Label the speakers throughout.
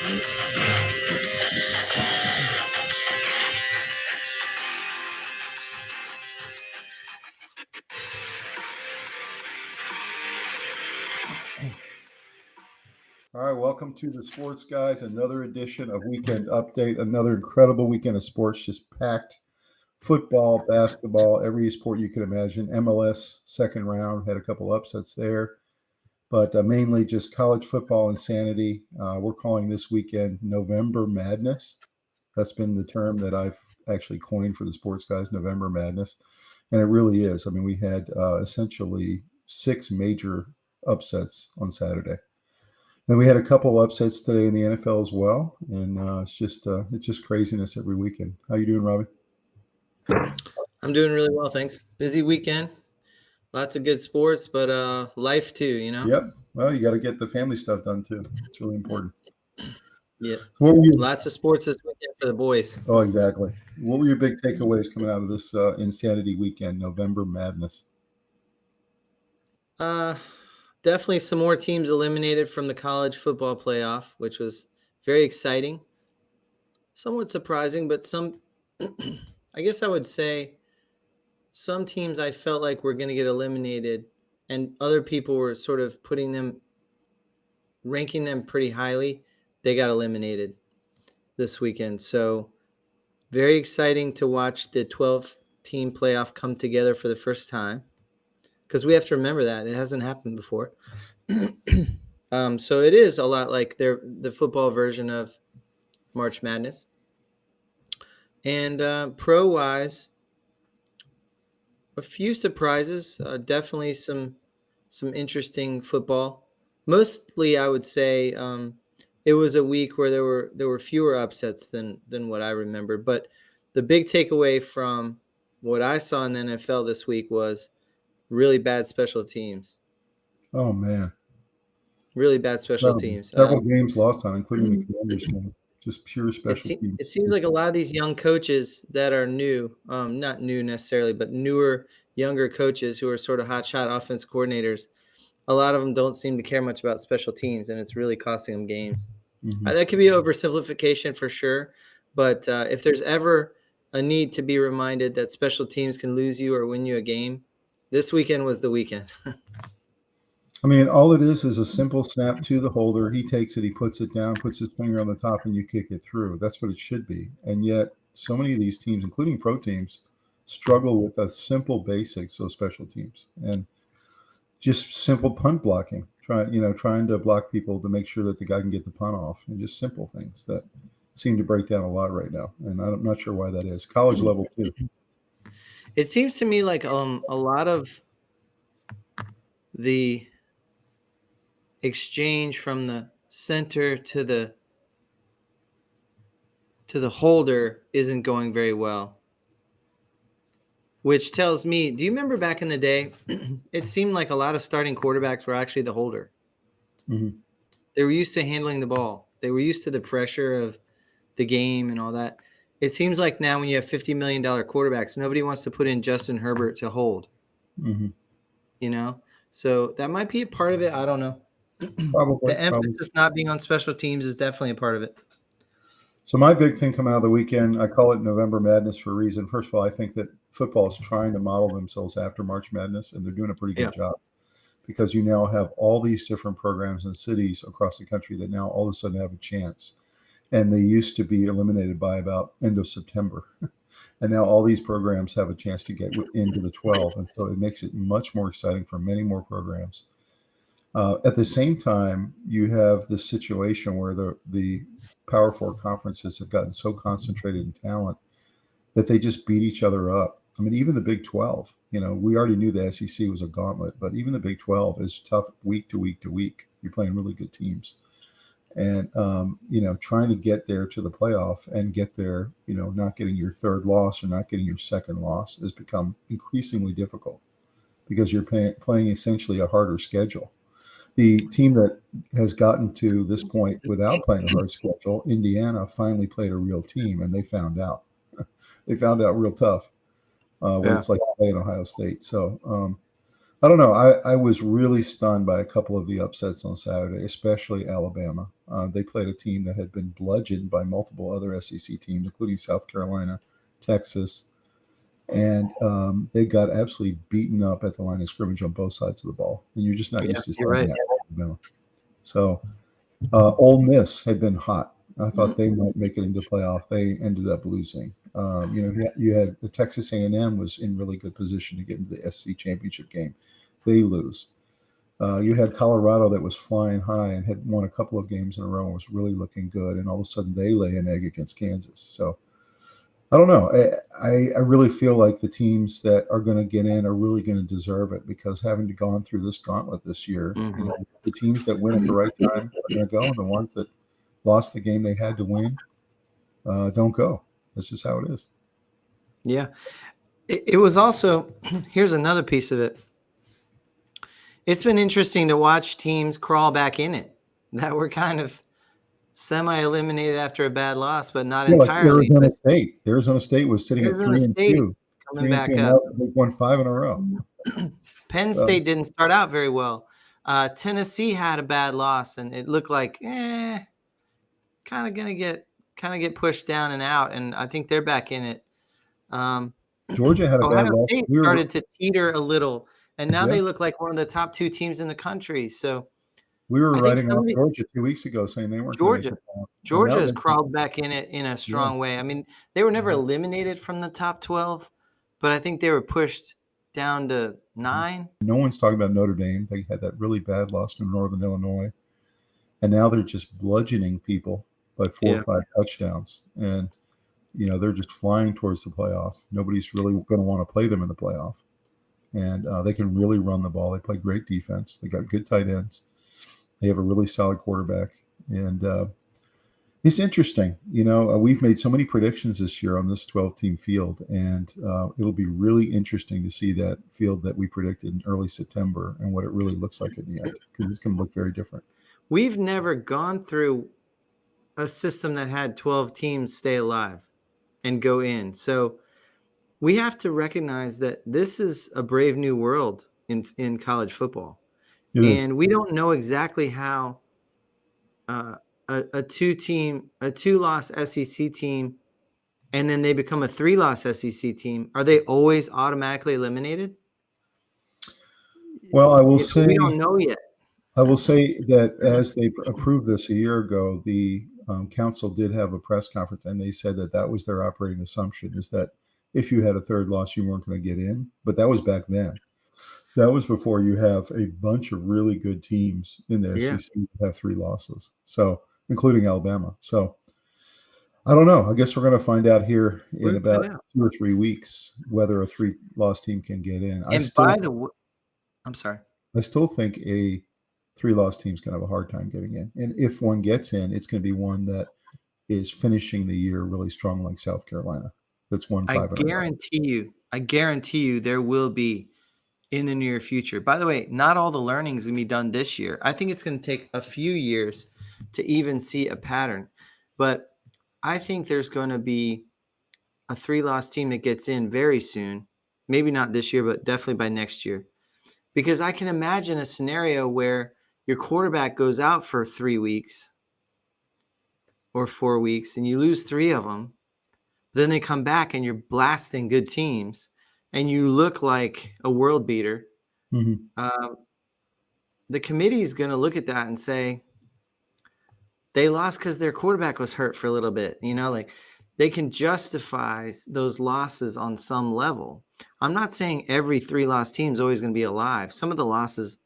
Speaker 1: All right, welcome to the Sports Guyz, another edition of Weekend Update, another incredible weekend of sports, just packed. Football, basketball, every sport you can imagine. MLS, second round, had a couple upsets there, but mainly just college football insanity. We're calling this weekend November Madness. That's been the term that I've actually coined for the Sports Guyz, November Madness. And it really is. I mean, we had essentially 6 major upsets on Saturday. Then we had a couple upsets today in the NFL as well, and it's just craziness every weekend. How you doing, Robbie?
Speaker 2: I'm doing really well, thanks. Busy weekend, lots of good sports, but life too, you know.
Speaker 1: Yep. Well, you got to get the family stuff done too. It's really important.
Speaker 2: Yeah.
Speaker 1: What were you?
Speaker 2: Lots of sports this weekend for the boys.
Speaker 1: Oh, exactly. What were your big takeaways coming out of this insanity weekend, November Madness?
Speaker 2: Definitely some more teams eliminated from the college football playoff, which was very exciting. Somewhat surprising, but some, I guess I would say, some teams I felt like were going to get eliminated, and other people were sort of ranking them pretty highly. They got eliminated this weekend. So very exciting to watch the 12-team playoff come together for the first time, because we have to remember that it hasn't happened before. So it is a lot like the football version of March Madness. And pro-wise, a few surprises, definitely some interesting football. Mostly, I would say it was a week where there were fewer upsets than what I remember. But the big takeaway from what I saw in the NFL this week was really bad special teams.
Speaker 1: Oh man,
Speaker 2: really bad special teams.
Speaker 1: Several games lost on, including the Commanders game. Just pure special teams.
Speaker 2: It seems like a lot of these young coaches that are new, not new necessarily, but newer, younger coaches who are sort of hotshot offense coordinators, a lot of them don't seem to care much about special teams, and it's really costing them games.
Speaker 1: Mm-hmm.
Speaker 2: That could be oversimplification for sure, but if there's ever a need to be reminded that special teams can lose you or win you a game, this weekend was the weekend.
Speaker 1: I mean, all it is a simple snap to the holder. He takes it, he puts it down, puts his finger on the top, and you kick it through. That's what it should be. And yet, so many of these teams, including pro teams, struggle with the simple basics of special teams and just simple punt blocking. Trying to block people to make sure that the guy can get the punt off, and just simple things that seem to break down a lot right now. And I'm not sure why that is. College level too.
Speaker 2: It seems to me like a lot of the exchange from the center to the holder isn't going very well, which tells me, do you remember back in the day, it seemed like a lot of starting quarterbacks were actually the holder.
Speaker 1: Mm-hmm.
Speaker 2: They were used to handling the ball. They were used to the pressure of the game and all that. It seems like now when you have $50 million quarterbacks, nobody wants to put in Justin Herbert to hold.
Speaker 1: Mm-hmm.
Speaker 2: So that might be a part of it. I don't know.
Speaker 1: Probably.
Speaker 2: The emphasis not being on special teams is definitely a part of it.
Speaker 1: So my big thing coming out of the weekend, I call it November Madness for a reason. First of all, I think that football is trying to model themselves after March Madness, and they're doing a pretty good job, because you now have all these different programs and cities across the country that now all of a sudden have a chance. And they used to be eliminated by about end of September. And now all these programs have a chance to get into the 12. And so it makes it much more exciting for many more programs. At the same time, you have this situation where the Power Four conferences have gotten so concentrated in talent that they just beat each other up. I mean, even the Big 12, we already knew the SEC was a gauntlet, but even the Big 12 is tough week to week to week. You're playing really good teams. And, trying to get there to the playoff and get there, not getting your third loss or not getting your second loss has become increasingly difficult, because you're playing essentially a harder schedule. The team that has gotten to this point without playing a hard schedule, Indiana, finally played a real team, and they found out. They found out real tough what it's like to play in Ohio State. So I don't know. I was really stunned by a couple of the upsets on Saturday, especially Alabama. They played a team that had been bludgeoned by multiple other SEC teams, including South Carolina, Texas, and they got absolutely beaten up at the line of scrimmage on both sides of the ball. And you're just not
Speaker 2: Yeah,
Speaker 1: used to
Speaker 2: you're
Speaker 1: seeing
Speaker 2: right.
Speaker 1: that in Alabama. So Ole Miss had been hot. I thought they might make it into playoff. They ended up losing. You had the Texas A&M was in really good position to get into the SEC championship game. They lose. You had Colorado that was flying high and had won a couple of games in a row and was really looking good, and all of a sudden they lay an egg against Kansas. So I don't know. I really feel like the teams that are going to get in are really going to deserve it because having gone through this gauntlet this year, the teams that win at the right time are going to go, and the ones that lost the game they had to win don't go. That's just how it is.
Speaker 2: Yeah. It was also, here's another piece of it. It's been interesting to watch teams crawl back in it that were kind of semi-eliminated after a bad loss, but not
Speaker 1: Yeah, like
Speaker 2: entirely.
Speaker 1: Arizona State. Arizona State was sitting at
Speaker 2: Arizona
Speaker 1: 3-2,
Speaker 2: State coming
Speaker 1: 3-2,
Speaker 2: back
Speaker 1: and
Speaker 2: up.
Speaker 1: now they've won 5 in a row.
Speaker 2: Penn State didn't start out very well. Tennessee had a bad loss, and it looked like kind of gonna get pushed down and out. And I think they're back in it.
Speaker 1: Georgia had a bad
Speaker 2: Ohio
Speaker 1: loss.
Speaker 2: State started to teeter a little, and now they look like one of the top 2 teams in the country. So
Speaker 1: we were
Speaker 2: I think
Speaker 1: writing off Georgia 2 weeks ago, saying they weren't going to make it.
Speaker 2: Georgia has crawled back in it in a strong way. I mean, they were never eliminated from the top 12, but I think they were pushed down to 9.
Speaker 1: No one's talking about Notre Dame. They had that really bad loss to Northern Illinois, and now they're just bludgeoning people by 4 or 5 touchdowns, and they're just flying towards the playoff. Nobody's really going to want to play them in the playoff, and they can really run the ball. They play great defense. They got good tight ends. They have a really solid quarterback, and it's interesting. We've made so many predictions this year on this 12-team field, and it'll be really interesting to see that field that we predicted in early September and what it really looks like in the end, because it's going to look very different.
Speaker 2: We've never gone through a system that had 12 teams stay alive and go in. So we have to recognize that this is a brave new world in college football. And we don't know exactly how a 2-loss SEC team, and then they become a 3-loss SEC team. Are they always automatically eliminated?
Speaker 1: Well, I will say
Speaker 2: we don't know yet.
Speaker 1: I will say that as they approved this a year ago, the council did have a press conference, and they said that was their operating assumption, is that if you had a third loss, you weren't going to get in. But that was back then. That was before you have a bunch of really good teams in the SEC that have 3 losses, so including Alabama. So I don't know. I guess we're going to find out here in about 2 or 3 weeks whether a 3-loss team can get in.
Speaker 2: I'm sorry.
Speaker 1: I still think a 3-loss team's going to have a hard time getting in. And if one gets in, it's going to be one that is finishing the year really strong, like South Carolina. That's 1-5.
Speaker 2: I guarantee you there will be in the near future. By the way, not all the learning is going to be done this year. I think it's going to take a few years to even see a pattern. But I think there's going to be a 3-loss team that gets in very soon. Maybe not this year, but definitely by next year. Because I can imagine a scenario where your quarterback goes out for 3 weeks or 4 weeks and you lose 3 of them. Then they come back and you're blasting good teams and you look like a world beater. The committee is going to look at that and say they lost because their quarterback was hurt for a little bit. Like they can justify those losses on some level. I'm not saying every 3-loss team is always going to be alive. Some of the losses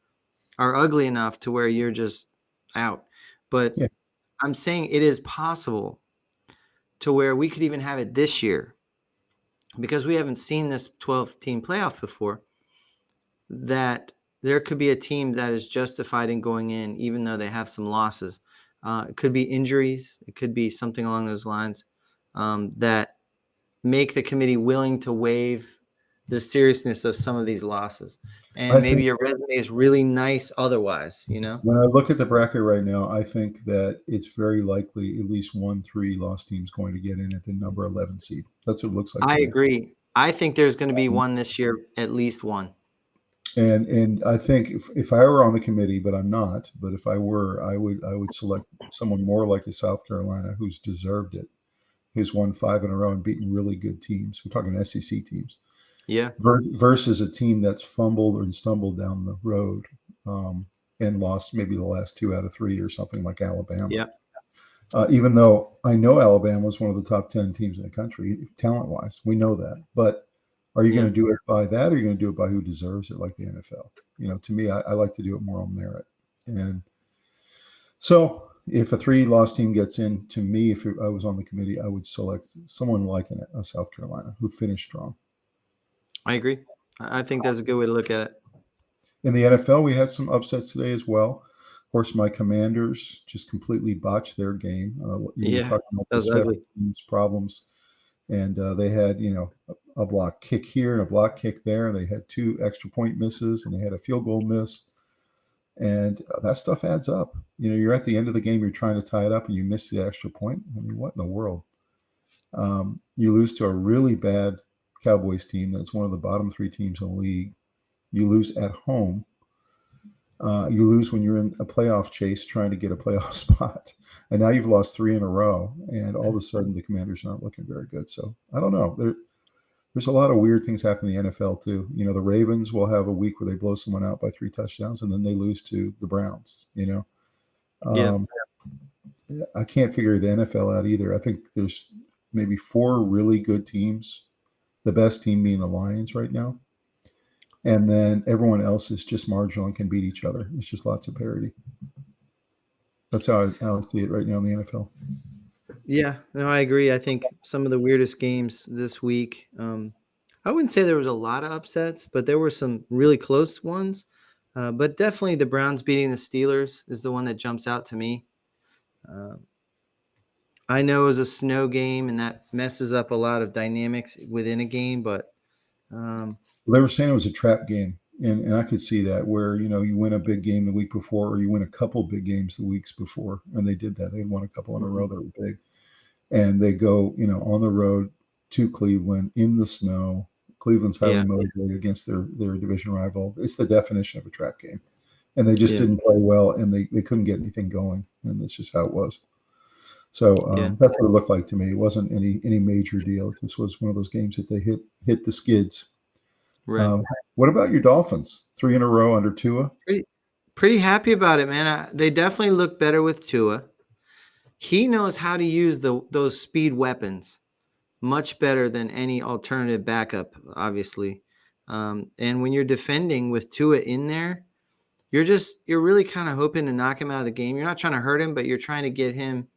Speaker 2: are ugly enough to where you're just out. But I'm saying it is possible to where we could even have it this year, because we haven't seen this 12-team playoff before, that there could be a team that is justified in going in even though they have some losses. It could be injuries. It could be something along those lines that make the committee willing to waive the seriousness of some of these losses. And maybe your resume is really nice otherwise,
Speaker 1: When I look at the bracket right now, I think that it's very likely at least 1 3-loss team is going to get in at the number 11 seed. That's what it looks like.
Speaker 2: I agree. I think there's going to be one this year, at least one.
Speaker 1: And I think if I were on the committee, but I'm not, but if I were, I would select someone more like a South Carolina who's deserved it, who's won 5 in a row and beaten really good teams. We're talking SEC teams
Speaker 2: Yeah.
Speaker 1: versus a team that's fumbled and stumbled down the road, and lost maybe the last 2 out of 3 or something like Alabama.
Speaker 2: Yeah.
Speaker 1: Even though I know Alabama is one of the top 10 teams in the country, talent wise, we know that. But are you
Speaker 2: Yeah.
Speaker 1: going to do it by that, or are you going to do it by who deserves it, like the NFL? To me, I like to do it more on merit. And so if a 3-loss team gets in, to me, if I was on the committee, I would select someone like a South Carolina who finished strong.
Speaker 2: I agree. I think that's a good way to look at it.
Speaker 1: In the NFL, we had some upsets today as well. Of course, my Commanders just completely botched their game. You were
Speaker 2: Yeah.
Speaker 1: talking about
Speaker 2: That
Speaker 1: the
Speaker 2: was
Speaker 1: special
Speaker 2: ugly.
Speaker 1: teams problems, and they had a block kick here and a block kick there, and they had 2 extra point misses, and they had a field goal miss, and that stuff adds up. You're at the end of the game, you're trying to tie it up, and you miss the extra point. I mean, what in the world? You lose to a really bad Cowboys team that's one of the bottom 3 teams in the league. You lose at home. You lose when you're in a playoff chase trying to get a playoff spot. And now you've lost 3 in a row, and all of a sudden the Commanders aren't looking very good. So I don't know. There's a lot of weird things happening in the NFL too. The Ravens will have a week where they blow someone out by 3 touchdowns, and then they lose to the Browns.
Speaker 2: Yeah.
Speaker 1: I can't figure the NFL out either. I think there's maybe 4 really good teams, the best team being the Lions right now. And then everyone else is just marginal and can beat each other. It's just lots of parity. That's how I see it right now in the NFL.
Speaker 2: Yeah, no, I agree. I think some of the weirdest games this week. I wouldn't say there was a lot of upsets, but there were some really close ones. But definitely the Browns beating the Steelers is the one that jumps out to me. I know it was a snow game, and that messes up a lot of dynamics within a game, but
Speaker 1: They were saying it was a trap game, and I could see that where you win a big game the week before, or you win a couple big games the weeks before, and they did that. They won a couple in a row that were big, and they go on the road to Cleveland in the snow. Cleveland's highly motivated against their division rival. It's the definition of a trap game, and they just didn't play well, and they couldn't get anything going, and that's just how it was. So that's what it looked like to me. It wasn't any major deal. This was one of those games that they hit the skids.
Speaker 2: right.
Speaker 1: What about your Dolphins? 3 in a row under Tua?
Speaker 2: Pretty happy about it, man. They definitely look better with Tua. He knows how to use those speed weapons much better than any alternative backup, obviously. And when you're defending with Tua in there, you're really kind of hoping to knock him out of the game. You're not trying to hurt him, but you're trying to get him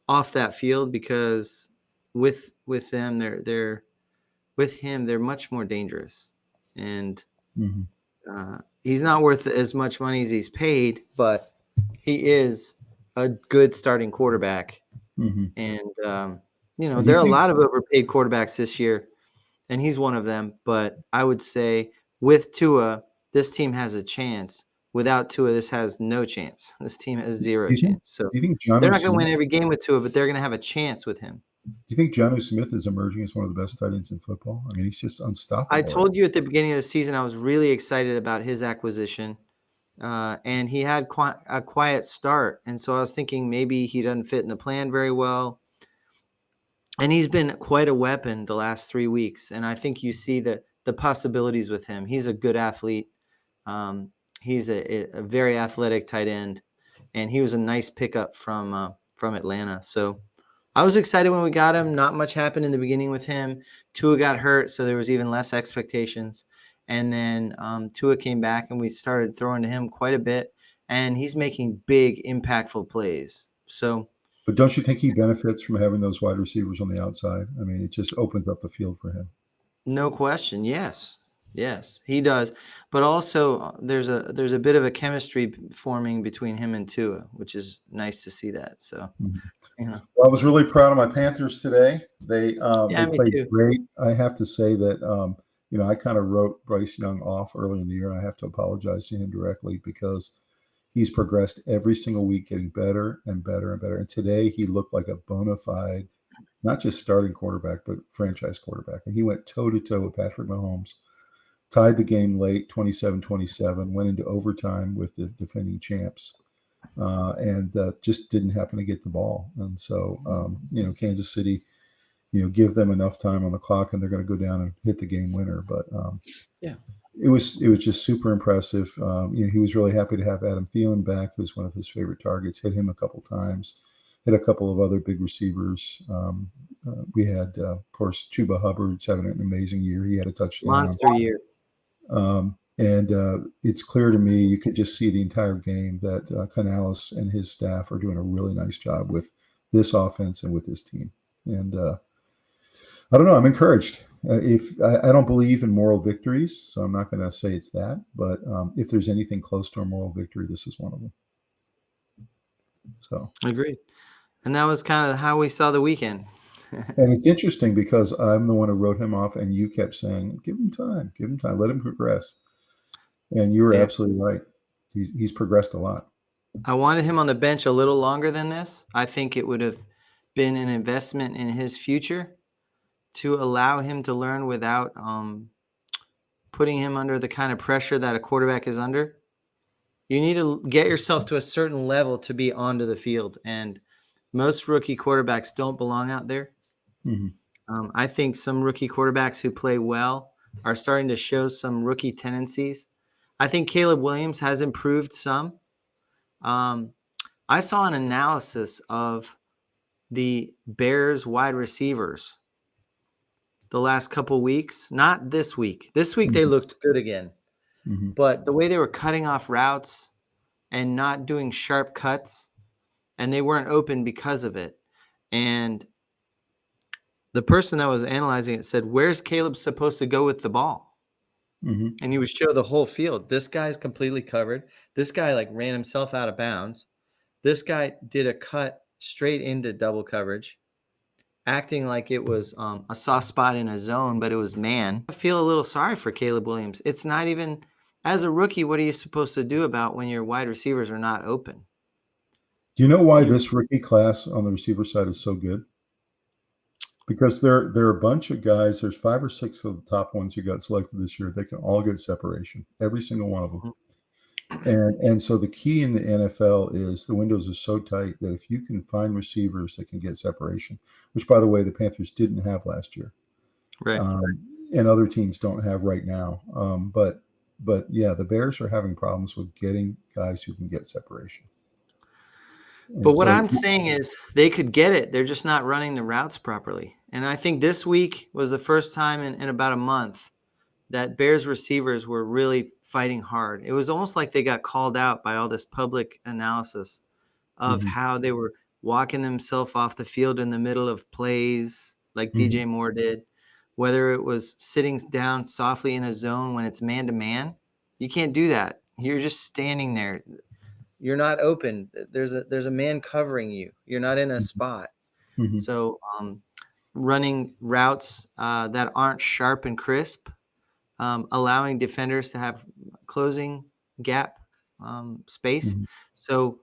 Speaker 2: off that field, because with them, they're with him, they're much more dangerous. And he's not worth as much money as he's paid, but he is a good starting quarterback. And there are a lot of overpaid quarterbacks this year, and he's one of them. But I would say with Tua, this team has a chance. Without Tua, this has no chance. This team has zero chance. So
Speaker 1: do you think
Speaker 2: they're not going to win every game with Tua, but they're going to have a chance with him.
Speaker 1: Do you think Jonnu Smith is emerging as one of the best tight ends in football? I mean, he's just unstoppable.
Speaker 2: I told you at the beginning of the season I was really excited about his acquisition, and he had a quiet start. And so I was thinking maybe he doesn't fit in the plan very well. And he's been quite a weapon the last 3 weeks, and I think you see the possibilities with him. He's a good athlete. He's a very athletic tight end, and he was a nice pickup from Atlanta. So I was excited when we got him. Not much happened in the beginning with him. Tua got hurt, so there was even less expectations. And then Tua came back, and we started throwing to him quite a bit, and he's making big, impactful plays. So.
Speaker 1: But don't you think he benefits from having those wide receivers on the outside? I mean, it just opens up the field for him.
Speaker 2: No question. Yes, he does. But also, there's a bit of a chemistry forming between him and Tua, which is nice to see that. So,
Speaker 1: Well, I was really proud of my Panthers today. They played
Speaker 2: too.
Speaker 1: great. I have to say that I kind of wrote Bryce Young off early in the year. I have to apologize to him directly because he's progressed every single week, getting better and better and better. And today he looked like a bona fide, not just starting quarterback, but franchise quarterback. And he went toe-to-toe with Patrick Mahomes. tied the game late, 27-27, went into overtime with the defending champs, and just didn't happen to get the ball. And so, Kansas City, give them enough time on the clock, and they're going to go down and hit the game winner. But
Speaker 2: Yeah.
Speaker 1: it was just super impressive. He was really happy to have Adam Thielen back, who's one of his favorite targets. Hit him a couple times. Hit a couple of other big receivers. We had, of course, Chuba Hubbard's having an amazing year. He had a touchdown.
Speaker 2: Monster year.
Speaker 1: And it's clear to me, you could just see the entire game that Canales and his staff are doing a really nice job with this offense and with this team. And I don't know, I'm encouraged. If I don't believe in moral victories, so I'm not going to say it's that. But if there's anything close to a moral victory, this is one of them. So
Speaker 2: Agreed. And that was kind of how we saw the weekend.
Speaker 1: And it's interesting because I'm the one who wrote him off, and you kept saying, give him time, let him progress. And you were absolutely right. He's progressed a lot.
Speaker 2: I wanted him on the bench a little longer than this. I think it would have been an investment in his future to allow him to learn without putting him under the kind of pressure that a quarterback is under. You need to get yourself to a certain level to be onto the field. And most rookie quarterbacks don't belong out there.
Speaker 1: Mm-hmm.
Speaker 2: I think some rookie quarterbacks who play well are starting to show some rookie tendencies. I think Caleb Williams has improved some. I saw an analysis of the Bears wide receivers the last couple weeks, not this week. This week they looked good again.
Speaker 1: Mm-hmm.
Speaker 2: But the way they were cutting off routes and not doing sharp cuts, and they weren't open because of it. And the person that was analyzing it said, where's Caleb supposed to go with the ball?
Speaker 1: Mm-hmm.
Speaker 2: And he would show the whole field. This guy's completely covered. This guy ran himself out of bounds. This guy did a cut straight into double coverage, acting like it was a soft spot in a zone, but it was man. I feel a little sorry for Caleb Williams. It's not even, as a rookie, what are you supposed to do about when your wide receivers are not open?
Speaker 1: Do you know why this rookie class on the receiver side is so good? Because there are a bunch of guys. There's 5 or 6 of the top ones who got selected this year. They can all get separation, every single one of them. And so the key in the NFL is the windows are so tight that if you can find receivers that can get separation, which, by the way, the Panthers didn't have last year,
Speaker 2: right?
Speaker 1: And other teams don't have right now. But yeah, the Bears are having problems with getting guys who can get separation.
Speaker 2: But what I'm saying is they could get it. They're just not running the routes properly. And I think this week was the first time in about a month that Bears receivers were really fighting hard. It was almost like they got called out by all this public analysis of how they were walking themselves off the field in the middle of plays like DJ Moore did, whether it was sitting down softly in a zone when it's man-to-man. You can't do that. You're just standing there. You're not open. There's a man covering you. You're not in a spot. So running routes that aren't sharp and crisp, allowing defenders to have closing gap space. So,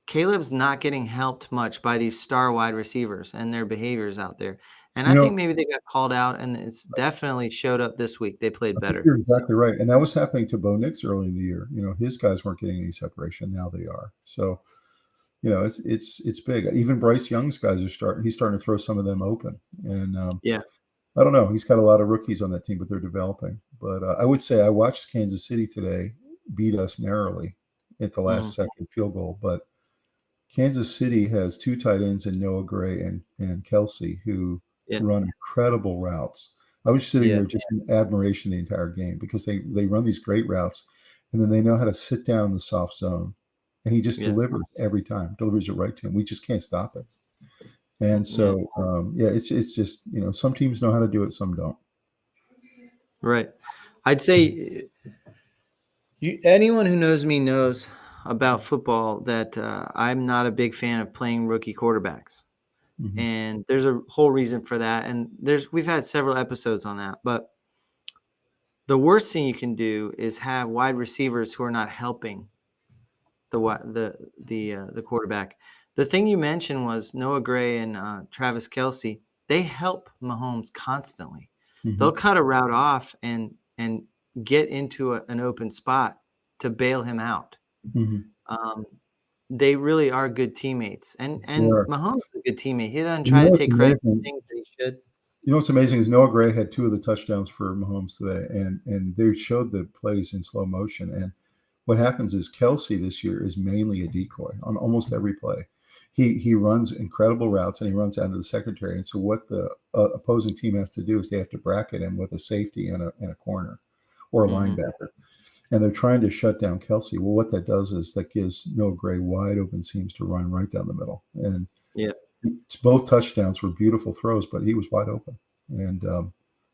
Speaker 2: Caleb's not getting helped much by these star wide receivers and their behaviors out there. And I think maybe they got called out, and it's definitely showed up this week. They played better.
Speaker 1: You're exactly right. And that was happening to Bo Nix early in the year. His guys weren't getting any separation. Now they are. So, it's big. Even Bryce Young's guys he's starting to throw some of them open. And I don't know. He's got a lot of rookies on that team, but they're developing. But I would say I watched Kansas City today beat us narrowly at the last second field goal. But Kansas City has 2 tight ends in Noah Gray and Kelsey who run incredible routes. I was sitting there just in admiration the entire game because they run these great routes, and then they know how to sit down in the soft zone, and he just delivers every time, delivers it right to him. We just can't stop it. And so, it's just, some teams know how to do it, some don't.
Speaker 2: Right. I'd say anyone who knows me knows about football that I'm not a big fan of playing rookie quarterbacks. And there's a whole reason for that. And we've had several episodes on that. But the worst thing you can do is have wide receivers who are not helping the quarterback. The thing you mentioned was Noah Gray and Travis Kelsey. They help Mahomes constantly. they'll cut a route off and get into an open spot to bail him out. They really are good teammates, and Mahomes is a good teammate. He doesn't try to take credit for things that he should.
Speaker 1: You know what's amazing is Noah Gray had 2 of the touchdowns for Mahomes today, and they showed the plays in slow motion. And what happens is Kelsey this year is mainly a decoy on almost every play. He runs incredible routes, and he runs out of the secondary. And so what the opposing team has to do is they have to bracket him with a safety and a corner or a linebacker. And they're trying to shut down Kelsey. Well, what that does is that gives Noah Gray wide open seams to run right down the middle. And both touchdowns were beautiful throws, but he was wide open. And,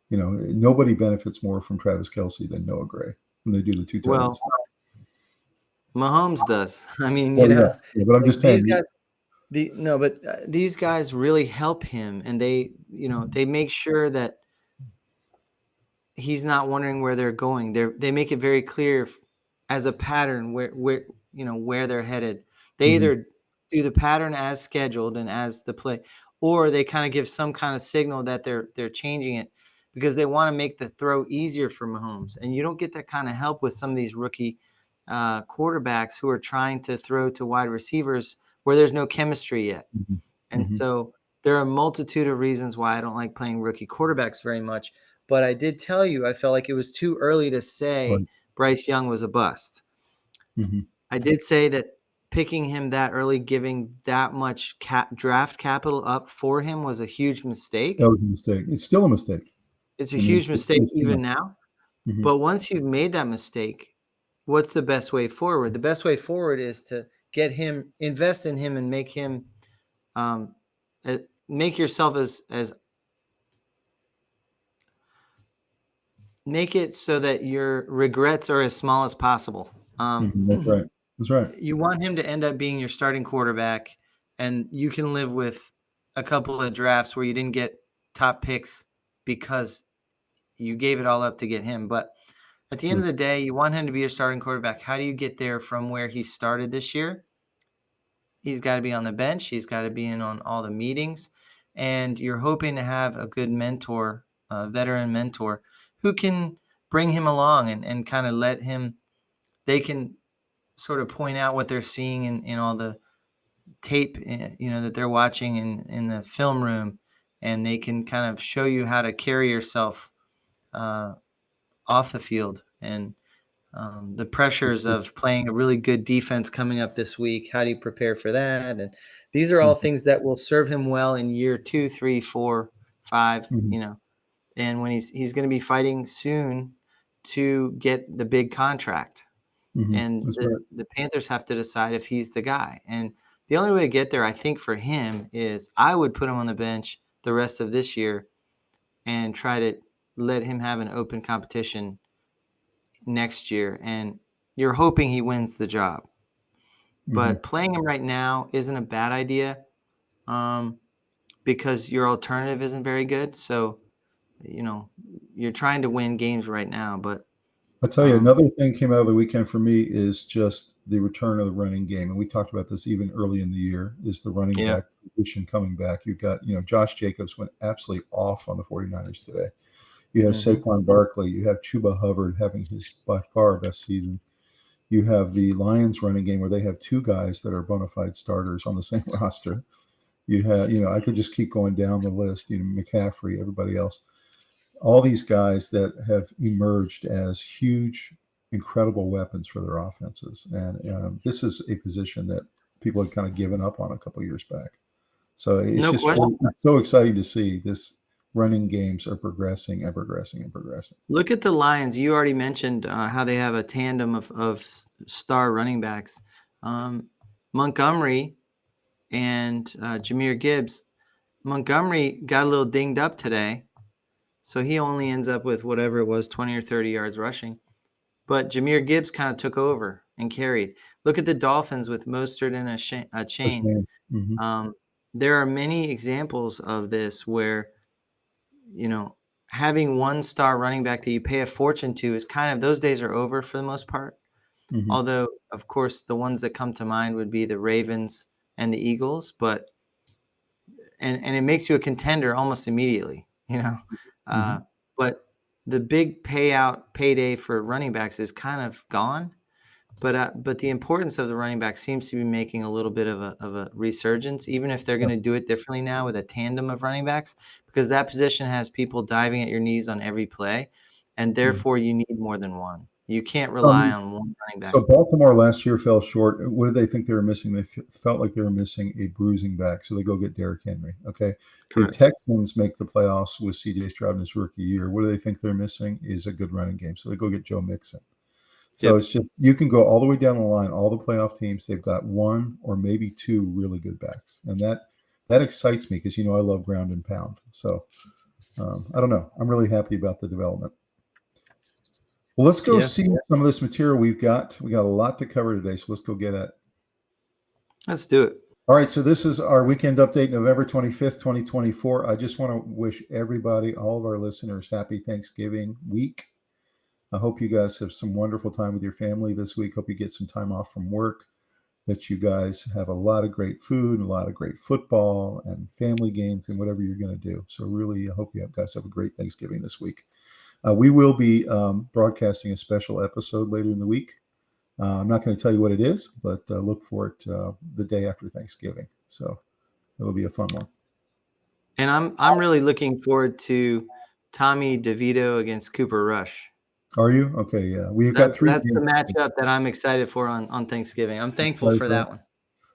Speaker 1: nobody benefits more from Travis Kelsey than Noah Gray when they do the 2 touchdowns.
Speaker 2: Well, Mahomes does. I mean,
Speaker 1: but I'm just saying.
Speaker 2: These guys really help him, and they make sure that he's not wondering where they're going. They make it very clear as a pattern where they're headed. They either do the pattern as scheduled and as the play, or they kind of give some kind of signal that they're changing it because they want to make the throw easier for Mahomes. And you don't get that kind of help with some of these rookie quarterbacks who are trying to throw to wide receivers where there's no chemistry yet. And so there are a multitude of reasons why I don't like playing rookie quarterbacks very much. But I did tell you, I felt like it was too early to say Bryce Young was a bust. I did say that picking him that early, giving that much draft capital up for him was a huge mistake.
Speaker 1: That was a mistake. It's still a mistake.
Speaker 2: It's a huge mistake even now. But once you've made that mistake, what's the best way forward? The best way forward is to invest in him and make him make yourself as make it so that your regrets are as small as possible.
Speaker 1: That's right. That's right.
Speaker 2: You want him to end up being your starting quarterback, and you can live with a couple of drafts where you didn't get top picks because you gave it all up to get him. But at the end of the day, you want him to be a starting quarterback. How do you get there from where he started this year? He's got to be on the bench. He's got to be in on all the meetings. And you're hoping to have a good mentor, a veteran mentor, who can bring him along and kind of let him – they can sort of point out what they're seeing in all the tape, that they're watching in the film room, and they can kind of show you how to carry yourself off the field and the pressures of playing a really good defense coming up this week. How do you prepare for that? And these are all things that will serve him well in year 2, 3, 4, 5, and when he's going to be fighting soon to get the big contract. And the Panthers have to decide if he's the guy. And the only way to get there, I think, for him is I would put him on the bench the rest of this year and try to let him have an open competition next year. And you're hoping he wins the job. But playing him right now isn't a bad idea because your alternative isn't very good. So, you're trying to win games right now. But
Speaker 1: I'll tell you, another thing came out of the weekend for me is just the return of the running game. And we talked about this even early in the year, is the running back position coming back. You've got, Josh Jacobs went absolutely off on the 49ers today. You have Saquon Barkley. You have Chuba Hubbard having his by far best season. You have the Lions running game where they have 2 guys that are bona fide starters on the same roster. You have, I could just keep going down the list, McCaffrey, everybody else. All these guys that have emerged as huge, incredible weapons for their offenses. And this is a position that people had kind of given up on a couple of years back. So it's so exciting to see this running games are progressing and progressing and progressing.
Speaker 2: Look at the Lions. You already mentioned how they have a tandem of star running backs. Montgomery and Jahmyr Gibbs. Montgomery got a little dinged up today, so he only ends up with whatever it was, 20 or 30 yards rushing. But Jahmyr Gibbs kind of took over and carried. Look at the Dolphins with Mostert and a chain. There are many examples of this where, having one star running back that you pay a fortune to is kind of, those days are over for the most part. Although, of course, the ones that come to mind would be the Ravens and the Eagles, but and it makes you a contender almost immediately, but the big payday for running backs is kind of gone. But the importance of the running back seems to be making a little bit of a resurgence, even if they're going to do it differently now with a tandem of running backs, because that position has people diving at your knees on every play, and therefore you need more than one. You can't rely on one running back.
Speaker 1: So Baltimore last year fell short. What did they think they were missing? They felt like they were missing a bruising back, so they go get Derrick Henry. Okay,
Speaker 2: Correct.
Speaker 1: The Texans make the playoffs with C.J. Stroud in his rookie year. What do they think they're missing? Is a good running game, so they go get Joe Mixon. So It's just you can go all the way down the line. All the playoff teams, they've got one or maybe two really good backs, and that excites me because I love ground and pound. So I don't know. I'm really happy about the development. Well, let's go see some of this material we've got. We got a lot to cover today, so let's go get at it.
Speaker 2: Let's do it.
Speaker 1: All right, so this is our weekend update, November 25th, 2024. I just want to wish everybody, all of our listeners, happy Thanksgiving week. I hope you guys have some wonderful time with your family this week. Hope you get some time off from work, that you guys have a lot of great food, a lot of great football and family games and whatever you're going to do. So really, I hope you guys have a great Thanksgiving this week. We will be broadcasting a special episode later in the week. I'm not going to tell you what it is, but look for it the day after Thanksgiving. So it'll be a fun one.
Speaker 2: And I'm really looking forward to Tommy DeVito against Cooper Rush.
Speaker 1: Are you? Okay, yeah. We've got three.
Speaker 2: That's the matchup that I'm excited for on Thanksgiving. I'm thankful for that one.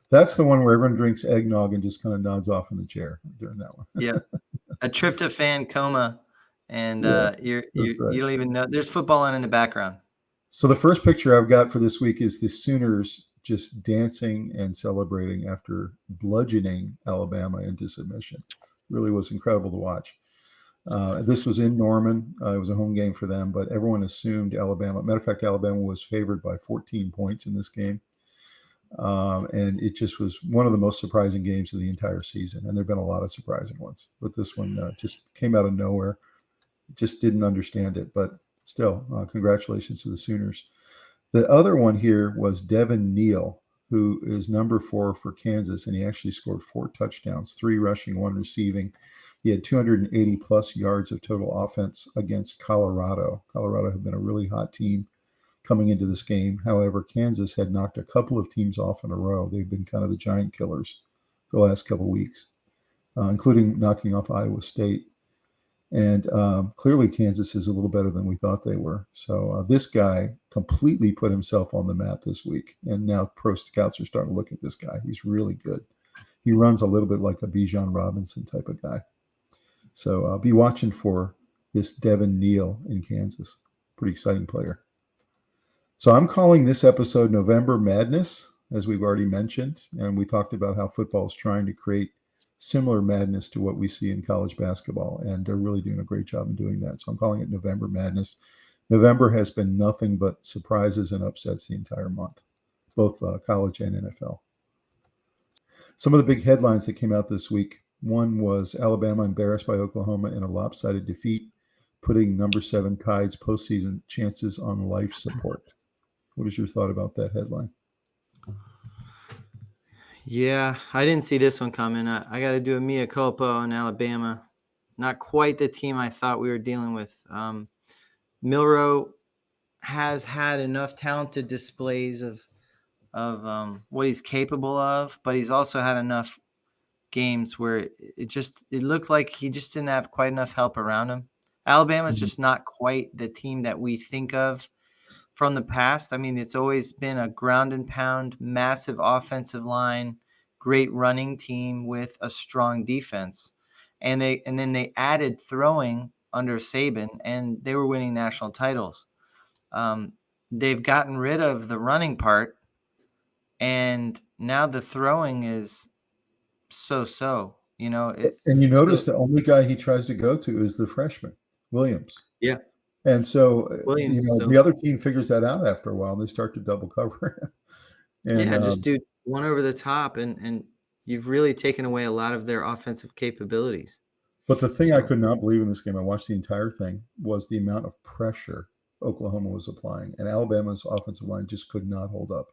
Speaker 1: That's the one where everyone drinks eggnog and just kind of nods off in the chair during that one.
Speaker 2: Yeah, a tryptophan coma. And you don't even know there's football on in the background.
Speaker 1: So the first picture I've got for this week is the Sooners just dancing and celebrating after bludgeoning Alabama into submission. Really was incredible to watch. This was in Norman. It was a home game for them, but everyone assumed Alabama. Matter of fact, Alabama was favored by 14 points in this game. And it just was one of the most surprising games of the entire season. And there have been a lot of surprising ones, but this one just came out of nowhere. Just didn't understand it, but still, congratulations to the Sooners. The other one here was Devin Neal, who is number 4 for Kansas, and he actually scored 4 touchdowns, 3 rushing, 1 receiving. He had 280 plus yards of total offense against Colorado. Colorado had been a really hot team coming into this game. However, Kansas had knocked a couple of teams off in a row. They've been kind of the giant killers the last couple of weeks, including knocking off Iowa State. And clearly Kansas is a little better than we thought they were. So this guy completely put himself on the map this week. And now pro scouts are starting to look at this guy. He's really good. He runs a little bit like a Bijan Robinson type of guy. So I'll be watching for this Devin Neal in Kansas. Pretty exciting player. So I'm calling this episode November Madness, as we've already mentioned. And we talked about how football is trying to create similar madness to what we see in college basketball, and they're really doing a great job in doing that. So I'm calling it November Madness. November has been nothing but surprises and upsets the entire month, both college and NFL. Some of the big headlines that came out this week. One was Alabama embarrassed by Oklahoma in a lopsided defeat, putting number 7 Tide's postseason chances on life support. What is your thought about that headline?
Speaker 2: Yeah, I didn't see this one coming. I got to do a mea culpa on Alabama. Not quite the team I thought we were dealing with. Milroe has had enough talented displays of what he's capable of, but he's also had enough games where it looked like he just didn't have quite enough help around him. Alabama's just not quite the team that we think of from the past. I mean, it's always been a ground and pound, massive offensive line, great running team with a strong defense. And then they added throwing under Saban, and they were winning national titles. They've gotten rid of the running part, and now the throwing is so.
Speaker 1: And you notice the only guy he tries to go to is the freshman, Williams.
Speaker 2: Yeah.
Speaker 1: And so,
Speaker 2: Williams,
Speaker 1: the other team figures that out after a while. They start to double cover him. And,
Speaker 2: just do one over the top, and you've really taken away a lot of their offensive capabilities.
Speaker 1: But the thing I could not believe in this game, I watched the entire thing, was the amount of pressure Oklahoma was applying. And Alabama's offensive line just could not hold up.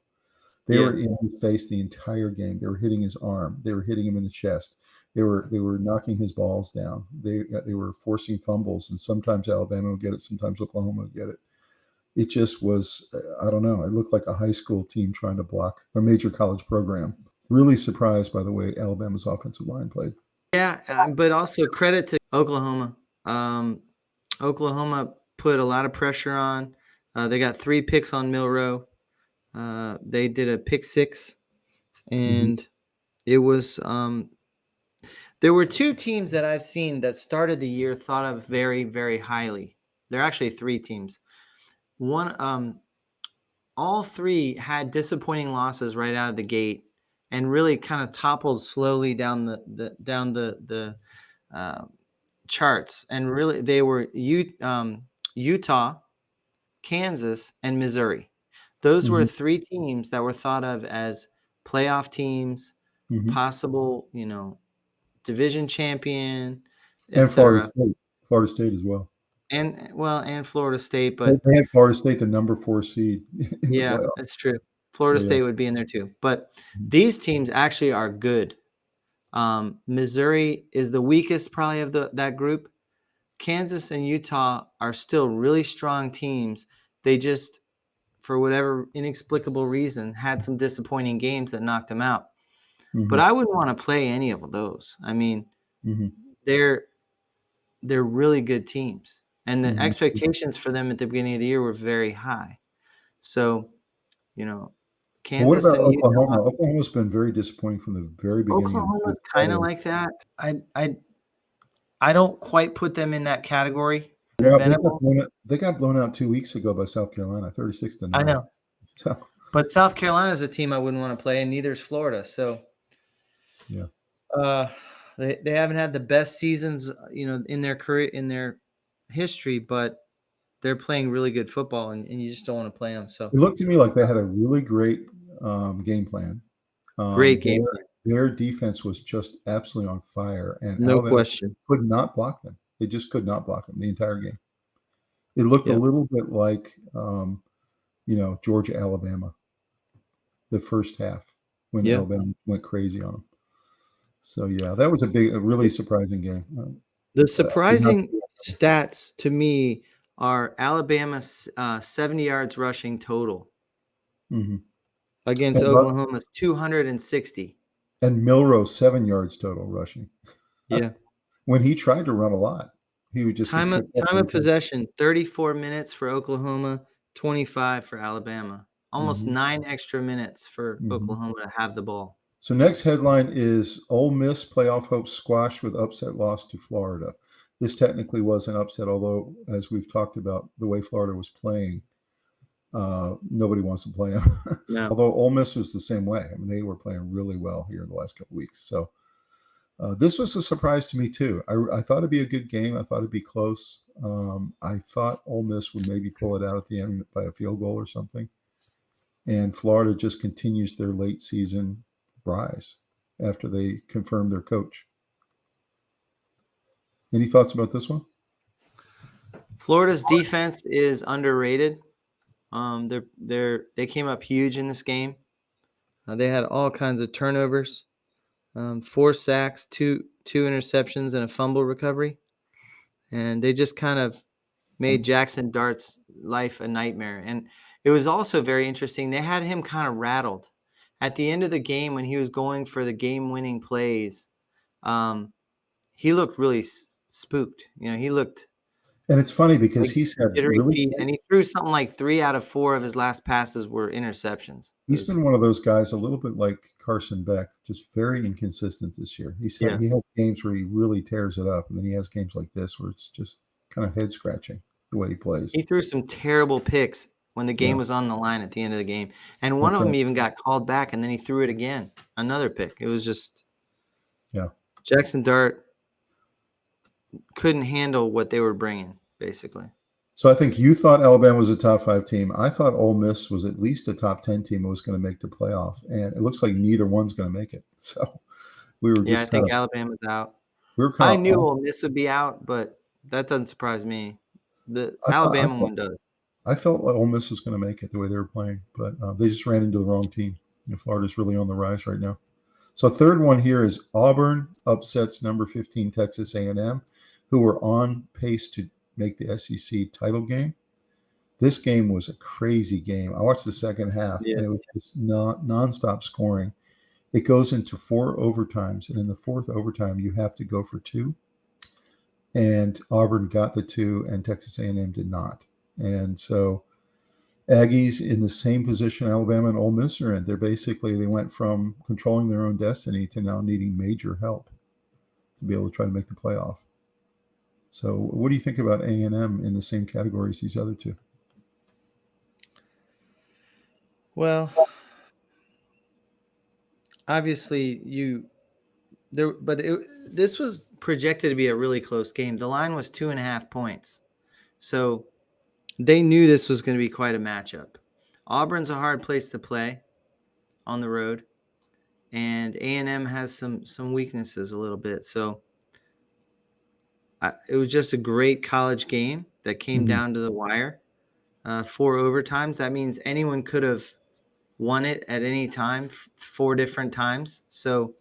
Speaker 1: They were in his face the entire game. They were hitting his arm. They were hitting him in the chest. They were knocking his balls down. They were forcing fumbles, and sometimes Alabama would get it, sometimes Oklahoma would get it. It just was, I don't know. It looked like a high school team trying to block a major college program. Really surprised by the way Alabama's offensive line played.
Speaker 2: Yeah, but also credit to Oklahoma. Oklahoma put a lot of pressure on. They got 3 picks on Milroe. They did a pick 6, and it was there were 2 teams that I've seen that started the year thought of very, very highly. There are actually 3 teams. One, all 3 had disappointing losses right out of the gate, and really kind of toppled slowly down the charts. And really, they were Utah, Kansas, and Missouri. Those were 3 teams that were thought of as playoff teams, possible, division champion,
Speaker 1: and Florida State as well.
Speaker 2: And Florida State, but
Speaker 1: they had Florida State the number 4 seed in the playoff.
Speaker 2: That's true. Florida State would be in there too. But these teams actually are good. Missouri is the weakest probably of that group. Kansas and Utah are still really strong teams. They just, for whatever inexplicable reason, had some disappointing games that knocked them out. But I wouldn't want to play any of those. I mean, they're really good teams. And the expectations for them at the beginning of the year were very high. So, Kansas.
Speaker 1: What about Oklahoma? Oklahoma's been very disappointing from the very beginning.
Speaker 2: Oklahoma's kind of like that. I don't quite put them in that category.
Speaker 1: Yeah, they got blown out 2 weeks ago by South Carolina, 36-9.
Speaker 2: I know. But South Carolina is a team I wouldn't want to play, and neither is Florida. So, they haven't had the best seasons, in their career, in their history, but they're playing really good football, and you just don't want to play them. So
Speaker 1: it looked to me like they had a really great game plan.
Speaker 2: Great game plan.
Speaker 1: Their defense was just absolutely on fire, and
Speaker 2: no
Speaker 1: Alabama
Speaker 2: question
Speaker 1: could not block them. They just could not block them the entire game. It looked a little bit like, Georgia, Alabama, the first half when Alabama went crazy on them. So that was a really surprising game.
Speaker 2: The surprising stats to me are Alabama's 70 yards rushing total against Oklahoma's 260.
Speaker 1: And Milroe 7 yards total rushing.
Speaker 2: Yeah.
Speaker 1: When he tried to run a lot, he would just
Speaker 2: time of possession, 34 minutes for Oklahoma, 25 for Alabama. Almost 9 extra minutes for Oklahoma to have the ball.
Speaker 1: So next headline is Ole Miss playoff hopes squashed with upset loss to Florida. This technically was an upset, although, as we've talked about, the way Florida was playing, nobody wants to play them.
Speaker 2: No.
Speaker 1: Although Ole Miss was the same way. I mean, they were playing really well here in the last couple of weeks. So this was a surprise to me, too. I thought it'd be a good game. I thought it'd be close. I thought Ole Miss would maybe pull it out at the end by a field goal or something. And Florida just continues their late season rise after they confirmed their coach. Any thoughts about this one?
Speaker 2: Florida's defense is underrated. They came up huge in this game. They had all kinds of turnovers, 4 sacks, two interceptions, and a fumble recovery. And they just kind of made Jackson Dart's life a nightmare. And it was also very interesting. They had him kind of rattled. At the end of the game, when he was going for the game-winning plays, he looked really spooked. He looked.
Speaker 1: And it's funny because he's had really,
Speaker 2: and he threw something like 3 out of 4 of his last passes were interceptions.
Speaker 1: He's been one of those guys, a little bit like Carson Beck, just very inconsistent this year. He had games where he really tears it up, and then he has games like this where it's just kind of head scratching the way he plays.
Speaker 2: He threw some terrible picks when the game was on the line at the end of the game. And one of them even got called back, and then he threw it again. Another pick. It was just Jackson Dart couldn't handle what they were bringing, basically.
Speaker 1: So I think you thought Alabama was a top 5 team. I thought Ole Miss was at least a top 10 team and was going to make the playoff. And it looks like neither one's going to make it. So we were just
Speaker 2: I think Alabama's out.
Speaker 1: We
Speaker 2: I knew Ole Miss would be out, but that doesn't surprise me. The Alabama one does.
Speaker 1: I felt like Ole Miss was going to make it the way they were playing, but they just ran into the wrong team. Florida's really on the rise right now. So third one here is Auburn upsets number 15 Texas A&M, who were on pace to make the SEC title game. This game was a crazy game. I watched the second half, and it was just nonstop scoring. It goes into 4 overtimes, and in the fourth overtime, you have to go for 2. And Auburn got the 2, and Texas A&M did not. And so Aggies in the same position Alabama and Ole Miss are in. They went from controlling their own destiny to now needing major help to be able to try to make the playoff. So what do you think about A&M in the same category as these other two?
Speaker 2: Well, obviously this was projected to be a really close game. The line was 2.5 points. So they knew this was going to be quite a matchup. Auburn's a hard place to play on the road, and A&M has some weaknesses a little bit. So it was just a great college game that came down to the wire. 4 overtimes. That means anyone could have won it at any time, 4 different times. So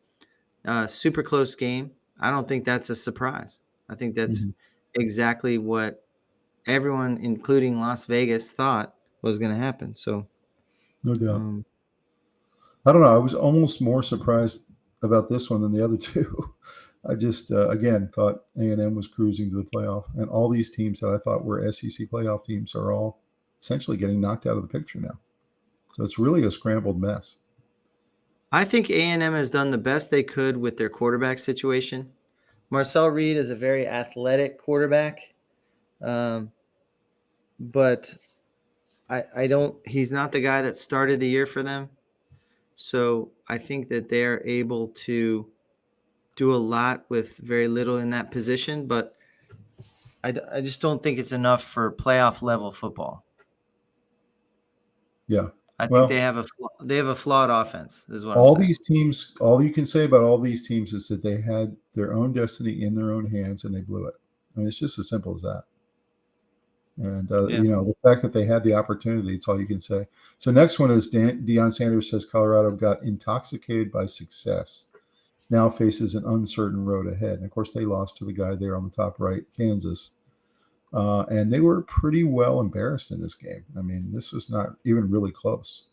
Speaker 2: super close game. I don't think that's a surprise. I think that's exactly what everyone, including Las Vegas, thought was going to happen. So,
Speaker 1: no doubt. I don't know. I was almost more surprised about this one than the other two. I just, again, thought A&M was cruising to the playoff. And all these teams that I thought were SEC playoff teams are all essentially getting knocked out of the picture now. So it's really a scrambled mess.
Speaker 2: I think A&M has done the best they could with their quarterback situation. Marcel Reed is a very athletic quarterback. But he's not the guy that started the year for them. So I think that they're able to do a lot with very little in that position, but I just don't think it's enough for playoff level football.
Speaker 1: Yeah.
Speaker 2: I think they have a flawed offense is what I'm saying.
Speaker 1: These teams, all you can say about all these teams is that they had their own destiny in their own hands and they blew it. I mean, it's just as simple as that. And, the fact that they had the opportunity, it's all you can say. So next one is Deion Sanders says Colorado got intoxicated by success. Now faces an uncertain road ahead. And, of course, they lost to the guy there on the top right, Kansas. And they were pretty well embarrassed in this game. I mean, this was not even really close.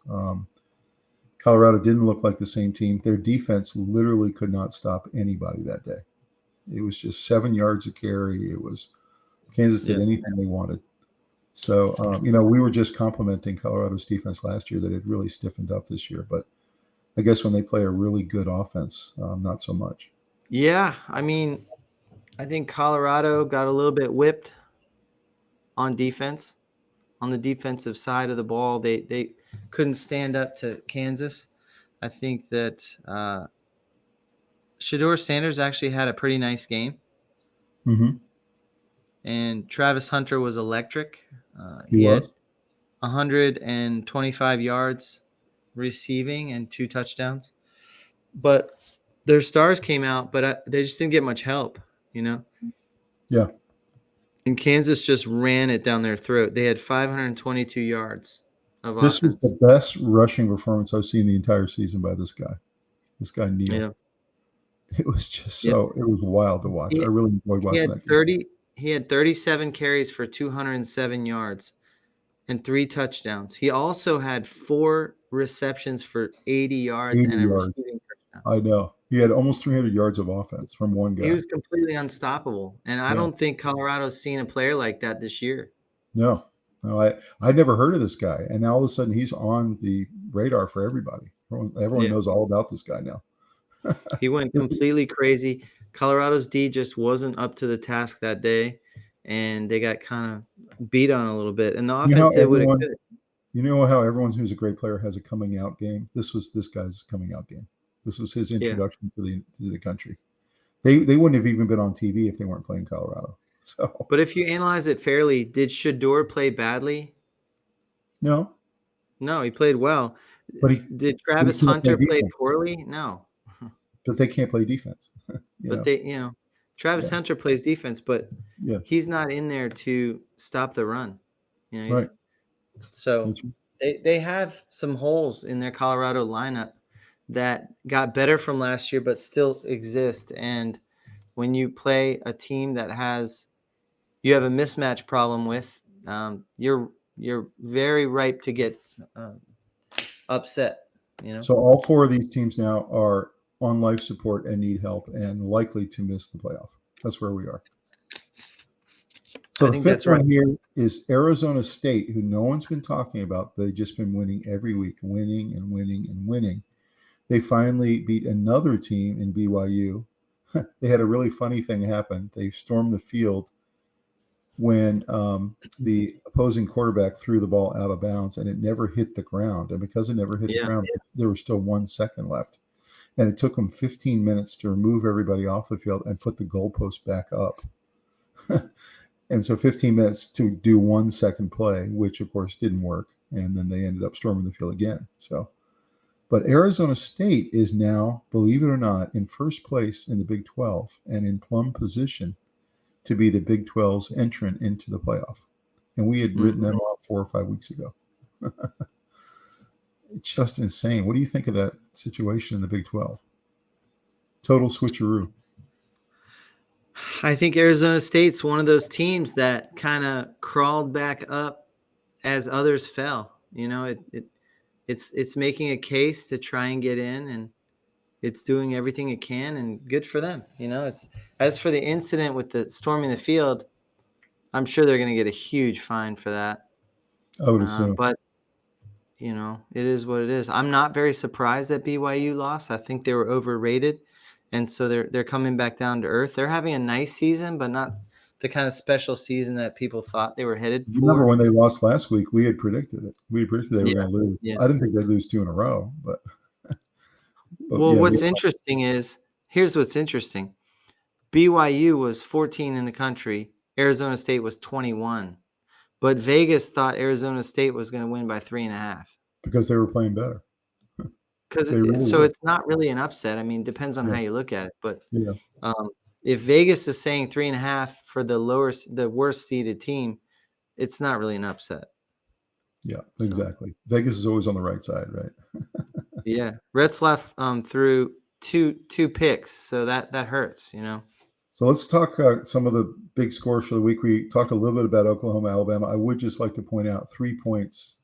Speaker 1: Colorado didn't look like the same team. Their defense literally could not stop anybody that day. It was just 7 yards a carry. It was Kansas did anything they wanted. So, we were just complimenting Colorado's defense last year that it really stiffened up this year. But I guess when they play a really good offense, not so much.
Speaker 2: Yeah, I mean, I think Colorado got a little bit whipped on defense. On the defensive side of the ball, they couldn't stand up to Kansas. I think that Shedeur Sanders actually had a pretty nice game.
Speaker 1: Mm-hmm.
Speaker 2: And Travis Hunter was electric.
Speaker 1: He was.
Speaker 2: Had 125 yards receiving and 2 touchdowns. But their stars came out, but they just didn't get much help,
Speaker 1: Yeah.
Speaker 2: And Kansas just ran it down their throat. They had 522 yards of
Speaker 1: This
Speaker 2: offense.
Speaker 1: was the best rushing performance I've seen the entire season by this guy. This guy, Neal.
Speaker 2: Yeah.
Speaker 1: It was just it was wild to watch. I really enjoyed watching that.
Speaker 2: He had 37 carries for 207 yards and 3 touchdowns. He also had 4 receptions for 80 yards and a receiving touchdown.
Speaker 1: I know. He had almost 300 yards of offense from one guy.
Speaker 2: He was completely unstoppable. And I don't think Colorado's seen a player like that this year.
Speaker 1: No, I'd never heard of this guy. And now all of a sudden he's on the radar for everybody. Everyone knows all about this guy now.
Speaker 2: He went completely crazy. Colorado's D just wasn't up to the task that day, and they got kind of beat on a little bit. And the offense did what it could.
Speaker 1: You know how everyone who's a great player has a coming out game? This was this guy's coming out game. This was his introduction to the country. They wouldn't have even been on TV if they weren't playing Colorado. So,
Speaker 2: but if you analyze it fairly, did Shedeur play badly?
Speaker 1: No,
Speaker 2: he played well. But did Travis Hunter play poorly? No.
Speaker 1: But they can't play defense.
Speaker 2: Travis Hunter plays defense, but he's not in there to stop the run.
Speaker 1: Right.
Speaker 2: So They have some holes in their Colorado lineup that got better from last year, but still exist. And when you play a team that you have a mismatch problem with, you're very ripe to get um, upset.
Speaker 1: So all four of these teams now are on life support and need help and likely to miss the playoff. That's where we are. So
Speaker 2: I
Speaker 1: the
Speaker 2: think
Speaker 1: fifth
Speaker 2: that's right.
Speaker 1: one here is Arizona State, who no one's been talking about. They've just been winning every week, winning and winning and winning. They finally beat another team in BYU. They had a really funny thing happen. They stormed the field when the opposing quarterback threw the ball out of bounds, and it never hit the ground. And because it never hit the ground, there was still 1 second left. And it took them 15 minutes to remove everybody off the field and put the goalpost back up. And so 15 minutes to do 1 second play, which of course didn't work. And then they ended up storming the field again. So, but Arizona State is now, believe it or not, in first place in the Big 12 and in plumb position to be the Big 12's entrant into the playoff. And we had written them off 4 or 5 weeks ago. It's just insane. What do you think of that situation in the Big 12? Total switcheroo.
Speaker 2: I think Arizona State's one of those teams that kind of crawled back up as others fell. It's making a case to try and get in, and it's doing everything it can, and good for them. It's as for the incident with the storming the field, I'm sure they're going to get a huge fine for that.
Speaker 1: I would assume.
Speaker 2: But it is what it is. I'm not very surprised that BYU lost. I think they were overrated. And so they're coming back down to earth. They're having a nice season, but not the kind of special season that people thought they were headed for.
Speaker 1: Remember when they lost last week? We had predicted it. We had predicted they were going to lose.
Speaker 2: Yeah.
Speaker 1: I didn't think they'd lose 2 in a row, but
Speaker 2: well, what's interesting is here's what's interesting. BYU was 14 in the country. Arizona State was 21, but Vegas thought Arizona State was going to win by 3.5
Speaker 1: because they were playing better.
Speaker 2: It's not really an upset. I mean, depends on how you look at it. But if Vegas is saying 3.5 for the worst seeded team, it's not really an upset.
Speaker 1: Yeah, exactly. So, Vegas is always on the right side, right?
Speaker 2: Yeah, Retzlaff threw two picks, so that hurts,
Speaker 1: So let's talk some of the big scores for the week. We talked a little bit about Oklahoma, Alabama. I would just like to point out 3 points.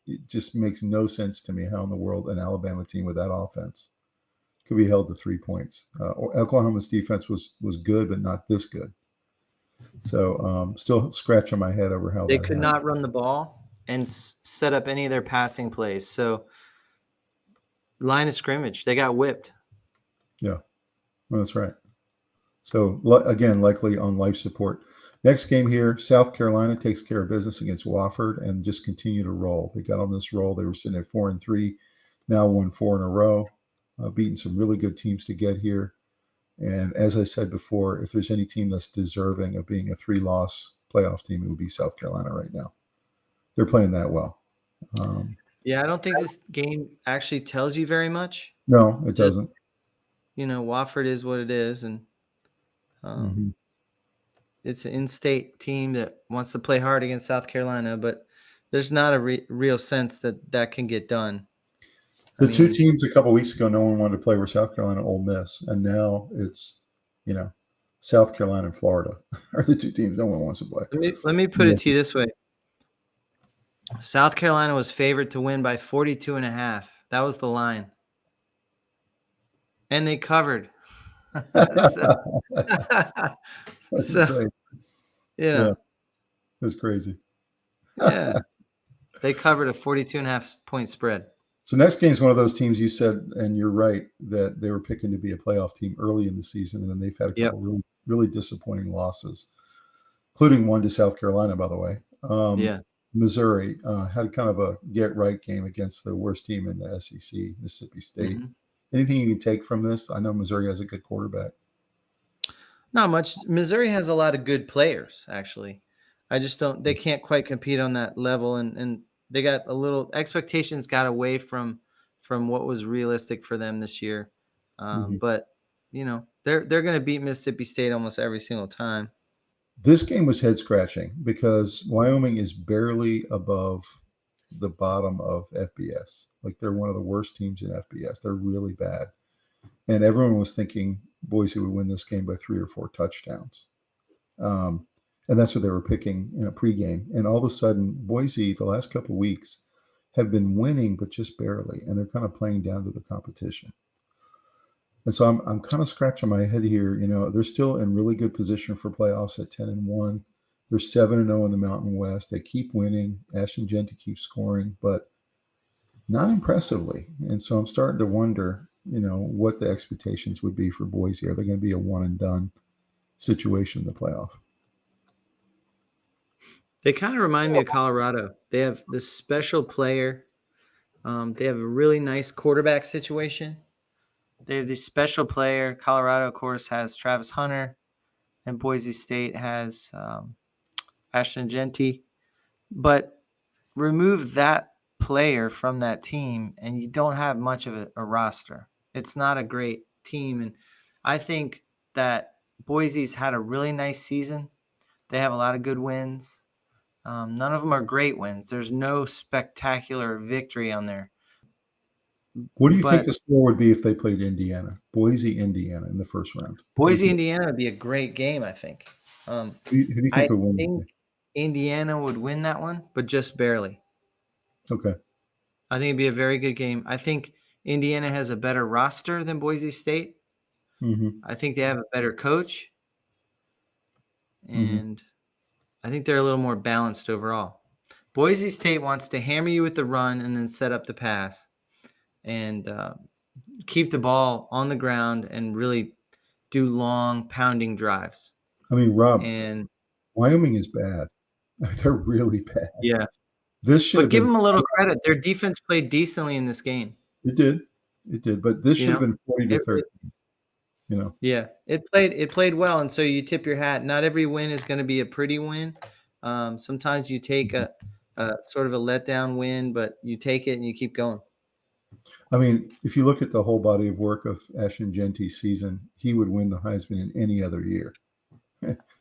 Speaker 1: It just makes no sense to me how in the world an Alabama team with that offense could be held to 3 points. Oklahoma's defense was good, but not this good. So still scratching my head over how
Speaker 2: they could not run the ball and set up any of their passing plays. So line of scrimmage, they got whipped.
Speaker 1: Yeah, well, that's right. So again, likely on life support. Next game here, South Carolina takes care of business against Wofford and just continue to roll. They got on this roll. They were sitting at 4-3, now won 4 in a row, beating some really good teams to get here. And as I said before, if there's any team that's deserving of being a 3-loss playoff team, it would be South Carolina right now. They're playing that well.
Speaker 2: I don't think this game actually tells you very much.
Speaker 1: No, it doesn't.
Speaker 2: Wofford is what it is, and it's an in-state team that wants to play hard against South Carolina, but there's not a real sense that can get done.
Speaker 1: The two teams a couple of weeks ago no one wanted to play were South Carolina and Ole Miss, and now it's, South Carolina and Florida are the two teams no one wants to play.
Speaker 2: Let me put it to you this way. South Carolina was favored to win by 42.5. That was the line. And they covered.
Speaker 1: It's crazy.
Speaker 2: Yeah. They covered a 42.5 point spread.
Speaker 1: So next game is one of those teams you said, and you're right, that they were picking to be a playoff team early in the season, and then they've had a couple really, really disappointing losses, including one to South Carolina, by the way. Missouri had kind of a get-right game against the worst team in the SEC, Mississippi State. Anything you can take from this? I know Missouri has a good quarterback.
Speaker 2: Not much. Missouri has a lot of good players, actually. I just don't – they can't quite compete on that level, and they got a little – expectations got away from what was realistic for them this year. But, they're going to beat Mississippi State almost every single time.
Speaker 1: This game was head-scratching because Wyoming is barely above the bottom of FBS. Like they're one of the worst teams in FBS. They're really bad. And everyone was thinking Boise would win this game by 3 or 4 touchdowns. And that's what they were picking, pregame. And all of a sudden, Boise, the last couple of weeks, have been winning, but just barely. And they're kind of playing down to the competition. And so I'm kind of scratching my head here. They're still in really good position for playoffs at 10-1. They're 7-0 in the Mountain West. They keep winning. Ashton Jeanty keeps scoring, but not impressively. And so I'm starting to wonder, what the expectations would be for Boise. Are they going to be a one and done situation in the playoff?
Speaker 2: They kind of remind me of Colorado. They have this special player. They have a really nice quarterback situation. They have this special player. Colorado, of course, has Travis Hunter, and Boise State has Ashton Jeanty. But remove that player from that team, and you don't have much of a roster. It's not a great team. And I think that Boise's had a really nice season. They have a lot of good wins. None of them are great wins. There's no spectacular victory on there.
Speaker 1: What do you think the score would be if they played Indiana, Boise, Indiana in the first round?
Speaker 2: Boise, Indiana would be a great game, I think.
Speaker 1: Who do you think would win?
Speaker 2: I think Indiana would win that one, but just barely.
Speaker 1: Okay.
Speaker 2: I think it'd be a very good game. I think Indiana has a better roster than Boise State.
Speaker 1: Mm-hmm.
Speaker 2: I think they have a better coach. And I think they're a little more balanced overall. Boise State wants to hammer you with the run and then set up the pass and keep the ball on the ground and really do long pounding drives.
Speaker 1: I mean, Rob,
Speaker 2: and
Speaker 1: Wyoming is bad. They're really bad.
Speaker 2: Yeah.
Speaker 1: This should
Speaker 2: But give them a little credit. Their defense played decently in this game.
Speaker 1: It did. But this should have been 40-13.
Speaker 2: Yeah, it played well, and so you tip your hat. Not every win is going to be a pretty win. Sometimes you take a sort of a letdown win, but you take it and you keep going.
Speaker 1: I mean, if you look at the whole body of work of Ashton Jeanty's season, he would win the Heisman in any other year,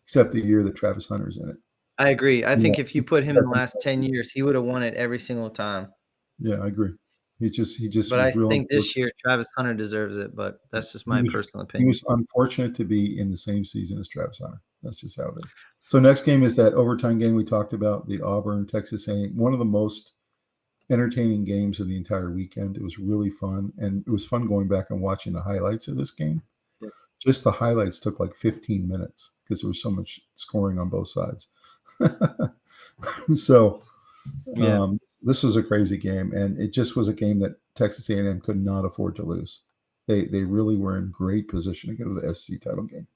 Speaker 1: except the year that Travis Hunter's in it.
Speaker 2: I agree. I think if you put him in the last 10 years, he would have won it every single time.
Speaker 1: Yeah, I agree. He just.
Speaker 2: But I think this year Travis Hunter deserves it. But that's just my personal opinion.
Speaker 1: He was unfortunate to be in the same season as Travis Hunter. That's just how it is. So next game is that overtime game we talked about, the Auburn Texas A&M, one of the most entertaining games of the entire weekend. It was really fun, and it was fun going back and watching the highlights of this game. Yeah. Just the highlights took like 15 minutes because there was so much scoring on both sides. So. Yeah. This was a crazy game, and it just was a game that Texas A&M could not afford to lose. They really were in great position to get to the SEC title game,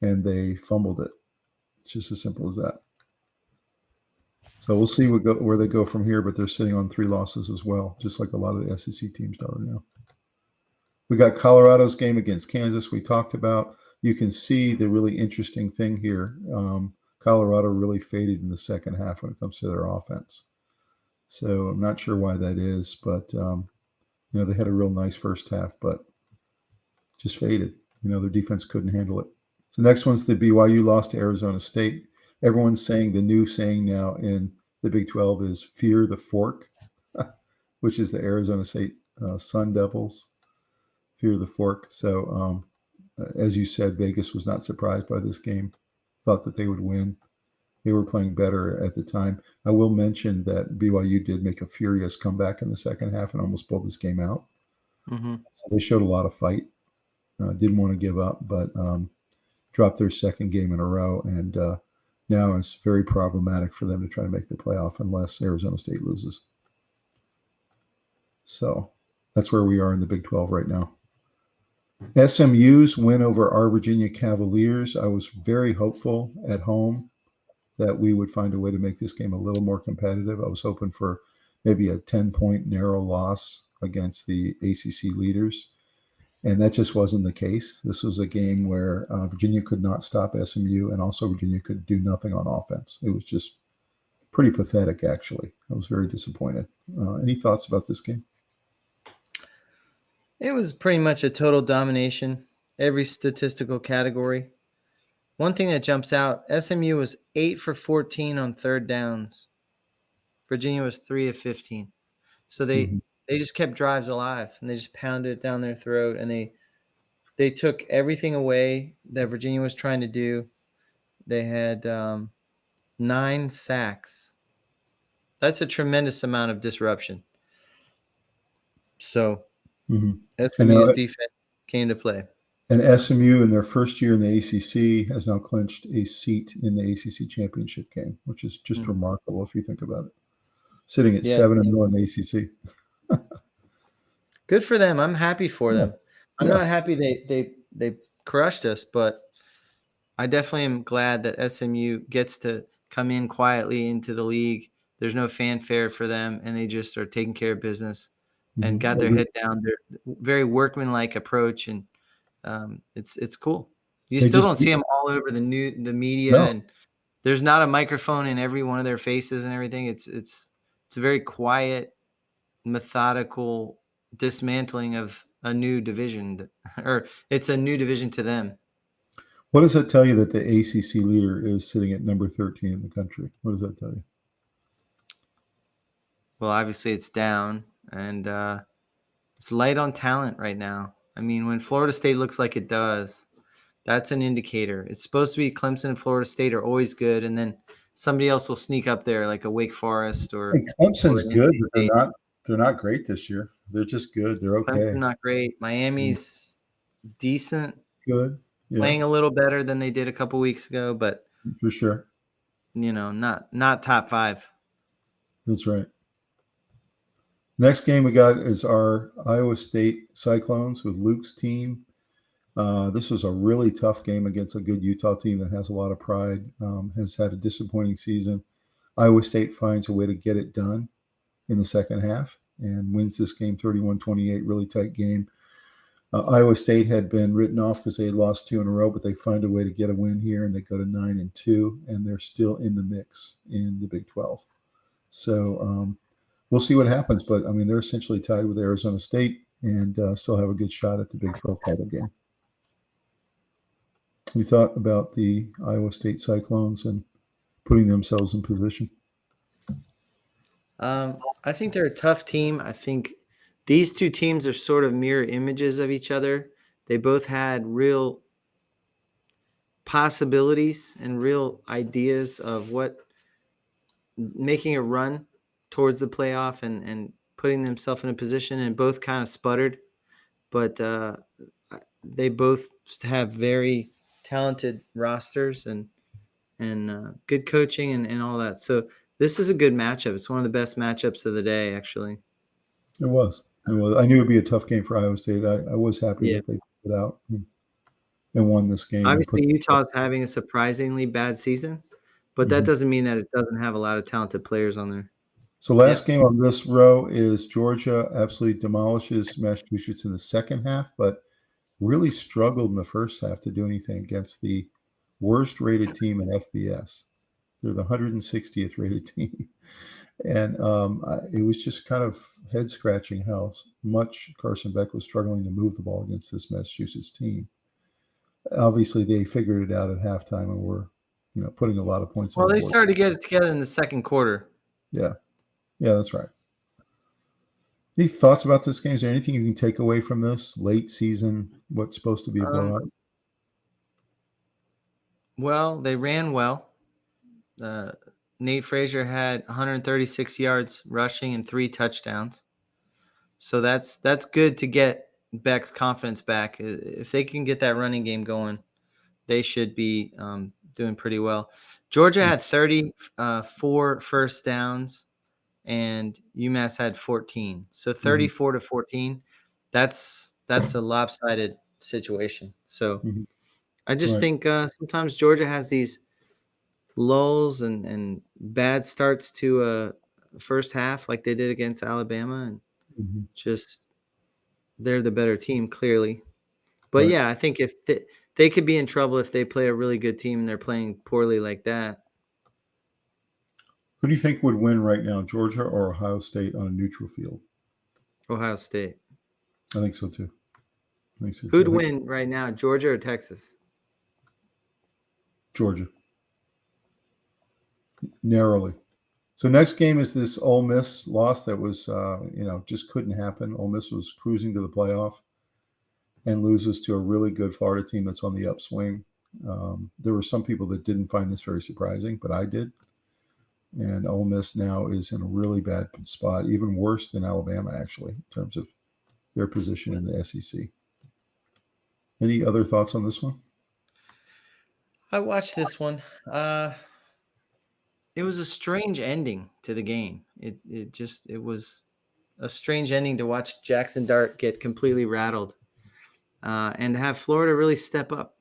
Speaker 1: and they fumbled it. It's just as simple as that. So we'll see where they go from here, but they're sitting on 3 losses as well, just like a lot of the SEC teams are now. We got Colorado's game against Kansas we talked about. You can see the really interesting thing here. Colorado really faded in the second half when it comes to their offense. So I'm not sure why that is, but, they had a real nice first half, but just faded. Their defense couldn't handle it. So next one's the BYU loss to Arizona State. Everyone's saying the new saying now in the Big 12 is fear the fork, which is the Arizona State Sun Devils. Fear the fork. So as you said, Vegas was not surprised by this game. Thought that they would win. They were playing better at the time. I will mention that BYU did make a furious comeback in the second half and almost pulled this game out. Mm-hmm. So they showed a lot of fight. Didn't want to give up, but dropped their second game in a row. And now it's very problematic for them to try to make the playoff unless Arizona State loses. So that's where we are in the Big 12 right now. SMU's win over our Virginia Cavaliers. I was very hopeful at home that we would find a way to make this game a little more competitive. I was hoping for maybe a 10-point narrow loss against the ACC leaders, and that just wasn't the case. This was a game where Virginia could not stop SMU, and also Virginia could do nothing on offense. It was just pretty pathetic, actually. I was very disappointed. Any thoughts about this game?
Speaker 2: It was pretty much a total domination, every statistical category. One thing that jumps out, SMU was 8 for 14 on third downs. Virginia was 3 of 15. So they just kept drives alive, and they just pounded it down their throat, and they took everything away that Virginia was trying to do. They had 9 sacks. That's a tremendous amount of disruption. So SMU's defense came to play.
Speaker 1: And SMU, in their first year in the ACC, has now clinched a seat in the ACC championship game, which is just remarkable if you think about it. Sitting at 7-0 in the ACC.
Speaker 2: Good for them. I'm happy for them. I'm not happy they crushed us, but I definitely am glad that SMU gets to come in quietly into the league. There's no fanfare for them, and they just are taking care of business and got their head down. They're very workmanlike approach, and it's cool. You still don't see them all over the media, and there's not a microphone in every one of their faces and everything. It's a very quiet, methodical dismantling of a new division, or it's a new division to them.
Speaker 1: What does that tell you that the ACC leader is sitting at number 13 in the country? What does that tell you?
Speaker 2: Well, obviously it's down, and it's light on talent right now. I mean, when Florida State looks like it does, that's an indicator. It's supposed to be Clemson and Florida State are always good, and then somebody else will sneak up there, like a Wake Forest or.
Speaker 1: Hey, Clemson's good, but they're not great this year. They're just good. They're okay.
Speaker 2: Clemson not great. Miami's decent.
Speaker 1: Good. Yeah.
Speaker 2: Playing a little better than they did a couple weeks ago, but
Speaker 1: for sure,
Speaker 2: not top 5.
Speaker 1: That's right. Next game we got is our Iowa State Cyclones with Luke's team. This was a really tough game against a good Utah team that has a lot of pride, has had a disappointing season. Iowa State finds a way to get it done in the second half and wins this game 31-28, really tight game. Iowa State had been written off because they had lost 2 in a row, but they find a way to get a win here, and they go to 9-2, and they're still in the mix in the Big 12. So we'll see what happens, but I mean, they're essentially tied with Arizona State and still have a good shot at the Big 12 title game. You thought about the Iowa State Cyclones and putting themselves in position?
Speaker 2: I think they're a tough team. I think these two teams are sort of mirror images of each other. They both had real possibilities and real ideas of what making a run towards the playoff and putting themselves in a position, and both kind of sputtered. But they both have very talented rosters and good coaching and all that. So this is a good matchup. It's one of the best matchups of the day, actually.
Speaker 1: It was. I knew it would be a tough game for Iowa State. I was happy that they put it out and won this game.
Speaker 2: Obviously, Utah's having a surprisingly bad season, but that doesn't mean that it doesn't have a lot of talented players on there.
Speaker 1: So last game on this row is Georgia absolutely demolishes Massachusetts in the second half, but really struggled in the first half to do anything against the worst rated team in FBS. They're the 160th rated team. And it was just kind of head scratching how much Carson Beck was struggling to move the ball against this Massachusetts team. Obviously, they figured it out at halftime and were, putting a lot of points.
Speaker 2: Well, they started to get it together in the second quarter.
Speaker 1: Yeah, that's right. Any thoughts about this game? Is there anything you can take away from this late season? What's supposed to be a blowout?
Speaker 2: Well, they ran well. Nate Frazier had 136 yards rushing and 3 touchdowns. So that's good to get Beck's confidence back. If they can get that running game going, they should be doing pretty well. Georgia had 34 first downs, and UMass had 14. So 34-14, that's a lopsided situation. So I just think sometimes Georgia has these lulls and bad starts to a first half like they did against Alabama, and just they're the better team clearly. But I think if they could be in trouble if they play a really good team and they're playing poorly like that.
Speaker 1: Who do you think would win right now, Georgia or Ohio State on a neutral field?
Speaker 2: Ohio State.
Speaker 1: I think so too.
Speaker 2: Who'd win right now, Georgia or Texas?
Speaker 1: Georgia. Narrowly. So next game is this Ole Miss loss that was, just couldn't happen. Ole Miss was cruising to the playoff and loses to a really good Florida team that's on the upswing. There were some people that didn't find this very surprising, but I did. And Ole Miss now is in a really bad spot, even worse than Alabama, actually, in terms of their position in the SEC. Any other thoughts on this one?
Speaker 2: I watched this one. It was a strange ending to the game. It was a strange ending to watch Jackson Dart get completely rattled, and have Florida really step up.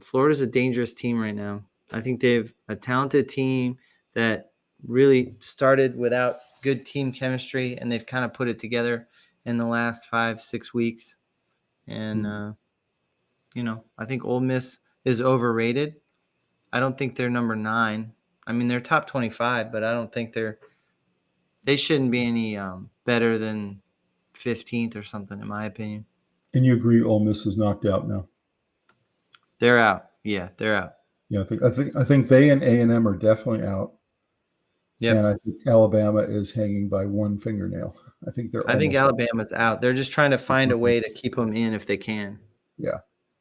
Speaker 2: Florida's a dangerous team right now. I think they've a talented team that really started without good team chemistry, and they've kind of put it together in the last 5-6 weeks. And I think Ole Miss is overrated. I don't think they're number 9. I mean, they're top 25, but I don't think they shouldn't be any better than 15th or something, in my opinion.
Speaker 1: And you agree Ole Miss is knocked out now?
Speaker 2: They're out. Yeah, they're out.
Speaker 1: Yeah, I think they and A&M are definitely out.
Speaker 2: Yep.
Speaker 1: And I think Alabama is hanging by one fingernail. I think
Speaker 2: Alabama's out. They're just trying to find a way to keep them in if they can.
Speaker 1: Yeah,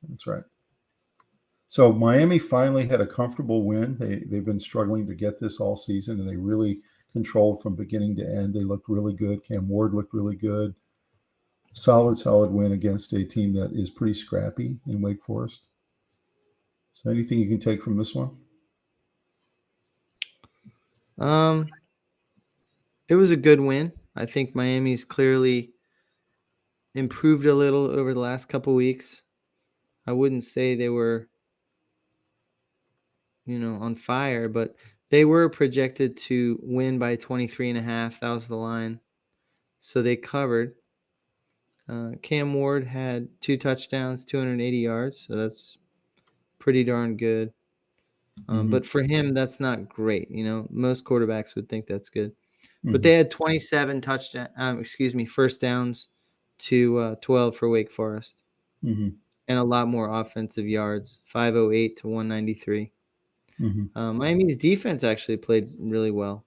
Speaker 1: that's right. So Miami finally had a comfortable win. They've been struggling to get this all season, and they really controlled from beginning to end. They looked really good. Cam Ward looked really good. Solid win against a team that is pretty scrappy in Wake Forest. So anything you can take from this one?
Speaker 2: It was a good win. I think Miami's clearly improved a little over the last couple weeks. I wouldn't say they were, on fire, but they were projected to win by 23.5. That was the line. So they covered. Cam Ward had 2 touchdowns, 280 yards. So that's pretty darn good. But for him, that's not great. Most quarterbacks would think that's good. But they had 27 first downs to 12 for Wake Forest. And a lot more offensive yards, 508 to 193. Miami's defense actually played really well.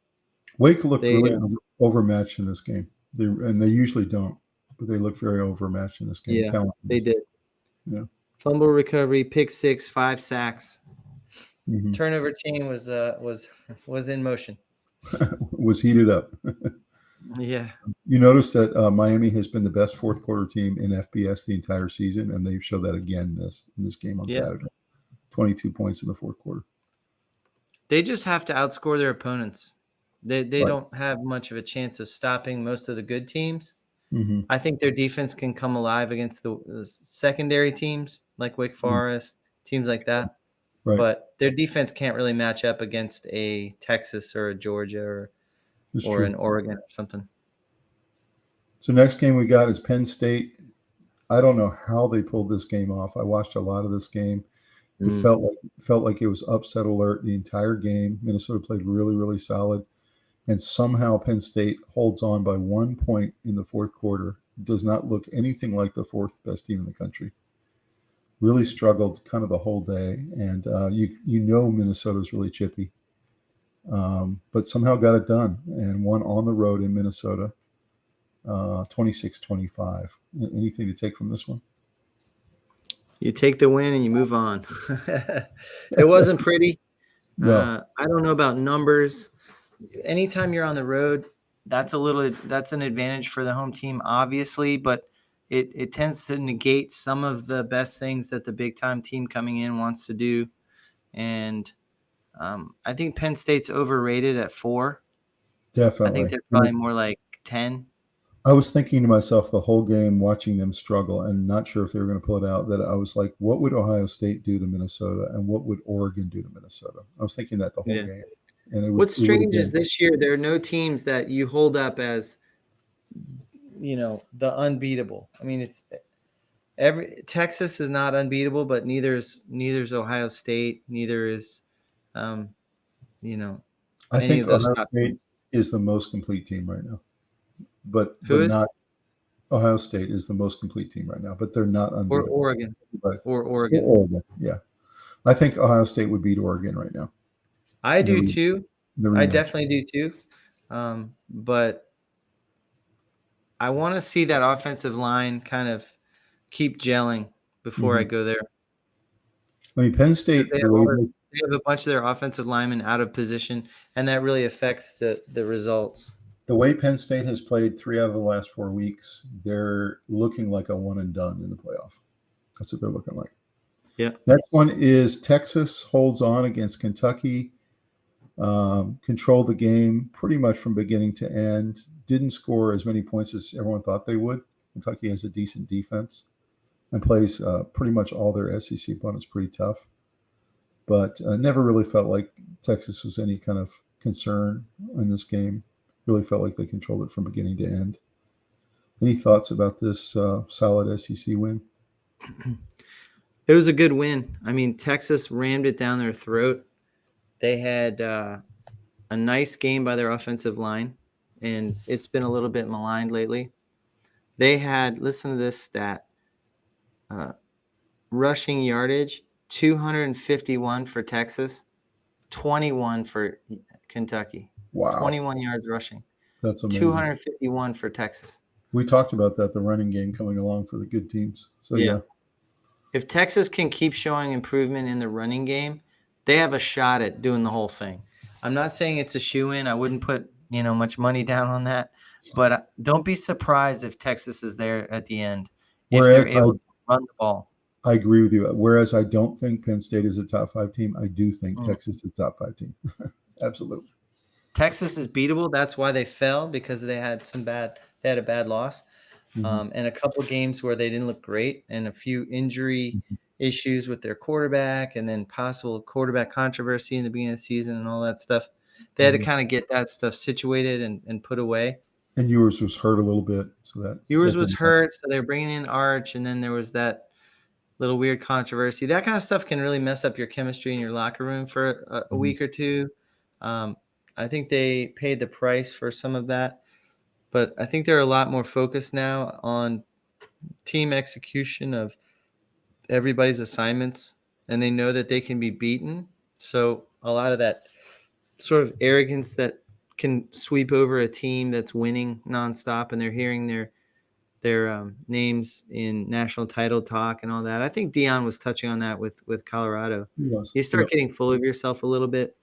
Speaker 1: Wake looked really overmatched in this game. They usually don't, but they looked very overmatched in this game.
Speaker 2: Yeah, they did. Yeah. Fumble recovery, pick 6, 5 sacks. Turnover chain was in motion.
Speaker 1: Was heated up.
Speaker 2: Yeah.
Speaker 1: You notice that Miami has been the best fourth quarter team in FBS the entire season, and they showed that again in this game on Saturday. 22 points in the fourth quarter.
Speaker 2: They just have to outscore their opponents. They don't have much of a chance of stopping most of the good teams. I think their defense can come alive against the secondary teams like Wake Forest, teams like that. Right. But their defense can't really match up against a Texas or a Georgia or an Oregon or something.
Speaker 1: So next game we got is Penn State. I don't know how they pulled this game off. I watched a lot of this game. It felt like it was upset alert the entire game. Minnesota played really, really solid. And somehow Penn State holds on by 1 point in the fourth quarter. It does not look anything like the fourth best team in the country. Really struggled kind of the whole day. And Minnesota's really chippy. But somehow got it done and won on the road in Minnesota, 26-25. Anything to take from this one?
Speaker 2: You take the win and you move on. It wasn't pretty. No. I don't know about numbers. Anytime you're on the road, that's an advantage for the home team, obviously, but it tends to negate some of the best things that the big time team coming in wants to do. And I think Penn State's overrated at 4.
Speaker 1: Definitely.
Speaker 2: I think they're probably more like 10.
Speaker 1: I was thinking to myself the whole game, watching them struggle and not sure if they were going to pull it out, that I was like, what would Ohio State do to Minnesota and what would Oregon do to Minnesota? I was thinking that the whole game. And
Speaker 2: what's strange is this year there are no teams that you hold up as, the unbeatable. I mean, Texas is not unbeatable, but neither is Ohio State. Neither is,
Speaker 1: I think Ohio State is the most complete team right now, but not Ohio State is the most complete team right now, but they're not unbeatable.
Speaker 2: Or Oregon.
Speaker 1: Yeah. I think Ohio State would beat Oregon right now.
Speaker 2: I do too.
Speaker 1: The
Speaker 2: I
Speaker 1: rematch.
Speaker 2: definitely do too. But I want to see that offensive line kind of keep gelling before I go there.
Speaker 1: I mean, Penn State,
Speaker 2: They have a bunch of their offensive linemen out of position, and that really affects the results.
Speaker 1: the way Penn State has played 3 out of the last 4 weeks, they're looking like a one and done in the playoff. That's what they're looking like.
Speaker 2: Yeah.
Speaker 1: Next one is Texas holds on against Kentucky. Controlled the game pretty much from beginning to end. Didn't score as many points as everyone thought they would. Kentucky has a decent defense and plays pretty much all their SEC opponents pretty tough. But never really felt like Texas was any kind of concern in this game. Really felt like they controlled it from beginning to end. Any thoughts about this solid SEC win?
Speaker 2: It was a good win. I mean, Texas rammed it down their throat. They had a nice game by their offensive line, and it's been a little bit maligned lately. They had, listen to this stat, rushing yardage, 251 for Texas, 21 for Kentucky.
Speaker 1: Wow.
Speaker 2: 21 yards rushing.
Speaker 1: That's amazing.
Speaker 2: 251 for Texas.
Speaker 1: We talked about that, the running game coming along for the good teams. So, yeah.
Speaker 2: If Texas can keep showing improvement in the running game, they have a shot at doing the whole thing. I'm not saying it's a shoe-in. I wouldn't put, much money down on that. But don't be surprised if Texas is there at the end, if they're able to run the ball.
Speaker 1: I agree with you. Whereas I don't think Penn State is a top 5 team, I do think Texas is a top 5 team. Absolutely.
Speaker 2: Texas is beatable. That's why they fell, because they had a bad loss. And a couple of games where they didn't look great, and a few injury issues with their quarterback, and then possible quarterback controversy in the beginning of the season and all that stuff. They had to kind of get that stuff situated and put away.
Speaker 1: And Ewers was hurt a little bit.
Speaker 2: Ewers was hurt, so they were bringing in Arch, and then there was that little weird controversy. That kind of stuff can really mess up your chemistry in your locker room for a week or two. I think they paid the price for some of that. But I think they're a lot more focused now on team execution of everybody's assignments, and they know that they can be beaten. So a lot of that sort of arrogance that can sweep over a team that's winning nonstop, and they're hearing their names in national title talk and all that. I think Dion was touching on that with Colorado. You start getting full of yourself a little bit,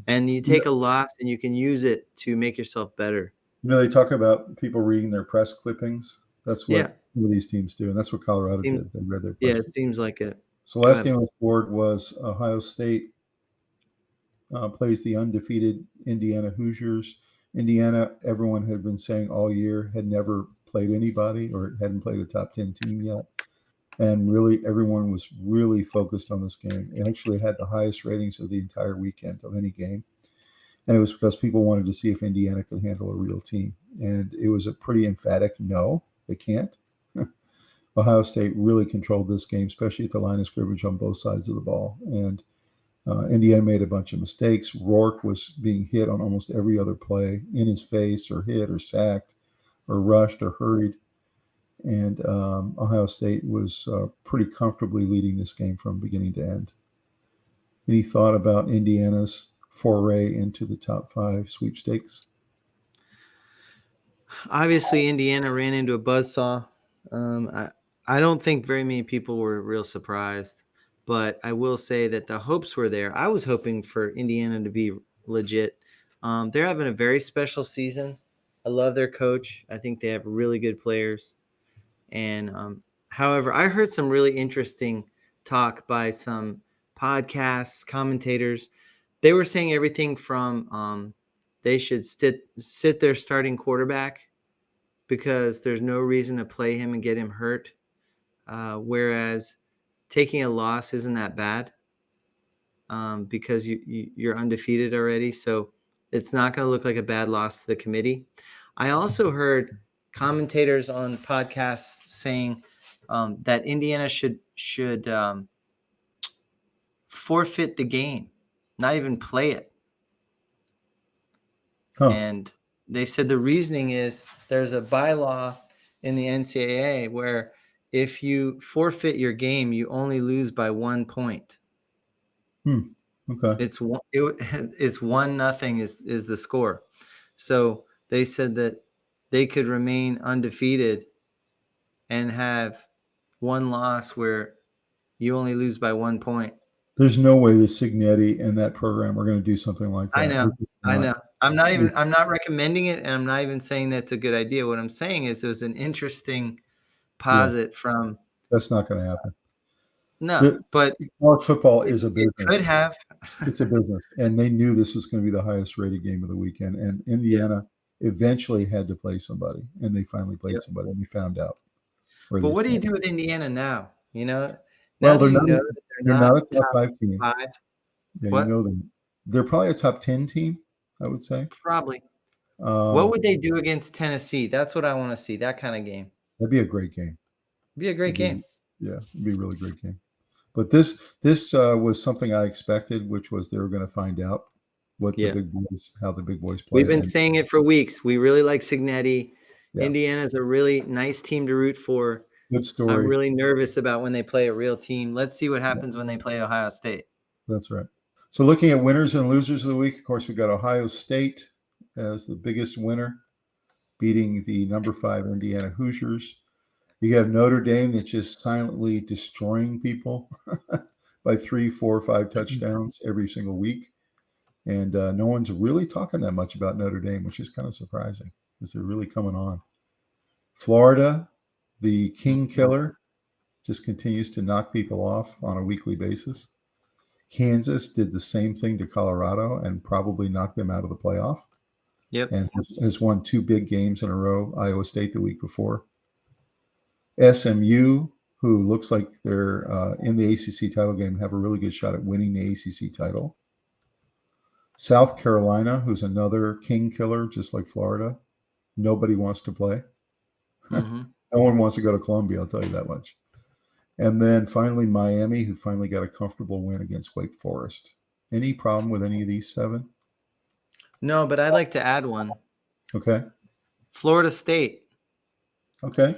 Speaker 2: and you take a loss and you can use it to make yourself better.
Speaker 1: They talk about people reading their press clippings. That's what some of these teams do, and that's what Colorado did. They read their press clippings.
Speaker 2: It seems like it.
Speaker 1: So last game on the board was Ohio State plays the undefeated Indiana Hoosiers. Indiana, everyone had been saying all year, had never played anybody or hadn't played a top 10 team yet. And really, everyone was really focused on this game. It actually had the highest ratings of the entire weekend of any game. And it was because people wanted to see if Indiana could handle a real team. And it was a pretty emphatic no, they can't. Ohio State really controlled this game, especially at the line of scrimmage on both sides of the ball. And Indiana made a bunch of mistakes. Rourke was being hit on almost every other play, in his face or hit or sacked or rushed or hurried. And Ohio State was pretty comfortably leading this game from beginning to end. Any thought about Indiana's foray into the top 5 sweepstakes?
Speaker 2: Obviously, Indiana ran into a buzzsaw. I don't think very many people were real surprised, but I will say that the hopes were there. I was hoping for Indiana to be legit. They're having a very special season. I love their coach. I think they have really good players. And however, I heard some really interesting talk by some podcasts, commentators. They were saying everything from they should sit their starting quarterback because there's no reason to play him and get him hurt. Whereas taking a loss isn't that bad because you're undefeated already. So it's not going to look like a bad loss to the committee. I also heard commentators on podcasts saying that Indiana should forfeit the game, not even play it. And they said the reasoning is there's a bylaw in the NCAA where if you forfeit your game, you only lose by 1 point.
Speaker 1: Okay.
Speaker 2: It's 1-0 is the score. So they said that they could remain undefeated and have one loss where you only lose by 1 point.
Speaker 1: There's no way the Signetti and that program are going to do something like that.
Speaker 2: I know. I'm not recommending it, and I'm not even saying that's a good idea. What I'm saying is it was an interesting posit from.
Speaker 1: That's not going to happen.
Speaker 2: No, but
Speaker 1: college football is a business.
Speaker 2: It could have.
Speaker 1: It's a business, and they knew this was going to be the highest rated game of the weekend. And Indiana eventually had to play somebody, and they finally played somebody, and we found out.
Speaker 2: But what do you do with Indiana now?
Speaker 1: Well,
Speaker 2: they're
Speaker 1: not a top 5 team.
Speaker 2: 5.
Speaker 1: Yeah,
Speaker 2: what?
Speaker 1: You know them. They're probably a top 10 team, I would say.
Speaker 2: Probably. What would they do against Tennessee? That's what I want to see. That kind of game.
Speaker 1: That'd be a great game.
Speaker 2: Be a great game.
Speaker 1: Yeah, it'd be a really great game. But this was something I expected, which was they were going to find out how the big boys play.
Speaker 2: We've been saying it for weeks. We really like Signetti.
Speaker 1: Yeah.
Speaker 2: Indiana's a really nice team to root for.
Speaker 1: Good story.
Speaker 2: I'm really nervous about when they play a real team. Let's see what happens when they play Ohio State.
Speaker 1: That's right. So looking at winners and losers of the week, of course, we got Ohio State as the biggest winner, beating the number 5 Indiana Hoosiers. You have Notre Dame that's just silently destroying people by 3, 4, 5 touchdowns every single week. And no one's really talking that much about Notre Dame, which is kind of surprising because they're really coming on. Florida, the king killer, just continues to knock people off on a weekly basis. Kansas did the same thing to Colorado and probably knocked them out of the playoff.
Speaker 2: Yep.
Speaker 1: And has won 2 big games in a row, Iowa State the week before. SMU, who looks like they're in the ACC title game, have a really good shot at winning the ACC title. South Carolina, who's another king killer, just like Florida. Nobody wants to play.
Speaker 2: Mm-hmm.
Speaker 1: No one wants to go to Columbia, I'll tell you that much. And then finally, Miami, who finally got a comfortable win against Wake Forest. Any problem with any of these 7?
Speaker 2: No, but I'd like to add one.
Speaker 1: Okay.
Speaker 2: Florida State.
Speaker 1: Okay.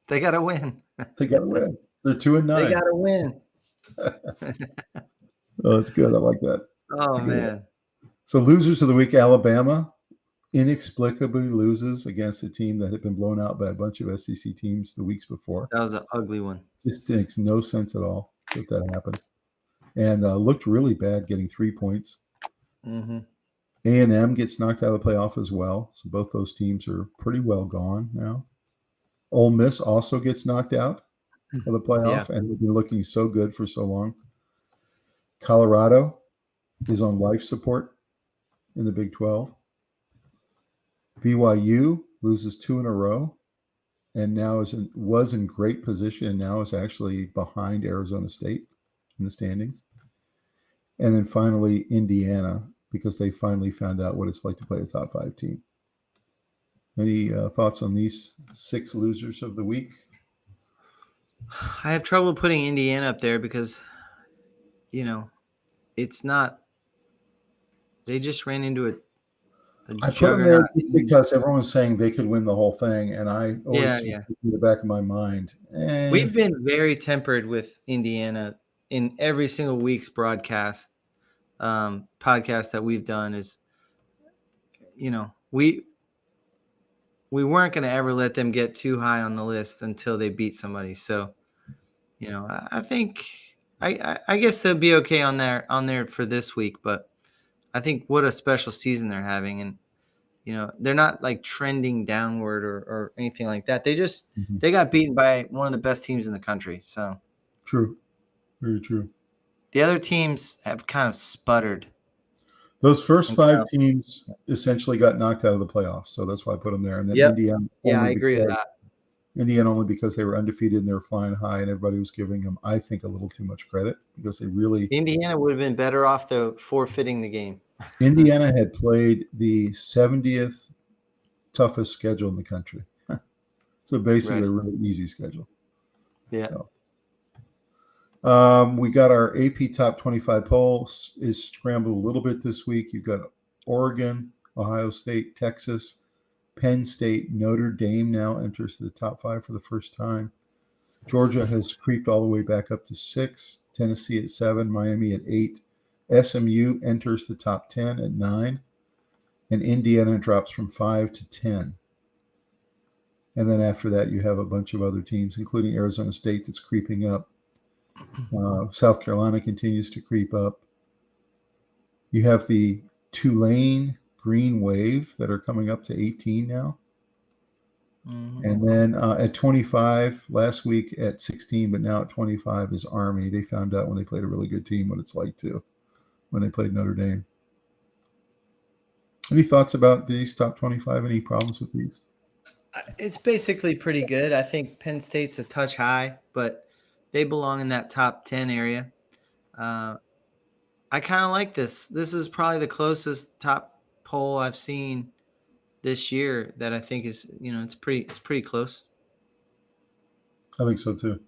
Speaker 2: They got to win.
Speaker 1: They got to win. They're 2-9.
Speaker 2: They got to win.
Speaker 1: Oh, that's good. I like that.
Speaker 2: Oh, man.
Speaker 1: So losers of the week, Alabama inexplicably loses against a team that had been blown out by a bunch of SEC teams the weeks before.
Speaker 2: That was an ugly one.
Speaker 1: Just makes no sense at all that happened. And looked really bad getting 3 points.
Speaker 2: Mm-hmm.
Speaker 1: A&M gets knocked out of the playoff as well. So both those teams are pretty well gone now. Ole Miss also gets knocked out of the playoff, and they've been looking so good for so long. Colorado is on life support in the Big 12. BYU loses 2 in a row and now was in great position and now is actually behind Arizona State in the standings. And then finally, Indiana, because they finally found out what it's like to play a top 5 team. Any thoughts on these 6 losers of the week?
Speaker 2: I have trouble putting Indiana up there because, it's not – they just ran into a
Speaker 1: I put them there because everyone's saying they could win the whole thing, and I always in the back of my mind.
Speaker 2: We've been very tempered with Indiana in every single week's podcast that we've done is, we weren't going to ever let them get too high on the list until they beat somebody. So, I think I guess they'll be okay on there for this week, but I think what a special season they're having. And, they're not like trending downward or anything like that. They just, they got beaten by one of the best teams in the country. So
Speaker 1: true. Very true.
Speaker 2: The other teams have kind of sputtered.
Speaker 1: Those first 5 teams essentially got knocked out of the playoffs. So that's why I put them there. And then Indiana.
Speaker 2: Yeah, I agree with that.
Speaker 1: Indiana only because they were undefeated and they were flying high, and everybody was giving them, I think, a little too much credit because they really.
Speaker 2: Indiana would have been better off though forfeiting the game.
Speaker 1: Indiana had played the 70th toughest schedule in the country. So basically a really easy schedule.
Speaker 2: Yeah.
Speaker 1: So. We got our AP Top 25 poll is scrambled a little bit this week. You've got Oregon, Ohio State, Texas, Penn State, Notre Dame now enters the top 5 for the first time. Georgia has creeped all the way back up to 6, Tennessee at 7, Miami at 8, SMU enters the top 10 at 9, and Indiana drops from 5 to 10. And then after that, you have a bunch of other teams, including Arizona State, that's creeping up. South Carolina continues to creep up. You have the Tulane Green Wave that are coming up to 18 now. Mm-hmm. And then at 25, last week at 16, but now at 25 is Army. They found out when they played a really good team what it's like to when they played Notre Dame. Any thoughts about these top 25? Any problems with these?
Speaker 2: It's basically pretty good. I think Penn State's a touch high, but they belong in that top 10 area. I kind of like this. This is probably the closest top poll I've seen this year that I think is, it's pretty close.
Speaker 1: I think so too.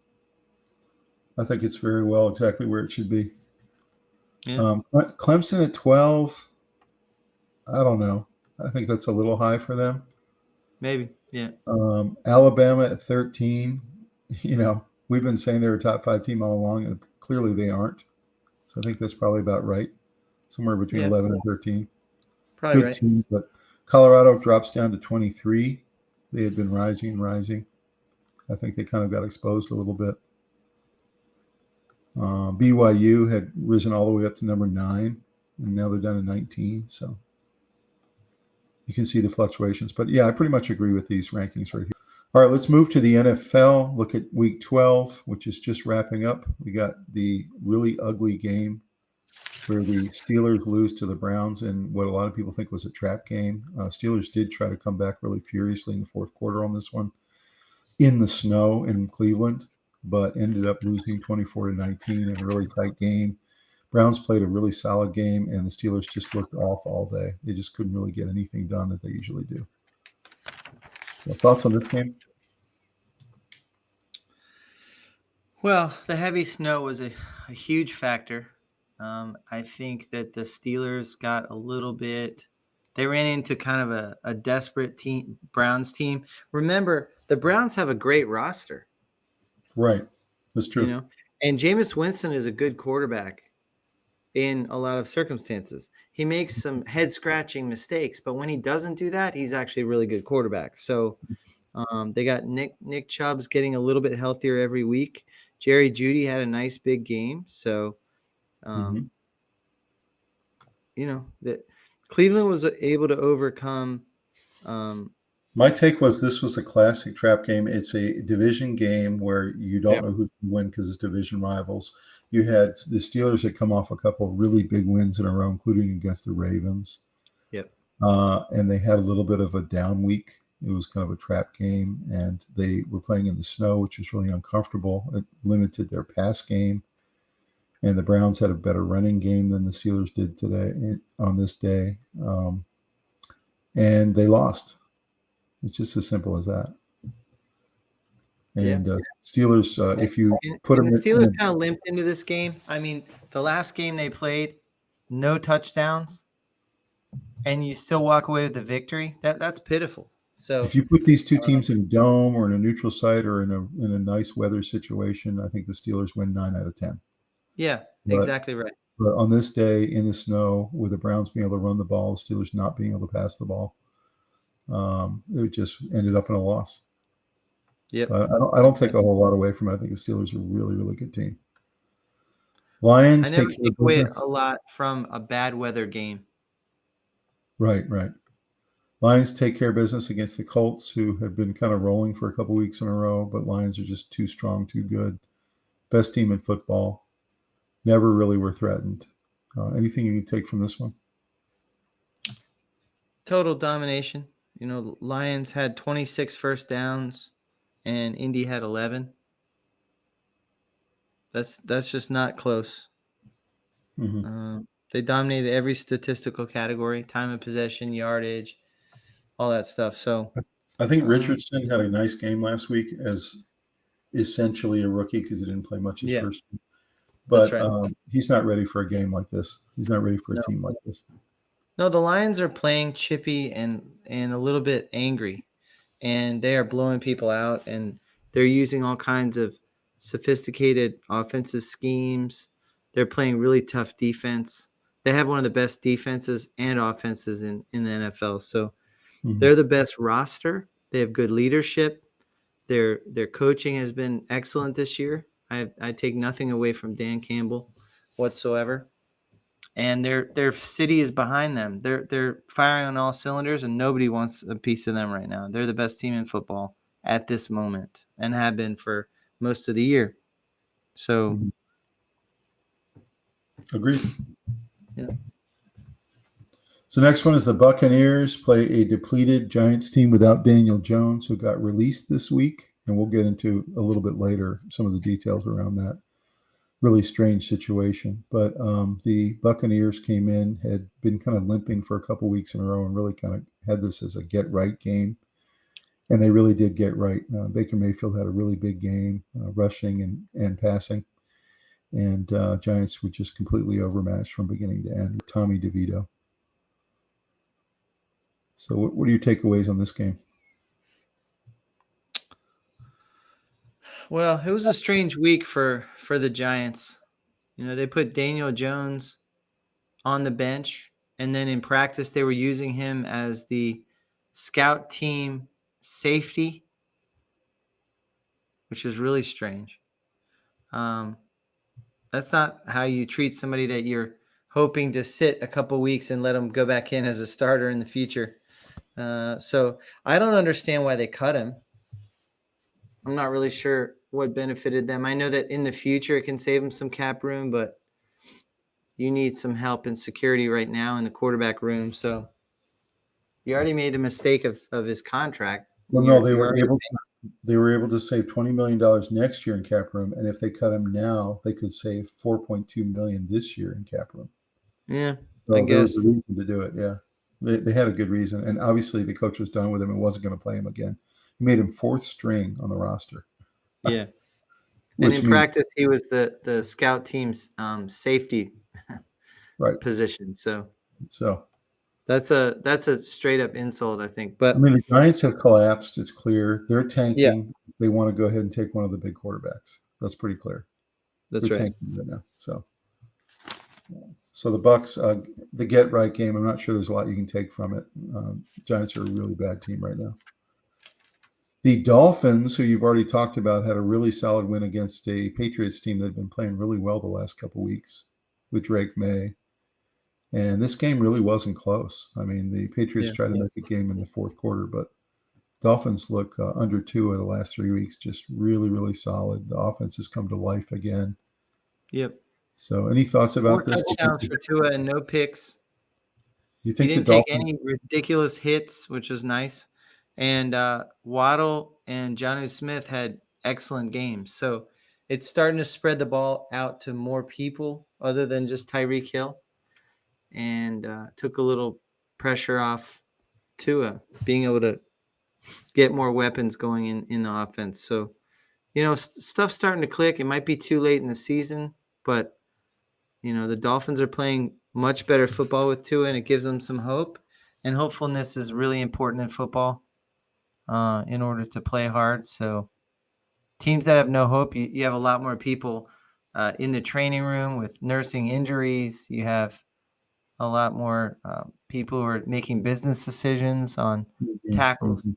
Speaker 1: I think it's very well exactly where it should be. Yeah. Clemson at 12. I don't know. I think that's a little high for them.
Speaker 2: Maybe, yeah.
Speaker 1: Alabama at 13. We've been saying they're a top 5 team all along, and clearly they aren't. So I think that's probably about right. Somewhere between 11 and 13.
Speaker 2: Probably
Speaker 1: good
Speaker 2: right.
Speaker 1: team, but Colorado drops down to 23. They had been rising. I think they kind of got exposed a little bit. BYU had risen all the way up to number 9, and now they're down to 19. So you can see the fluctuations. But yeah, I pretty much agree with these rankings right here. All right, let's move to the NFL. Look at week 12, which is just wrapping up. We got the really ugly game where the Steelers lose to the Browns in what a lot of people think was a trap game. Steelers did try to come back really furiously in the fourth quarter on this one in the snow in Cleveland, but ended up losing 24-19 in a really tight game. Browns played a really solid game, and the Steelers just looked off all day. They just couldn't really get anything done that they usually do. So thoughts on this game?
Speaker 2: Well, the heavy snow was a huge factor. I think that the Steelers got a little bit – they ran into kind of a desperate Browns team. Remember, the Browns have a great roster.
Speaker 1: Right. That's true.
Speaker 2: And Jameis Winston is a good quarterback in a lot of circumstances. He makes some head-scratching mistakes, but when he doesn't do that, he's actually a really good quarterback. So they got Nick Chubb's getting a little bit healthier every week. Jerry Jeudy had a nice big game. So, that Cleveland was able to overcome.
Speaker 1: My take was this was a classic trap game. It's a division game where you don't know who can win because it's division rivals. You had the Steelers had come off a couple of really big wins in a row, including against the Ravens.
Speaker 2: Yep.
Speaker 1: And they had a little bit of a down week. It was kind of a trap game, and they were playing in the snow, which was really uncomfortable. It limited their pass game, and the Browns had a better running game than the Steelers did today on this day, and they lost. It's just as simple as that. And Steelers, if you put them,
Speaker 2: the Steelers kind of limped into this game. I mean, the last game they played, no touchdowns, and you still walk away with a victory. That's pitiful. So
Speaker 1: if you put these two teams in a dome or in a neutral site or in a nice weather situation, I think the Steelers win 9 out of 10.
Speaker 2: Yeah, exactly right.
Speaker 1: But on this day in the snow, with the Browns being able to run the ball, the Steelers not being able to pass the ball, it just ended up in a loss.
Speaker 2: Yep.
Speaker 1: So I don't take a whole lot away from it. I think the Steelers are a really, really good team. Lions
Speaker 2: take away a lot from a bad weather game.
Speaker 1: Right. Lions take care of business against the Colts, who have been kind of rolling for a couple weeks in a row, but Lions are just too strong, too good. Best team in football. Never really were threatened. Anything you can take from this one?
Speaker 2: Total domination. Lions had 26 first downs, and Indy had 11. That's just not close.
Speaker 1: Mm-hmm.
Speaker 2: They dominated every statistical category: time of possession, yardage, all that stuff. So
Speaker 1: I think Richardson had a nice game last week as essentially a rookie because he didn't play much his first game. But he's not ready for a game like this. He's not ready for a team like this.
Speaker 2: No, the Lions are playing chippy and a little bit angry, and they are blowing people out, and they're using all kinds of sophisticated offensive schemes. They're playing really tough defense. they have one of the best defenses and offenses in the NFL. So
Speaker 1: Mhm.
Speaker 2: they're the best roster. They have good leadership. Their coaching has been excellent this year. I take nothing away from Dan Campbell whatsoever. And their city is behind them. They're firing on all cylinders, and nobody wants a piece of them right now. They're the best team in football at this moment, and have been for most of the year. So,
Speaker 1: Mhm. Agreed.
Speaker 2: yeah.
Speaker 1: So next one is the Buccaneers play a depleted Giants team without Daniel Jones, who got released this week, and we'll get into a little bit later some of the details around that really strange situation. But the Buccaneers came in, had been kind of limping for a couple weeks in a row, and really kind of had this as a get right game, and they really did get right. Baker Mayfield had a really big game, rushing and passing, and Giants were just completely overmatched from beginning to end with Tommy DeVito. So, what are your takeaways on this game?
Speaker 2: Well, it was a strange week for the Giants. They put Daniel Jones on the bench, and then in practice they were using him as the scout team safety, which is really strange. That's not how you treat somebody that you're hoping to sit a couple weeks and let them go back in as a starter in the future. So I don't understand why they cut him. I'm not really sure what benefited them. I know that in the future it can save them some cap room, but you need some help and security right now in the quarterback room. So you already made a mistake of his contract.
Speaker 1: Well, no,
Speaker 2: You're already
Speaker 1: they were able to save $20 million next year in cap room, and if they cut him now, they could save $4.2 million this year in cap room.
Speaker 2: yeah, I
Speaker 1: So there was
Speaker 2: guess.
Speaker 1: a reason to do it. Yeah, they had a good reason, and obviously the coach was done with him and wasn't going to play him again. He made him fourth string on the roster,
Speaker 2: Yeah. And
Speaker 1: which
Speaker 2: in
Speaker 1: means
Speaker 2: practice, he was the scout team's safety
Speaker 1: right.
Speaker 2: position. So
Speaker 1: So
Speaker 2: that's a straight up insult, I think.
Speaker 1: I
Speaker 2: But
Speaker 1: mean, the Giants have collapsed. It's clear they're
Speaker 2: yeah,
Speaker 1: tanking. They want to go ahead and take one of the big quarterbacks. That's pretty clear. They're
Speaker 2: that's right.
Speaker 1: tanking right now. So the Bucks, the get right game. I'm not sure there's a lot you can take from it. Giants are a really bad team right now. The Dolphins, who you've already talked about, had a really solid win against a Patriots team that had been playing really well the last couple weeks with Drake May. And this game really wasn't close. I mean, the Patriots
Speaker 2: Yeah.
Speaker 1: tried to make a game in the fourth quarter, but Dolphins look under 2 of the last 3 weeks, just really, really solid. The offense has come to life again.
Speaker 2: Yep.
Speaker 1: So, any thoughts
Speaker 2: 4
Speaker 1: about this?
Speaker 2: touchdowns for Tua and no picks.
Speaker 1: Do you
Speaker 2: He
Speaker 1: think the
Speaker 2: didn't take
Speaker 1: Dolphins?
Speaker 2: any ridiculous hits, which was nice. And Waddle and Jonnu Smith had excellent games. So it's starting to spread the ball out to more people other than just Tyreek Hill, and took a little pressure off Tua, being able to get more weapons going in the offense. So, stuff's starting to click. It might be too late in the season, but the Dolphins are playing much better football with Tua, and it gives them some hope. And hopefulness is really important in football, in order to play hard. So teams that have no hope, you have a lot more people in the training room with nursing injuries. You have a lot more people who are making business decisions on tackles.
Speaker 1: Mhm.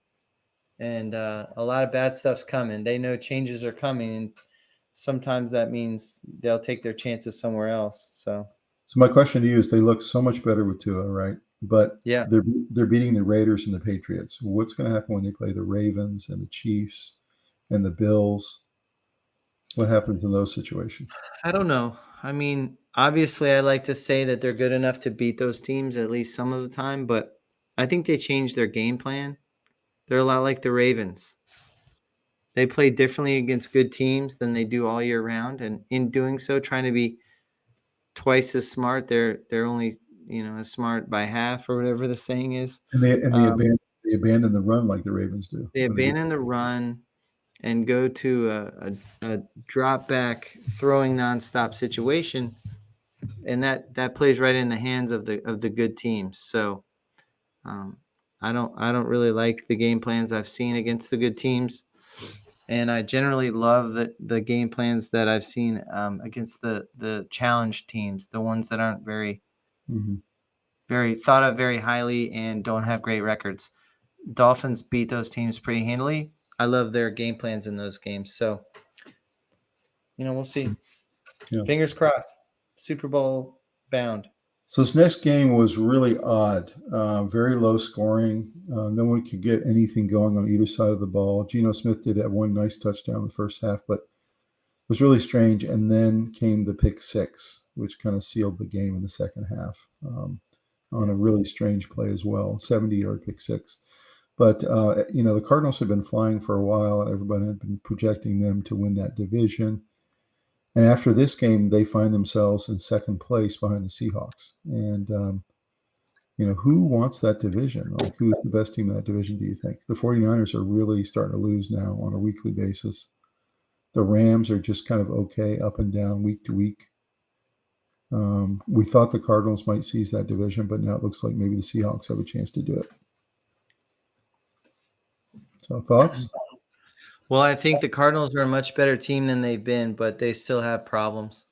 Speaker 2: And a lot of bad stuff's coming. They know changes are coming, and sometimes that means they'll take their chances somewhere else. So
Speaker 1: So my question to you is: they look so much better with Tua, right? But
Speaker 2: yeah,
Speaker 1: they're beating the Raiders and the Patriots. What's going to happen when they play the Ravens and the Chiefs and the Bills? What happens in those situations?
Speaker 2: I don't know. I mean, obviously, I like to say that they're good enough to beat those teams at least some of the time, but I think they changed their game plan. They're a lot like the Ravens. They play differently against good teams than they do all year round, and in doing so, trying to be twice as smart. They're only as smart by half, or whatever the saying is.
Speaker 1: And
Speaker 2: Um,
Speaker 1: they abandon the run like the Ravens do
Speaker 2: they
Speaker 1: when they beat.
Speaker 2: abandon the run and go to a drop back throwing nonstop situation, and that plays right in the hands of the good teams. So um, I don't really like the game plans I've seen against the good teams, and I generally love the game plans that I've seen against the challenge teams, the ones that aren't very
Speaker 1: Mm-hmm.
Speaker 2: Very thought of very highly and don't have great records. Dolphins beat those teams pretty handily. I love their game plans in those games. So, we'll see.
Speaker 1: Yeah.
Speaker 2: Fingers crossed. Super Bowl bound.
Speaker 1: So this next game was really odd, very low scoring. No one could get anything going on either side of the ball. Geno Smith did have one nice touchdown in the first half, but it was really strange. And then came the pick six, which kind of sealed the game in the second half on a really strange play as well, 70-yard pick six. But, the Cardinals have been flying for a while, and everybody had been projecting them to win that division. And after this game, they find themselves in second place behind the Seahawks. And, who wants that division? Like, who's the best team in that division, do you think? The 49ers are really starting to lose now on a weekly basis. The Rams are just kind of okay, up and down, week to week. We thought the Cardinals might seize that division, but now it looks like maybe the Seahawks have a chance to do it. So, thoughts?
Speaker 2: Well, I think the Cardinals are a much better team than they've been, but they still have problems,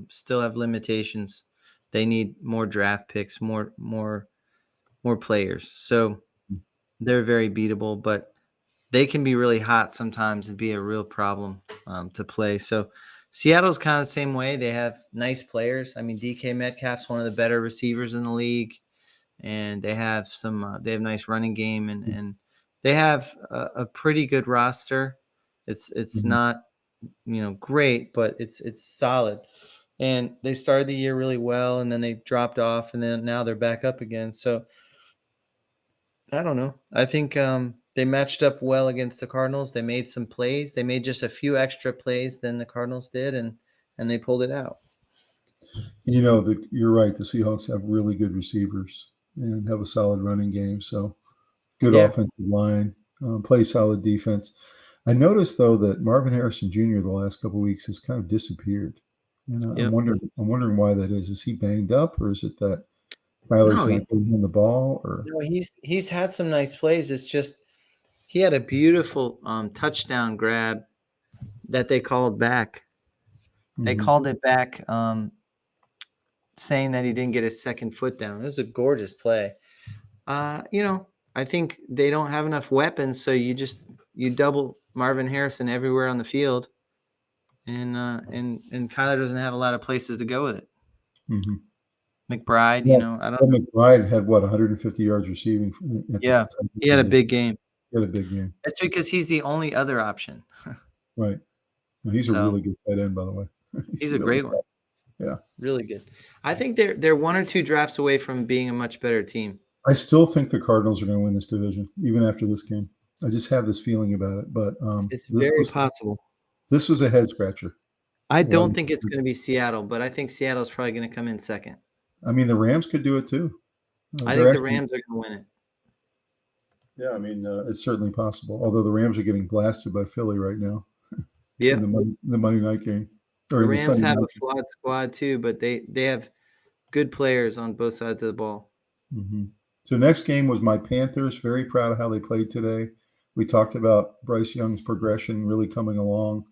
Speaker 2: still have limitations. They need more draft picks, more players. So they're very beatable, but they can be really hot sometimes and be a real problem to play. So Seattle's kind of the same way. They have nice players. I mean, DK Metcalf's one of the better receivers in the league, and they have they have nice running game, and they have a pretty good roster. It's
Speaker 1: Mm-hmm.
Speaker 2: not great, but it's solid. And they started the year really well, and then they dropped off, and then now they're back up again. So I don't know. I think they matched up well against the Cardinals. They made some plays. They made just a few extra plays than the Cardinals did, and they pulled it out.
Speaker 1: You're right. The Seahawks have really good receivers and have a solid running game. So good
Speaker 2: Yeah.
Speaker 1: offensive line, play solid defense. I noticed though that Marvin Harrison Jr. the last couple of weeks has kind of disappeared.
Speaker 2: Yep.
Speaker 1: I'm wondering why that is. Is he banged up, or is it that Kyler's not giving him the ball? Or
Speaker 2: he's had some nice plays. It's just he had a beautiful touchdown grab that they called back. They called it back, saying that he didn't get his second foot down. It was a gorgeous play. I think they don't have enough weapons, so you double Marvin Harrison everywhere on the field, and Kyler doesn't have a lot of places to go with it.
Speaker 1: Mm-hmm.
Speaker 2: McBride, I don't.
Speaker 1: McBride had 150 yards receiving.
Speaker 2: Yeah, he had a big game.
Speaker 1: He had a big game.
Speaker 2: That's because he's the only other option.
Speaker 1: Right. He's a really good tight end, by the way.
Speaker 2: He's a great one.
Speaker 1: Yeah,
Speaker 2: really good. I think they're one or two drafts away from being a much better team.
Speaker 1: I still think the Cardinals are going to win this division, even after this game. I just have this feeling about it. But
Speaker 2: it's very possible.
Speaker 1: This was a head scratcher.
Speaker 2: I don't think it's going to be Seattle, but I think Seattle's probably going to come in second.
Speaker 1: I mean, the Rams could do it too.
Speaker 2: I think the Rams are going to win it.
Speaker 1: Yeah, I mean, it's certainly possible. Although the Rams are getting blasted by Philly right now.
Speaker 2: Yeah,
Speaker 1: in the Monday night game.
Speaker 2: The Rams have a flawed squad too, but they have good players on both sides of the ball.
Speaker 1: Mm-hmm. So next game was my Panthers. Very proud of how they played today. We talked about Bryce Young's progression really coming along.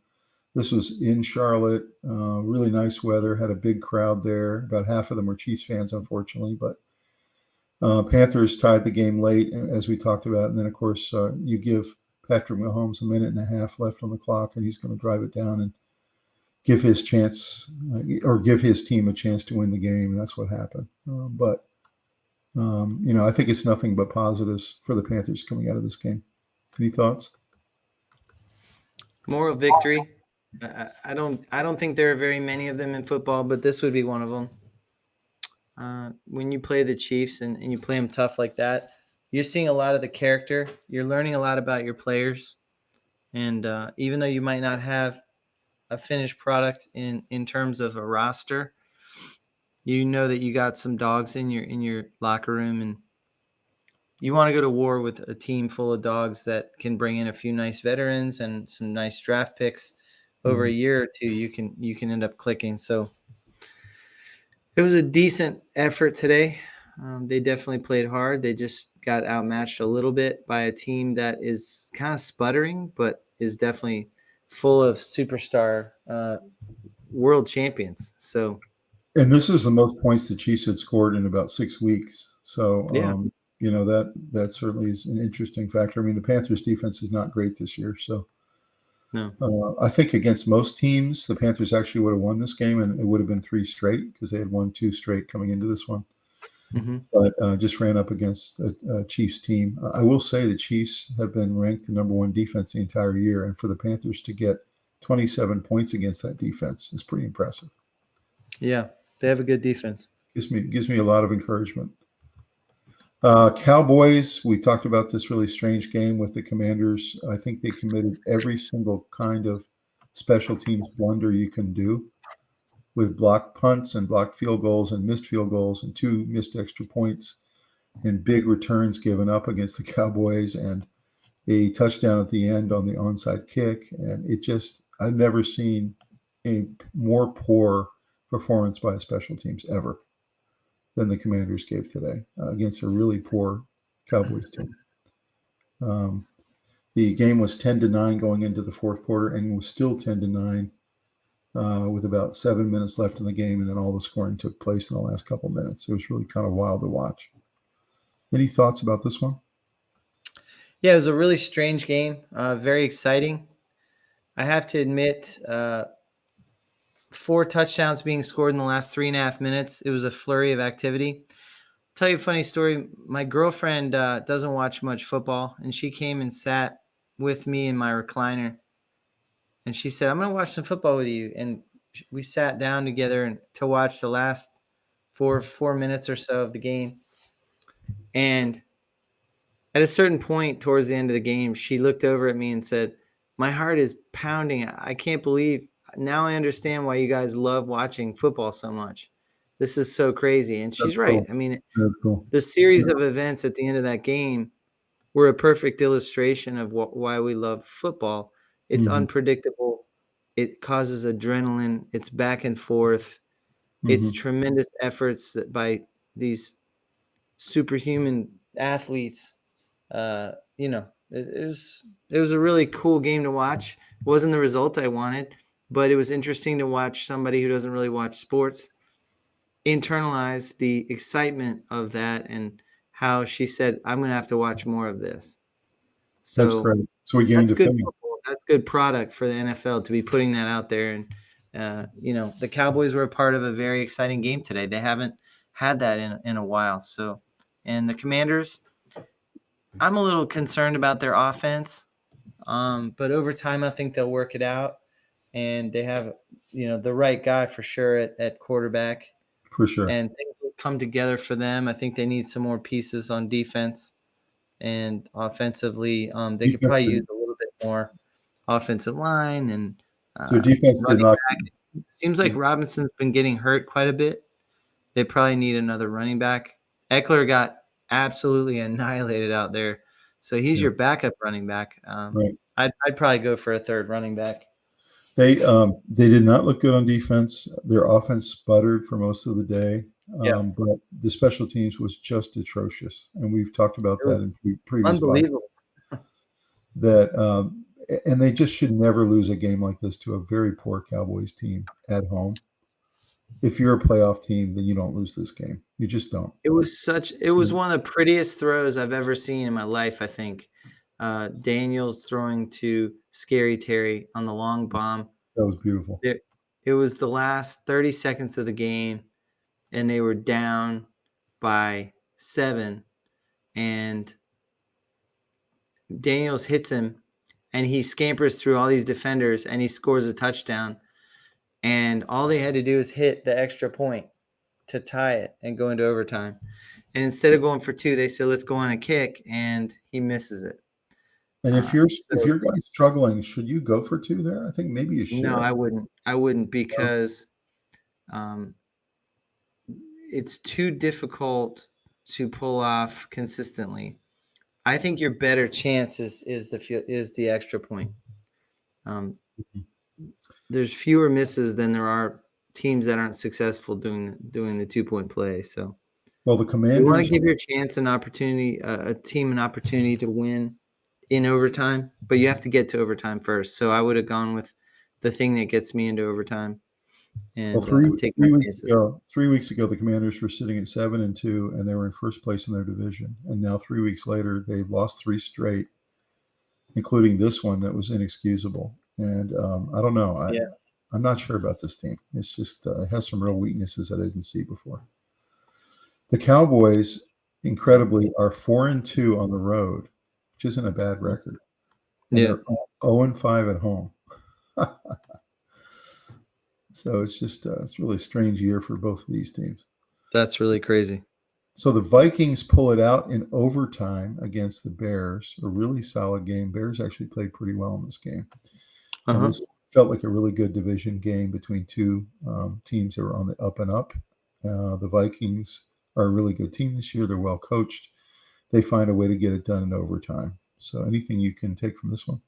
Speaker 1: This was in Charlotte. Really nice weather. Had a big crowd there. About half of them were Chiefs fans, unfortunately. But Panthers tied the game late, as we talked about. And then, of course, you give Patrick Mahomes a minute and a half left on the clock, and he's going to drive it down and give his chance or give his team a chance to win the game. And that's what happened. I think it's nothing but positives for the Panthers coming out of this game. Any thoughts?
Speaker 2: Moral victory. I don't think there are very many of them in football, but this would be one of them. When you play the Chiefs and you play them tough like that, you're seeing a lot of the character. You're learning a lot about your players. And even though you might not have a finished product in terms of a roster, you know that you got some dogs in your locker room, and you want to go to war with a team full of dogs that can bring in a few nice veterans and some nice draft picks over a year or two. You can end up clicking. So it was a decent effort today. They definitely played hard. They just got outmatched a little bit by a team that is kind of sputtering, but is definitely full of superstar world champions. So
Speaker 1: And this is the most points the Chiefs had scored in about 6 weeks. So,
Speaker 2: Yeah.
Speaker 1: that certainly is an interesting factor. I mean, the Panthers defense is not great this year. So,
Speaker 2: No.
Speaker 1: I think against most teams, the Panthers actually would have won this game, and it would have been 3 straight because they had won 2 straight coming into this one.
Speaker 2: Mm-hmm.
Speaker 1: But just ran up against a Chiefs team. I will say the Chiefs have been ranked the number 1 defense the entire year, and for the Panthers to get 27 points against that defense is pretty impressive.
Speaker 2: Yeah, they have a good defense.
Speaker 1: Gives me a lot of encouragement. Cowboys, we talked about this really strange game with the Commanders. I think they committed every single kind of special teams blunder you can do, with blocked punts and blocked field goals and missed field goals and 2 missed extra points and big returns given up against the Cowboys and a touchdown at the end on the onside kick. And I've never seen a more poor performance by special teams ever than the Commanders gave today against a really poor Cowboys team. The game was 10-9 going into the fourth quarter and was still 10-9 with about 7 minutes left in the game, and then all the scoring took place in the last couple minutes. It was really kind of wild to watch. Any thoughts about this one?
Speaker 2: Yeah, it was a really strange game, very exciting. I have to admit, 4 touchdowns being scored in the last 3.5 minutes. It was a flurry of activity. Tell you a funny story. My girlfriend doesn't watch much football, and she came and sat with me in my recliner. And she said, I'm going to watch some football with you. And we sat down together to watch the last four minutes or so of the game. And at a certain point towards the end of the game, she looked over at me and said, my heart is pounding. I can't believe. Now I understand why you guys love watching football so much. This is so crazy. And she's right.
Speaker 1: Cool.
Speaker 2: I mean,
Speaker 1: Cool.
Speaker 2: the series of events at the end of that game were a perfect illustration of why we love football. It's unpredictable. It causes adrenaline. It's back and forth. It's tremendous efforts by these superhuman athletes. It was a really cool game to watch. It wasn't the result I wanted, but it was interesting to watch somebody who doesn't really watch sports internalize the excitement of that and how she said, I'm going to have to watch more of this. So
Speaker 1: that's great. So we gained
Speaker 2: that's
Speaker 1: a
Speaker 2: good
Speaker 1: fan.
Speaker 2: football. That's good product for the NFL to be putting that out there. And, the Cowboys were a part of a very exciting game today. They haven't had that in a while. So, and the Commanders, I'm a little concerned about their offense. But over time, I think they'll work it out. And they have, the right guy for sure at quarterback.
Speaker 1: For sure.
Speaker 2: And things will come together for them. I think they need some more pieces on defense and offensively. They could probably use a little bit more offensive line and
Speaker 1: So defense did
Speaker 2: running
Speaker 1: not.
Speaker 2: back. It seems like Robinson's been getting hurt quite a bit. They probably need another running back. Eckler got absolutely annihilated out there. So he's your backup running back.
Speaker 1: Right.
Speaker 2: I'd probably go for a third running back.
Speaker 1: They did not look good on defense. Their offense sputtered for most of the day, but the special teams was just atrocious, and we've talked about that in previous
Speaker 2: Unbelievable.
Speaker 1: That and they just should never lose a game like this to a very poor Cowboys team at home. If you're a playoff team, then you don't lose this game. You just don't.
Speaker 2: It was one of the prettiest throws I've ever seen in my life, I think. Daniels throwing to Scary Terry on the long bomb.
Speaker 1: That was beautiful.
Speaker 2: It was the last 30 seconds of the game, and they were down by 7, and Daniels hits him, and he scampers through all these defenders, and he scores a touchdown. And all they had to do is hit the extra point to tie it and go into overtime. And instead of going for 2, they said, let's go on a kick, and he misses it.
Speaker 1: And if your guy's struggling, should you go for 2 there? I think maybe you should.
Speaker 2: No, I wouldn't. I wouldn't because it's too difficult to pull off consistently. I think your better chance is the extra point. There's fewer misses than there are teams that aren't successful doing the 2-point play. So,
Speaker 1: well, the Commanders,
Speaker 2: you want to give your chance an opportunity, a team an opportunity to win in overtime, but you have to get to overtime first. So I would have gone with the thing that gets me into overtime. and
Speaker 1: Well, three
Speaker 2: take my
Speaker 1: three weeks
Speaker 2: chances.
Speaker 1: ago, 3 weeks ago, the Commanders were sitting at 7-2, and they were in first place in their division. And now 3 weeks later, they've lost 3 straight, including this one that was inexcusable. And I don't know.
Speaker 2: Yeah.
Speaker 1: I'm not sure about this team. It's just it has some real weaknesses that I didn't see before. The Cowboys, incredibly, are 4-2 on the road, which isn't a bad record, and
Speaker 2: Yeah.
Speaker 1: they're 0-5 at home. So it's just it's a really strange year for both of these teams.
Speaker 2: That's really crazy.
Speaker 1: So the Vikings pull it out in overtime against the Bears, a really solid game. Bears actually played pretty well in this game. And this felt like a really good division game between two teams that were on the up and up. The Vikings are a really good team this year. They're well coached. They find a way to get it done in overtime. So anything you can take from this one?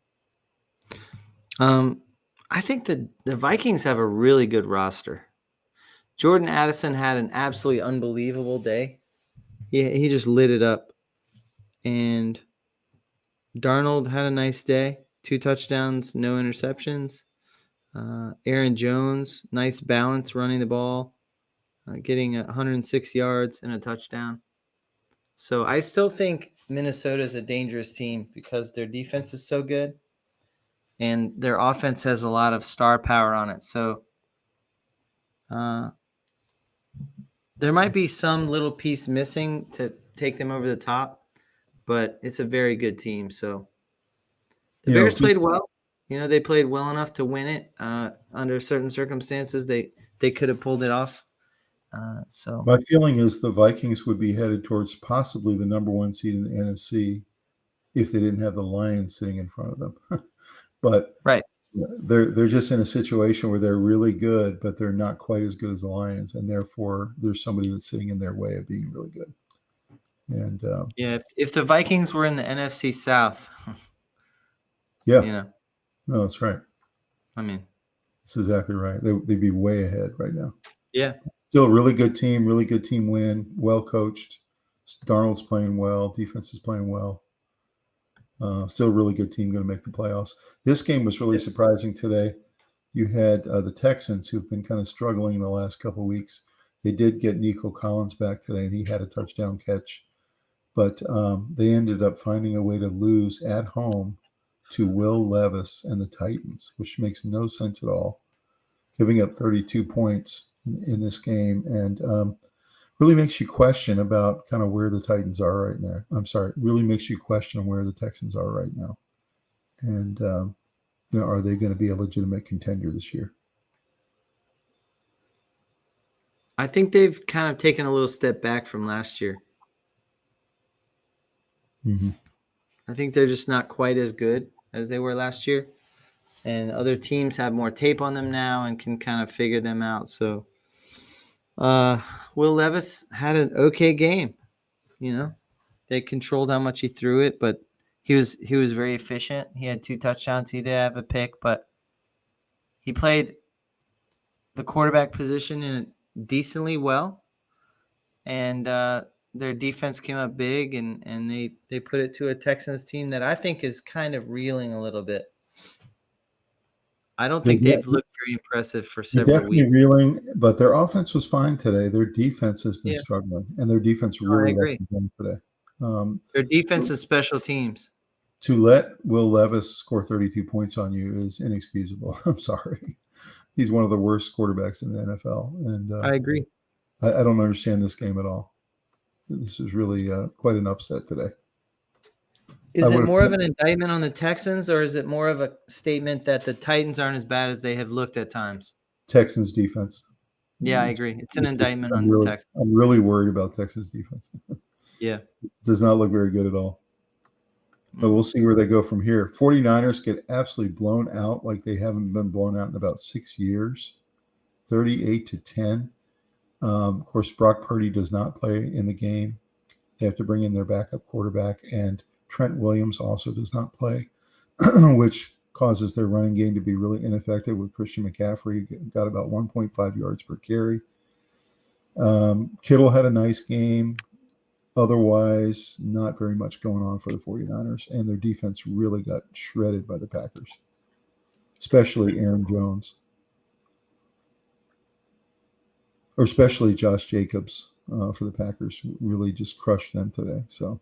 Speaker 2: I think that the Vikings have a really good roster. Jordan Addison had an absolutely unbelievable day. He just lit it up. And Darnold had a nice day. 2 touchdowns, no interceptions. Aaron Jones, nice balance running the ball, getting 106 yards and a touchdown. So I still think Minnesota is a dangerous team because their defense is so good and their offense has a lot of star power on it. So there might be some little piece missing to take them over the top, but it's a very good team. So the Bears played well. They played well enough to win it. Under certain circumstances, they could have pulled it off. So
Speaker 1: my feeling is the Vikings would be headed towards possibly the number 1 seed in the NFC if they didn't have the Lions sitting in front of them. But
Speaker 2: right.
Speaker 1: They're just in a situation where they're really good, but they're not quite as good as the Lions, and therefore there's somebody that's sitting in their way of being really good. And
Speaker 2: if the Vikings were in the NFC South,
Speaker 1: no, that's right.
Speaker 2: I mean,
Speaker 1: that's exactly right. They'd be way ahead right now.
Speaker 2: Yeah,
Speaker 1: still a really good team win, well coached. Darnold's playing well, defense is playing well. Still a really good team, going to make the playoffs. This game was really surprising today. You had the Texans, who've been kind of struggling in the last couple of weeks. They did get Nico Collins back today, and he had a touchdown catch. But they ended up finding a way to lose at home to Will Levis and the Titans, which makes no sense at all, giving up 32 points in this game. And really makes you question about kind of where the Titans are right now. Really makes you question where the Texans are right now. And, are they going to be a legitimate contender this year?
Speaker 2: I think they've kind of taken a little step back from last year.
Speaker 1: Mm-hmm.
Speaker 2: I think they're just not quite as good as they were last year. And other teams have more tape on them now and can kind of figure them out. So Will Levis had an okay game. They controlled how much he threw it, but he was very efficient. He had 2 touchdowns. He did have a pick, but he played the quarterback position in decently well. And their defense came up big, and they put it to a Texans team that I think is kind of reeling a little bit. I don't think they've looked very impressive for several
Speaker 1: definitely
Speaker 2: weeks.
Speaker 1: reeling, but their offense was fine today. Their defense has been struggling, and their defense really let them down today.
Speaker 2: Their defense and special teams.
Speaker 1: To let Will Levis score 32 points on you is inexcusable. I'm sorry. He's one of the worst quarterbacks in the NFL. And
Speaker 2: I agree.
Speaker 1: I don't understand this game at all. This is really quite an upset today.
Speaker 2: Is it more of an indictment on the Texans, or is it more of a statement that the Titans aren't as bad as they have looked at times?
Speaker 1: Texans defense.
Speaker 2: Yeah, I agree. It's an indictment on the Texans.
Speaker 1: I'm really worried about Texans defense.
Speaker 2: Yeah.
Speaker 1: It does not look very good at all. But we'll see where they go from here. 49ers get absolutely blown out like they haven't been blown out in about 6 years, 38-10. Of course, Brock Purdy does not play in the game. They have to bring in their backup quarterback, and Trent Williams also does not play, which causes their running game to be really ineffective with Christian McCaffrey. Got about 1.5 yards per carry. Kittle had a nice game. Otherwise, not very much going on for the 49ers, and their defense really got shredded by the Packers, especially Aaron Jones. or especially Josh Jacobs for the Packers, really just crushed them today. So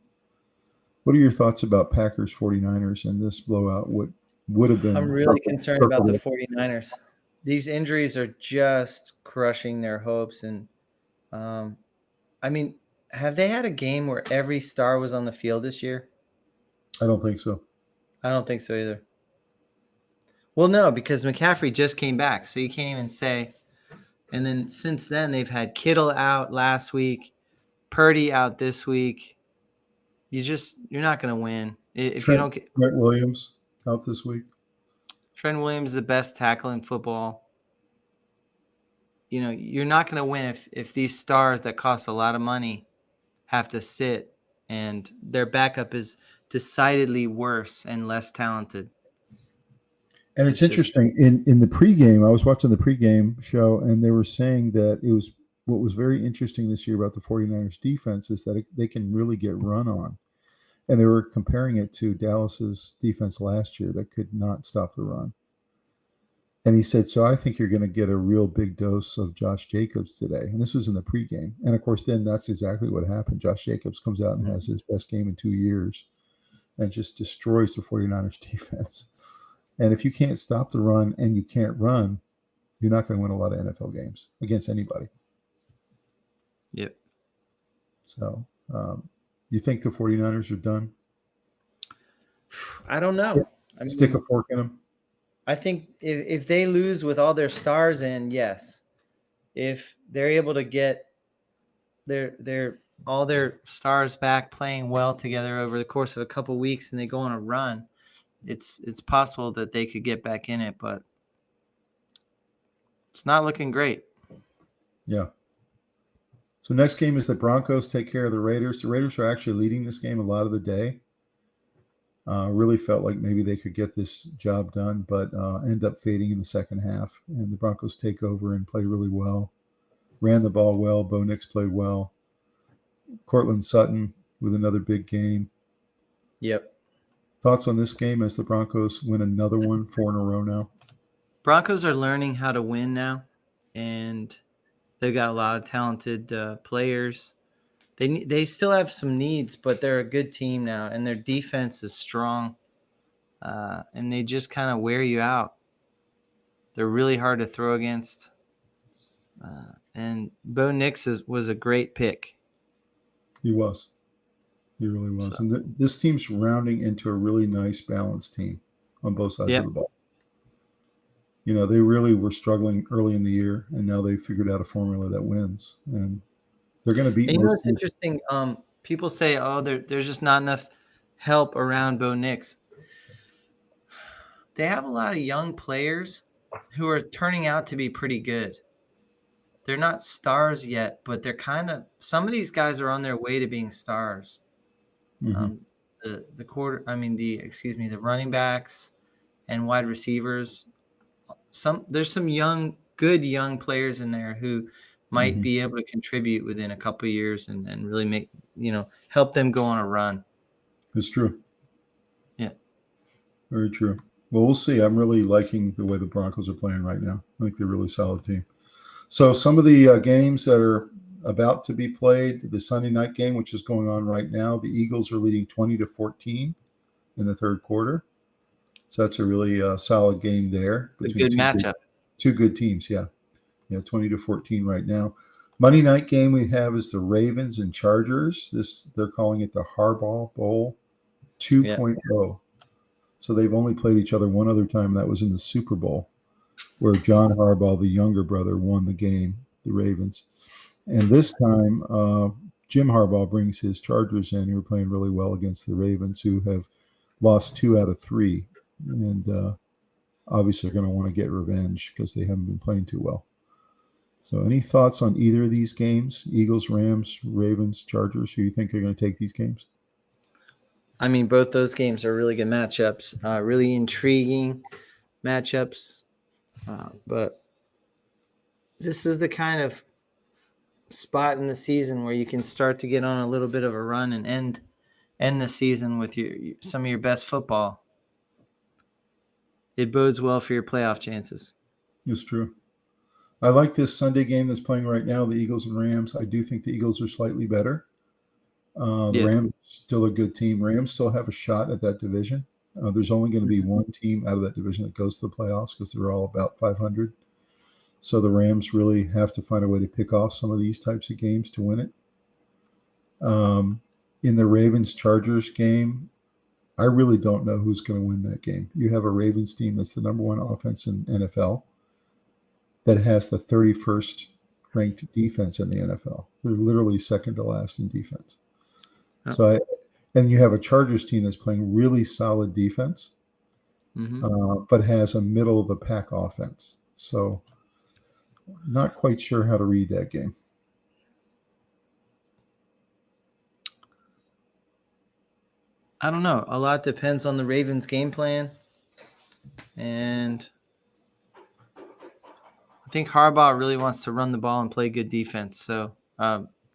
Speaker 1: what are your thoughts about Packers 49ers and this blowout? What would have been?
Speaker 2: I'm really concerned about the 49ers. These injuries are just crushing their hopes. And, I mean, have they had a game where every star was on the field this year?
Speaker 1: I don't think so.
Speaker 2: I don't think so either. Well, no, because McCaffrey just came back, so you can't even say. And then since then, they've had Kittle out last week, Purdy out this week. You're not going to win if you don't get
Speaker 1: Trent Williams out this week.
Speaker 2: Trent Williams, the best tackle in football. You're not going to win if these stars that cost a lot of money have to sit and their backup is decidedly worse and less talented.
Speaker 1: And it's interesting in the pregame, I was watching the pregame show and they were saying that what was very interesting this year about the 49ers defense is that they can really get run on. And they were comparing it to Dallas's defense last year that could not stop the run. And he said, so I think you're going to get a real big dose of Josh Jacobs today. And this was in the pregame. And, of course, then that's exactly what happened. Josh Jacobs comes out and has his best game in 2 years and just destroys the 49ers defense. And if you can't stop the run and you can't run, you're not going to win a lot of NFL games against anybody.
Speaker 2: Yep.
Speaker 1: So you think the 49ers are done?
Speaker 2: I don't know.
Speaker 1: Stick a fork in them?
Speaker 2: I think if they lose with all their stars in, yes. If they're able to get all their stars back playing well together over the course of a couple weeks and they go on a run, it's possible that they could get back in it, but it's not looking great.
Speaker 1: Yeah. So next game is the Broncos take care of the Raiders. The Raiders are actually leading this game a lot of the day. Really felt like maybe they could get this job done, but end up fading in the second half. And the Broncos take over and play really well. Ran the ball well. Bo Nix played well. Cortland Sutton with another big game.
Speaker 2: Yep.
Speaker 1: Thoughts on this game as the Broncos win another one, 4 in a row now?
Speaker 2: Broncos are learning how to win now, and they've got a lot of talented players. They still have some needs, but they're a good team now, and their defense is strong, and they just kind of wear you out. They're really hard to throw against, and Bo Nix was a great pick.
Speaker 1: He was. He really was. So, and this team's rounding into a really nice, balanced team on both sides of the ball. They really were struggling early in the year, and now they've figured out a formula that wins. And they're going to beat.
Speaker 2: It's interesting. People say, "Oh, there's just not enough help around Bo Nix." They have a lot of young players who are turning out to be pretty good. They're not stars yet, but they're some of these guys are on their way to being stars.
Speaker 1: Mm-hmm.
Speaker 2: The running backs and wide receivers. There's some good young players in there who might be able to contribute within a couple of years and really make, help them go on a run.
Speaker 1: It's true.
Speaker 2: Yeah.
Speaker 1: Very true. Well, we'll see. I'm really liking the way the Broncos are playing right now. I think they're a really solid team. So some of the games that are about to be played, the Sunday night game, which is going on right now, the Eagles are leading 20-14 in the third quarter. So that's a really solid game there.
Speaker 2: It's a good matchup.
Speaker 1: Two good teams, yeah. 20-14 right now. Monday night game we have is the Ravens and Chargers. They're calling it the Harbaugh Bowl 2.0. Yeah. So they've only played each other one other time. That was in the Super Bowl, where John Harbaugh, the younger brother, won the game, the Ravens. And this time, Jim Harbaugh brings his Chargers in, who are playing really well against the Ravens, who have lost 2 out of 3. And obviously are going to want to get revenge because they haven't been playing too well. So any thoughts on either of these games? Eagles, Rams, Ravens, Chargers? Who you think are going to take these games?
Speaker 2: I mean, both those games are really good matchups, really intriguing matchups. But this is the kind of spot in the season where you can start to get on a little bit of a run and end the season with some of your best football. It bodes well for your playoff chances.
Speaker 1: It's true. I like this Sunday game that's playing right now, the Eagles and Rams. I do think the Eagles are slightly better. The Rams still a good team. Rams still have a shot at that division. There's only going to be one team out of that division that goes to the playoffs because they're all about 500. So the Rams really have to find a way to pick off some of these types of games to win it. In the Ravens-Chargers game, I really don't know who's going to win that game. You have a Ravens team that's the number one offense in NFL that has the 31st ranked defense in the NFL. They're literally second to last in defense. Oh. And you have a Chargers team that's playing really solid defense, but has a middle of the pack offense. So not quite sure how to read that game.
Speaker 2: I don't know. A lot depends on the Ravens' game plan. And I think Harbaugh really wants to run the ball and play good defense. So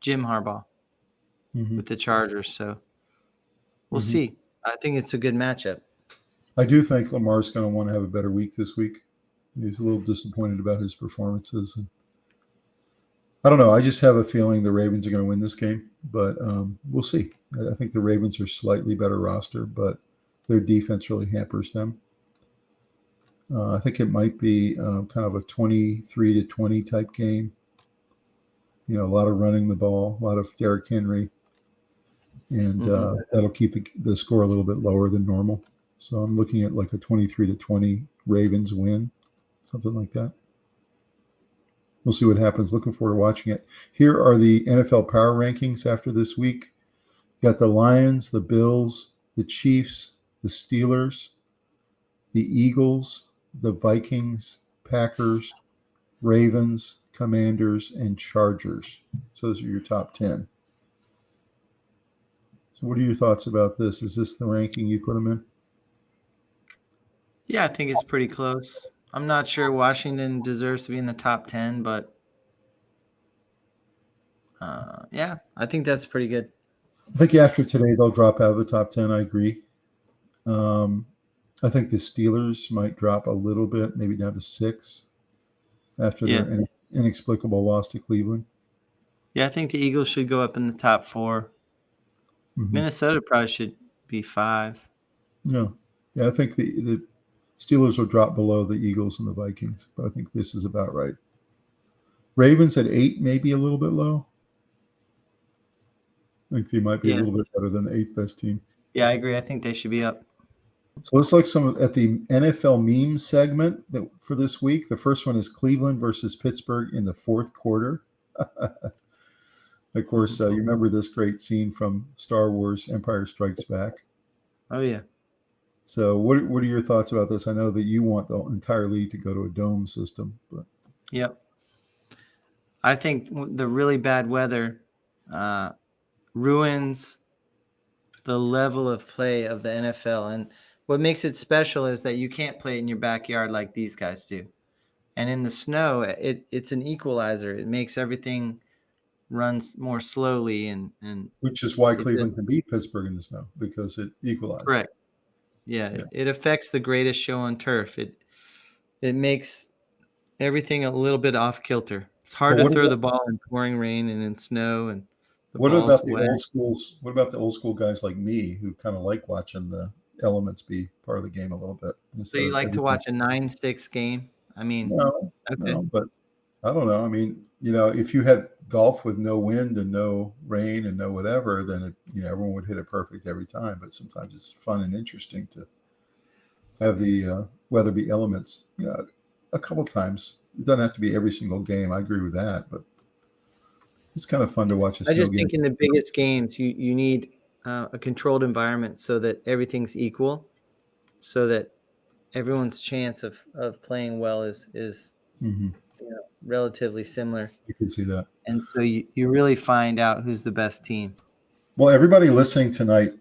Speaker 2: Jim Harbaugh with the Chargers. So we'll see. I think it's a good matchup.
Speaker 1: I do think Lamar's going to want to have a better week this week. He's a little disappointed about his performances. And I don't know. I just have a feeling the Ravens are going to win this game, but we'll see. I think the Ravens are slightly better roster, but their defense really hampers them. I think it might be kind of a 23-20 type game. A lot of running the ball, a lot of Derrick Henry, and that'll keep the score a little bit lower than normal. So I'm looking at like a 23-20 Ravens win, something like that. We'll see what happens. Looking forward to watching it. Here are the NFL power rankings after this week. You got the Lions, the Bills, the Chiefs, the Steelers, the Eagles, the Vikings, Packers, Ravens, Commanders, and Chargers. So those are your top 10. So what are your thoughts about this? Is this the ranking you put them in?
Speaker 2: Yeah, I think it's pretty close. I'm not sure Washington deserves to be in the top 10, but yeah, I think that's pretty good.
Speaker 1: I think after today, they'll drop out of the top 10. I agree. I think the Steelers might drop a little bit, maybe down to 6 after their inexplicable loss to Cleveland.
Speaker 2: Yeah, I think the Eagles should go up in the top 4. Minnesota probably should be 5.
Speaker 1: Yeah, I think the Steelers will drop below the Eagles and the Vikings, but I think this is about right. Ravens at 8, maybe a little bit low. I think they might be a little bit better than the 8th best team.
Speaker 2: Yeah, I agree. I think they should be up.
Speaker 1: So let's look at the NFL memes segment for this week. The first one is Cleveland versus Pittsburgh in the 4th quarter. Of course, you remember this great scene from Star Wars Empire Strikes Back.
Speaker 2: Oh, yeah.
Speaker 1: So what are your thoughts about this? I know that you want the entire league to go to a dome system. But
Speaker 2: Yep. I think the really bad weather ruins the level of play of the NFL. And what makes it special is that you can't play in your backyard like these guys do. And in the snow, it's an equalizer. It makes everything runs more slowly. And
Speaker 1: which is why Cleveland can beat Pittsburgh in the snow, because it equalized.
Speaker 2: Correct. Yeah. It affects the greatest show on turf. It makes everything a little bit off kilter. It's hard to throw the ball in pouring rain and in snow, and
Speaker 1: what about the old schools? What about the old school guys like me who kind of like watching the elements be part of the game a little bit?
Speaker 2: So you like to watch a 9-6 game? I mean,
Speaker 1: no, but I don't know. I mean, if you had golf with no wind and no rain and no whatever, then everyone would hit it perfect every time. But sometimes it's fun and interesting to have the weather be elements. A couple times. It doesn't have to be every single game. I agree with that, but it's kind of fun to watch.
Speaker 2: I just think in the biggest games, you need a controlled environment so that everything's equal, so that everyone's chance of playing well is relatively similar.
Speaker 1: You can see that.
Speaker 2: And so you really find out who's the best team.
Speaker 1: Well, everybody listening tonight,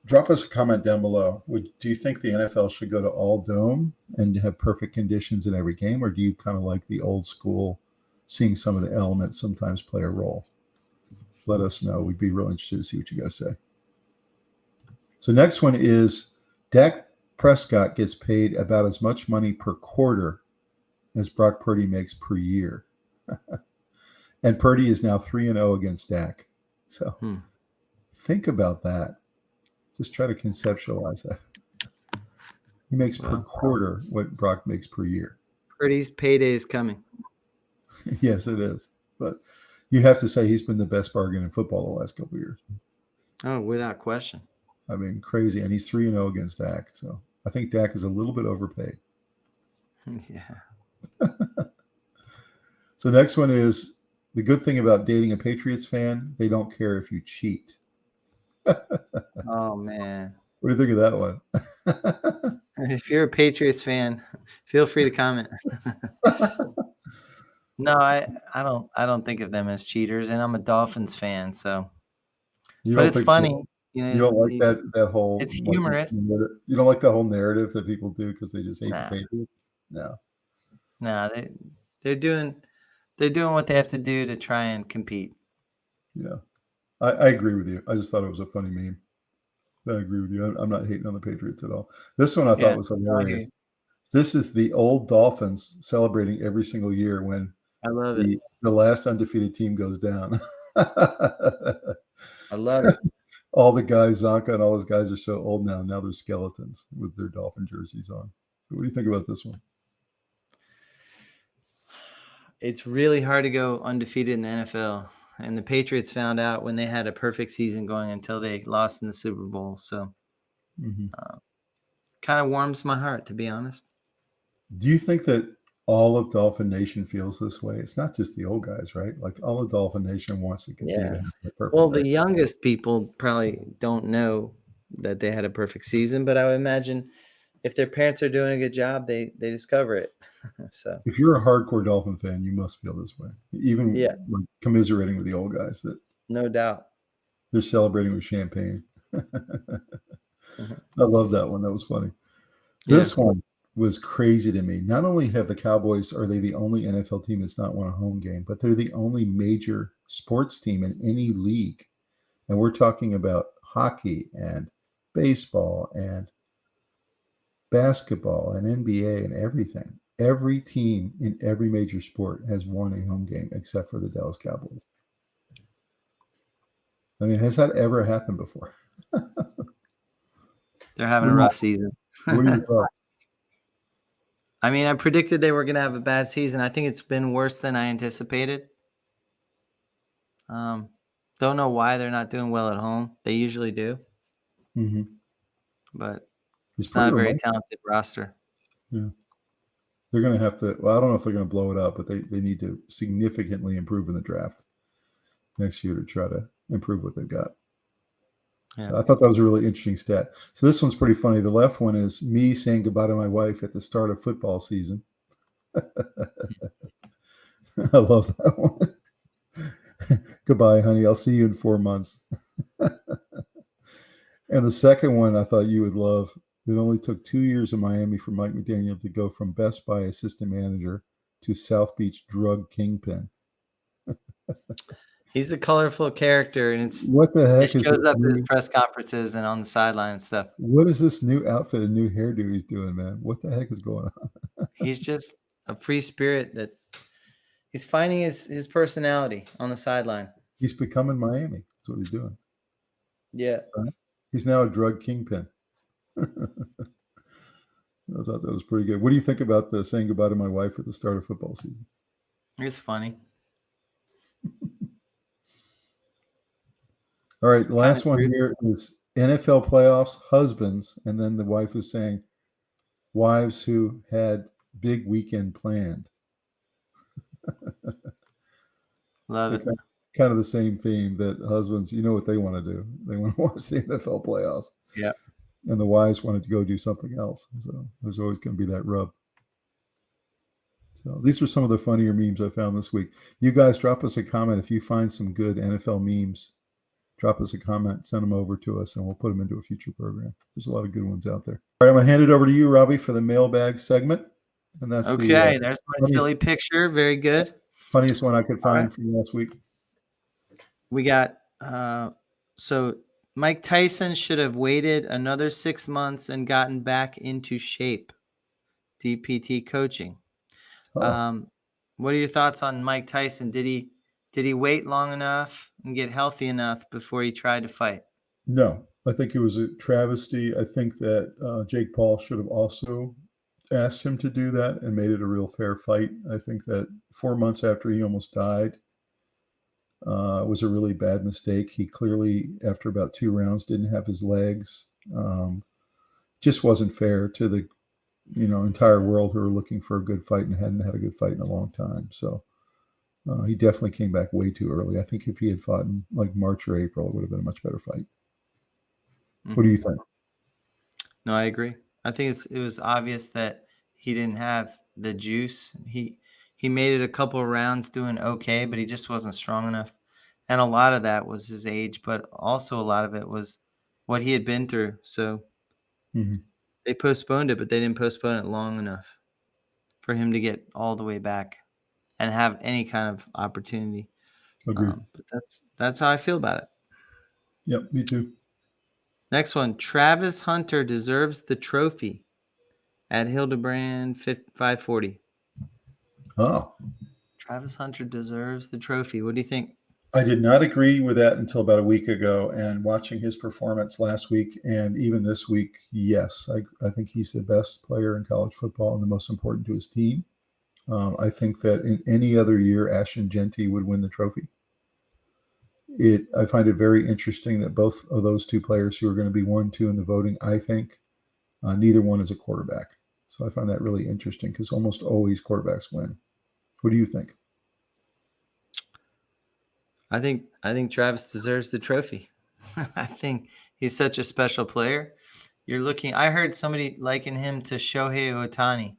Speaker 1: drop us a comment down below. Do you think the NFL should go to all dome and have perfect conditions in every game, or do you kind of like the old school, seeing some of the elements sometimes play a role? Let us know. We'd be real interested to see what you guys say. So next one is Dak Prescott gets paid about as much money per quarter as Brock Purdy makes per year. And Purdy is now 3-0 against Dak. So think about that. Just try to conceptualize that. He makes per quarter what Brock makes per year.
Speaker 2: Purdy's payday is coming.
Speaker 1: Yes, it is. But you have to say he's been the best bargain in football the last couple of years.
Speaker 2: Oh, without question.
Speaker 1: I mean, crazy. And he's 3-0 against Dak. So I think Dak is a little bit overpaid.
Speaker 2: Yeah.
Speaker 1: So next one is the good thing about dating a Patriots fan, they don't care if you cheat.
Speaker 2: Oh, man.
Speaker 1: What do you think of that one?
Speaker 2: If you're a Patriots fan, feel free to comment. No, I don't think of them as cheaters, and I'm a Dolphins fan, so. But it's funny.
Speaker 1: You don't like that whole.
Speaker 2: It's humorous.
Speaker 1: You don't like that whole narrative that people do because they just hate the Patriots. No,
Speaker 2: they're doing what they have to do to try and compete.
Speaker 1: Yeah, I agree with you. I just thought it was a funny meme. I agree with you. I'm not hating on the Patriots at all. This one I thought was hilarious. This is the old Dolphins celebrating every single year when
Speaker 2: I love
Speaker 1: the last undefeated team goes down.
Speaker 2: I love it.
Speaker 1: All the guys, Zonka and all those guys are so old now. Now they're skeletons with their Dolphin jerseys on. So what do you think about this one?
Speaker 2: It's really hard to go undefeated in the NFL. And the Patriots found out when they had a perfect season going until they lost in the Super Bowl. So kind of warms my heart, to be honest.
Speaker 1: Do you think that all of Dolphin Nation feels this way? It's not just the old guys, right? Like all of Dolphin Nation wants to continue to have a perfect
Speaker 2: Well, the youngest people probably don't know that they had a perfect season, but I would imagine if their parents are doing a good job, they discover it. So
Speaker 1: if you're a hardcore Dolphin fan, you must feel this way. Even like commiserating with the old guys that
Speaker 2: no doubt
Speaker 1: they're celebrating with champagne. I love that one. That was funny. This one was crazy to me. Not only have the Cowboys, are they the only NFL team that's not won a home game, but they're the only major sports team in any league. And we're talking about hockey and baseball and basketball and NBA and everything. Every team in every major sport has won a home game except for the Dallas Cowboys. I mean, has that ever happened before?
Speaker 2: They're having a rough season.
Speaker 1: What are your thoughts?
Speaker 2: I mean, I predicted they were going to have a bad season. I think it's been worse than I anticipated. Don't know why they're not doing well at home. They usually do. But it's not a very talented roster.
Speaker 1: Yeah. They're going to have to, well, I don't know if they're going to blow it up, but they need to significantly improve in the draft next year to try to improve what they've got. Yeah. I thought that was a really interesting stat. So this one's pretty funny. The left one is me saying goodbye to my wife at the start of football season. I love that one. Goodbye, honey. I'll see you in 4 months. And the second one I thought you would love. It only took 2 years in Miami for Mike McDaniel to go from Best Buy assistant manager to South Beach drug kingpin.
Speaker 2: He's a colorful character, and it's
Speaker 1: what the heck
Speaker 2: it shows up at his press conferences and on the sideline and stuff.
Speaker 1: What is this new outfit and new hairdo he's doing, man? What the heck is going on?
Speaker 2: He's just a free spirit that he's finding his personality on the sideline.
Speaker 1: He's becoming Miami. That's what he's doing.
Speaker 2: Yeah.
Speaker 1: He's now a drug kingpin. I thought that was pretty good. What do you think about the saying goodbye to my wife at the start of football season?
Speaker 2: It's funny.
Speaker 1: All right, last one here is NFL playoffs, husbands, and then the wife is saying wives who had big weekend planned.
Speaker 2: Love it.
Speaker 1: Kind of the same theme that husbands, you know what they want to do. They want to watch the NFL playoffs.
Speaker 2: Yeah.
Speaker 1: And the wives wanted to go do something else. So there's always going to be that rub. So these are some of the funnier memes I found this week. You guys drop us a comment if you find some good NFL memes. Drop us a comment, send them over to us, and we'll put them into a future program. There's a lot of good ones out there. All right, I'm going to hand it over to you, Robbie, for the mailbag segment. And that's
Speaker 2: okay. There's my silly picture. Very good.
Speaker 1: Funniest one I could find from last week.
Speaker 2: We got so Mike Tyson should have waited another 6 months and gotten back into shape. DPT coaching.
Speaker 1: Oh,
Speaker 2: What are your thoughts on Mike Tyson? Did he wait long enough and get healthy enough before he tried to fight?
Speaker 1: no. I think it was a travesty. I think that Jake Paul should have also asked him to do that and made it a real fair fight. I think that 4 months after he almost died was a really bad mistake. He clearly, after about 2 rounds, didn't have his legs. Just wasn't fair to the entire world who were looking for a good fight and hadn't had a good fight in a long time. So he definitely came back way too early. I think if he had fought in like March or April, it would have been a much better fight.
Speaker 2: Mm-hmm.
Speaker 1: What do you think?
Speaker 2: No, I agree. I think it was obvious that he didn't have the juice. He made it a couple of rounds doing okay, but he just wasn't strong enough. And a lot of that was his age, but also a lot of it was what he had been through. So
Speaker 1: Mm-hmm.
Speaker 2: they postponed it, but they didn't postpone it long enough for him to get all the way back and have any kind of opportunity.
Speaker 1: Agreed.
Speaker 2: But that's how I feel about it.
Speaker 1: Yep, me too.
Speaker 2: Next one, Travis Hunter deserves the trophy at Hildebrand 540.
Speaker 1: Oh,
Speaker 2: Travis Hunter deserves the trophy. What do you think?
Speaker 1: I did not agree with that until about a week ago. And watching his performance last week and even this week, yes, I think he's the best player in college football and the most important to his team. I think that in any other year, Ashton Genty would win the trophy. I find it very interesting that both of those two players who are going to be 1, 2 in the voting, I think, neither one is a quarterback. So I find that really interesting because almost always quarterbacks win. What do you think?
Speaker 2: I think Travis deserves the trophy. I think he's such a special player. I heard somebody liken him to Shohei Ohtani.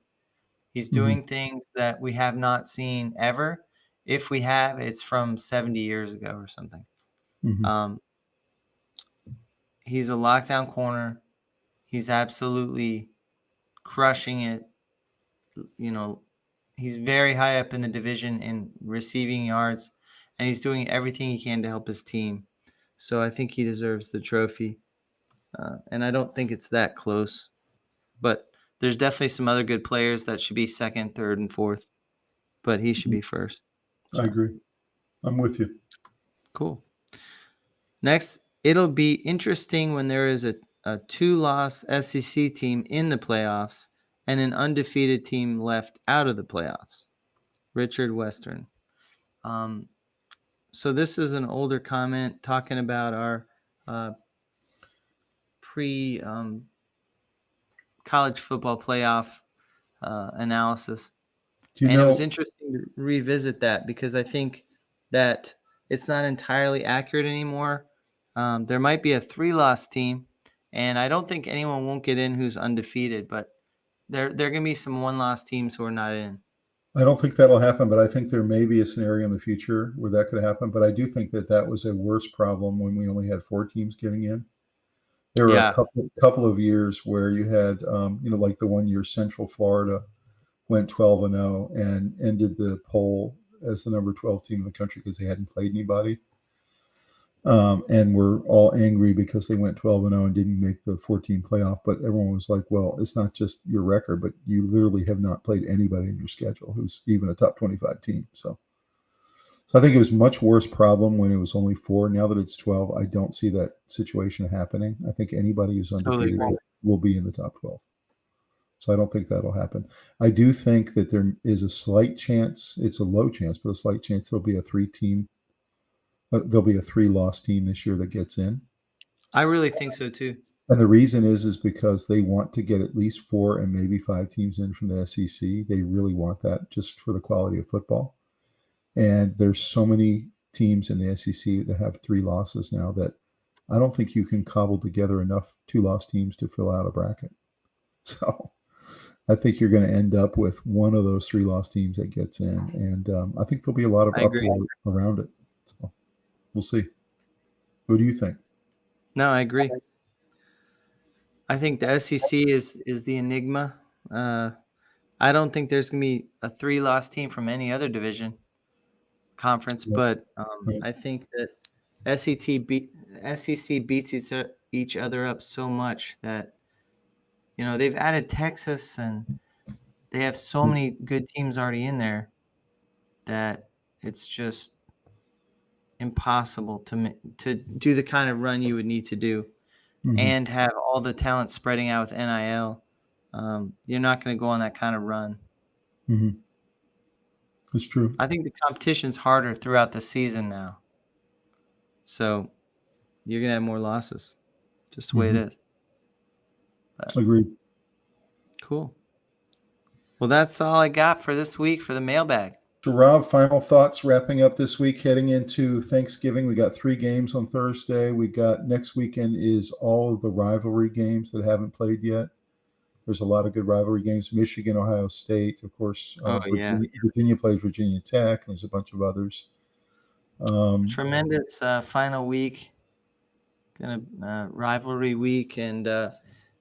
Speaker 2: He's
Speaker 1: Mm-hmm.
Speaker 2: doing things that we have not seen ever. If we have, it's from 70 years ago or something.
Speaker 1: Mm-hmm.
Speaker 2: Um, he's a lockdown corner. He's absolutely crushing it. You know, he's very high up in the division in receiving yards, and he's doing everything he can to help his team. So I think he deserves the trophy. And I don't think it's that close. But there's definitely some other good players that should be second, third, and fourth. But he should be first.
Speaker 1: I
Speaker 2: So
Speaker 1: agree. I'm with you.
Speaker 2: cool. Next, it'll be interesting when there is a two-loss SEC team in the playoffs and an undefeated team left out of the playoffs. Richard Western. So this is an older comment talking about our pre college football playoff analysis.
Speaker 1: Do you
Speaker 2: And it was
Speaker 1: know?
Speaker 2: interesting to revisit that because I think that it's not entirely accurate anymore. There might be a 3-loss team, and I don't think anyone won't get in who's undefeated, but there are going to be some 1-loss teams who are not in.
Speaker 1: I don't think that'll happen, but I think there may be a scenario in the future where that could happen. But I do think that that was a worse problem when we only had 4 teams getting in. There were a
Speaker 2: Yeah,
Speaker 1: couple of years where you had, like the one year Central Florida went 12-0 and ended the poll as the number 12 team in the country because they hadn't played anybody. And we're all angry because they went 12-0 and didn't make the 14 playoff. But everyone was like, well, it's not just your record, but you literally have not played anybody in your schedule who's even a top 25 team. So I think it was much worse problem when it was only 4. Now that it's 12, I don't see that situation happening. I think anybody who's
Speaker 2: totally
Speaker 1: undefeated
Speaker 2: agree.
Speaker 1: will be in the top 12. So I don't think that'll happen. I do think that there is a slight chance, it's a low chance, but a slight chance there'll be a 3-loss team this year that gets in.
Speaker 2: I really think so too.
Speaker 1: And the reason is because they want to get at least 4 and maybe 5 teams in from the SEC. They really want that just for the quality of football. And there's so many teams in the SEC that have 3 losses now that I don't think you can cobble together enough 2-loss teams to fill out a bracket. So I think you're going to end up with one of those 3-loss teams that gets in. And I think there'll be a lot of
Speaker 2: I agree.
Speaker 1: uproar around it. So we'll see. What do you think?
Speaker 2: No, I agree. I think the SEC is the enigma. I don't think there's going to be a 3-loss team from any other division conference,
Speaker 1: Yeah.
Speaker 2: but
Speaker 1: Yeah.
Speaker 2: I think that SEC beats each other up so much that they've added Texas and they have so many good teams already in there that it's just impossible to do the kind of run you would need to do and have all the talent spreading out with NIL. You're not going to go on that kind of run.
Speaker 1: It's true.
Speaker 2: I think the competition's harder throughout the season now. So you're going to have more losses. Just the way it is. But,
Speaker 1: agreed.
Speaker 2: Cool. Well, that's all I got for this week for the mailbag.
Speaker 1: So, Rob, final thoughts wrapping up this week, heading into Thanksgiving. We got 3 games on Thursday. We got next weekend is all of the rivalry games that haven't played yet. There's a lot of good rivalry games. Michigan, Ohio State, of course. Virginia plays Virginia Tech. And there's a bunch of others.
Speaker 2: Tremendous final week, rivalry week, and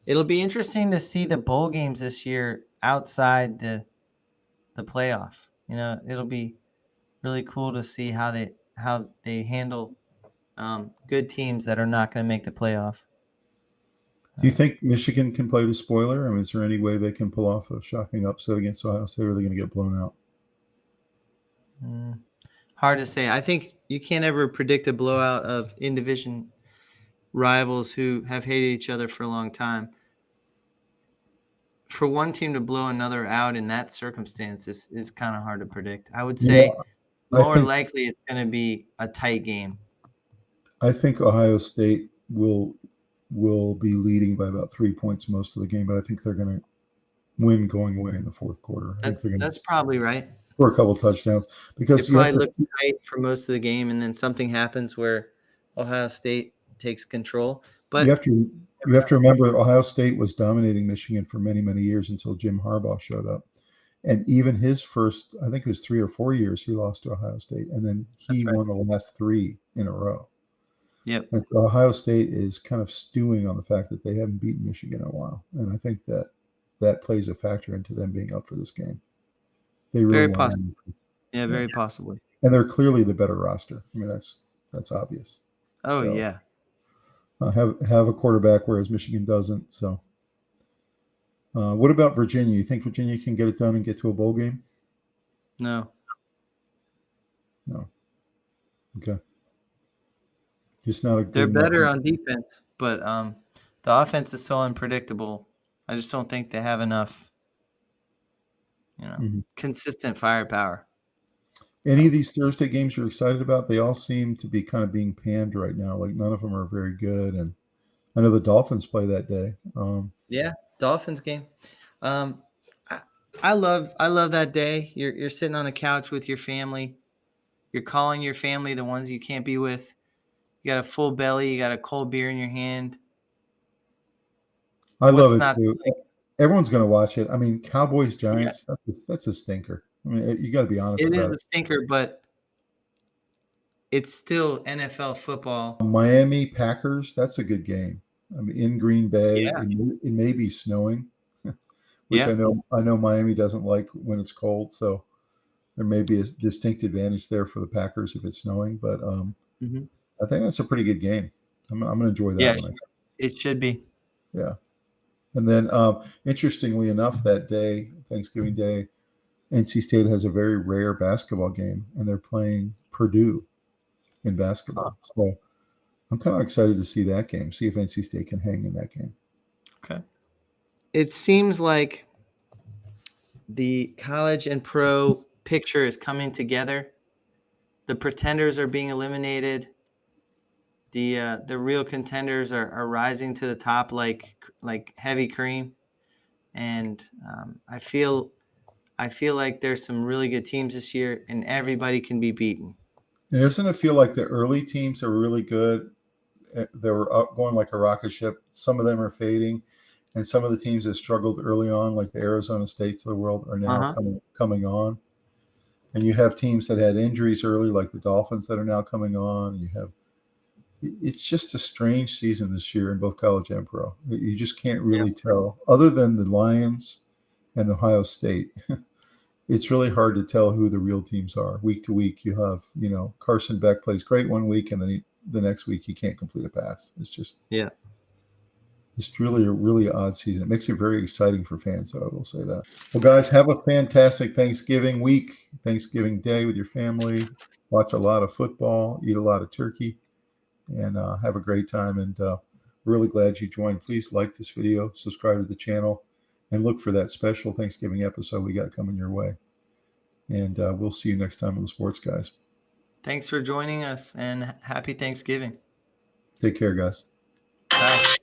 Speaker 2: it'll be interesting to see the bowl games this year outside the playoff. It'll be really cool to see how they handle good teams that are not going to make the playoff.
Speaker 1: Do you think Michigan can play the spoiler? I mean, is there any way they can pull off a shocking upset against Ohio State, or are they going to get blown out?
Speaker 2: Hard to say. I think you can't ever predict a blowout of in-division rivals who have hated each other for a long time. For one team to blow another out in that circumstance is kind of hard to predict. I would say more likely it's going to be a tight game. I
Speaker 1: think Ohio State will be leading by about 3 points most of the game, but I think they're going to win going away in the fourth quarter.
Speaker 2: That's probably right.
Speaker 1: For a couple touchdowns, because
Speaker 2: it probably looks tight for most of the game, and then something happens where Ohio State takes control. But
Speaker 1: you have to remember Ohio State was dominating Michigan for many, many years until Jim Harbaugh showed up. And even his first, I think it was 3 or 4 years, he lost to Ohio State, and then he won the last 3 in a row.
Speaker 2: Yep.
Speaker 1: And so Ohio State is kind of stewing on the fact that they haven't beaten Michigan in a while, and I think that plays a factor into them being up for this game. They really
Speaker 2: very possibly. Yeah, very possibly.
Speaker 1: And they're clearly the better roster. I mean, that's obvious.
Speaker 2: Oh, so, yeah.
Speaker 1: Have a quarterback, whereas Michigan doesn't. So, what about Virginia? You think Virginia can get it done and get to a bowl game?
Speaker 2: No.
Speaker 1: Okay. Just not a good.
Speaker 2: They're better on defense, but the offense is so unpredictable. I just don't think they have enough, consistent firepower.
Speaker 1: Any of these Thursday games you're excited about? They all seem to be kind of being panned right now. Like none of them are very good. And I know the Dolphins play that day.
Speaker 2: Dolphins game. I love that day. You're sitting on a couch with your family. You're calling your family, the ones you can't be with. You got a full belly. You got a cold beer in your hand.
Speaker 1: I love it too. Everyone's going to watch it. I mean, Cowboys, Giants, that's a stinker. I mean, you got to be honest about it.
Speaker 2: It is a stinker, but it's still NFL football.
Speaker 1: Miami Packers, that's a good game. I mean, in Green Bay, it may be snowing, which I know Miami doesn't like when it's cold, so there may be a distinct advantage there for the Packers if it's snowing. But I think that's a pretty good game. I'm going to enjoy that one.
Speaker 2: It should be.
Speaker 1: Yeah. And then, interestingly enough, that day, Thanksgiving Day, NC State has a very rare basketball game, and they're playing Purdue in basketball. So I'm kind of excited to see that game, see if NC State can hang in that game.
Speaker 2: Okay. It seems like the college and pro picture is coming together. The pretenders are being eliminated. The real contenders are rising to the top like heavy cream, and I feel like there's some really good teams this year, and everybody can be beaten.
Speaker 1: And doesn't it feel like the early teams are really good? They were up going like a rocket ship. Some of them are fading, and some of the teams that struggled early on, like the Arizona States of the world, are now coming on. And you have teams that had injuries early, like the Dolphins, that are now coming on. It's just a strange season this year in both college and pro. You just can't really tell, other than the Lions and Ohio State. It's really hard to tell who the real teams are. Week to week, you have, Carson Beck plays great one week, and then the next week he can't complete a pass. It's just It's really a really odd season. It makes it very exciting for fans, though, I will say that. Well, guys, have a fantastic Thanksgiving week, Thanksgiving Day with your family. Watch a lot of football, eat a lot of turkey, and have a great time. And really glad you joined. Please like this video, subscribe to the channel, and look for that special Thanksgiving episode we got coming your way. And we'll see you next time on the Sports Guyz.
Speaker 2: Thanks for joining us, and happy Thanksgiving.
Speaker 1: Take care, guys.
Speaker 2: Bye.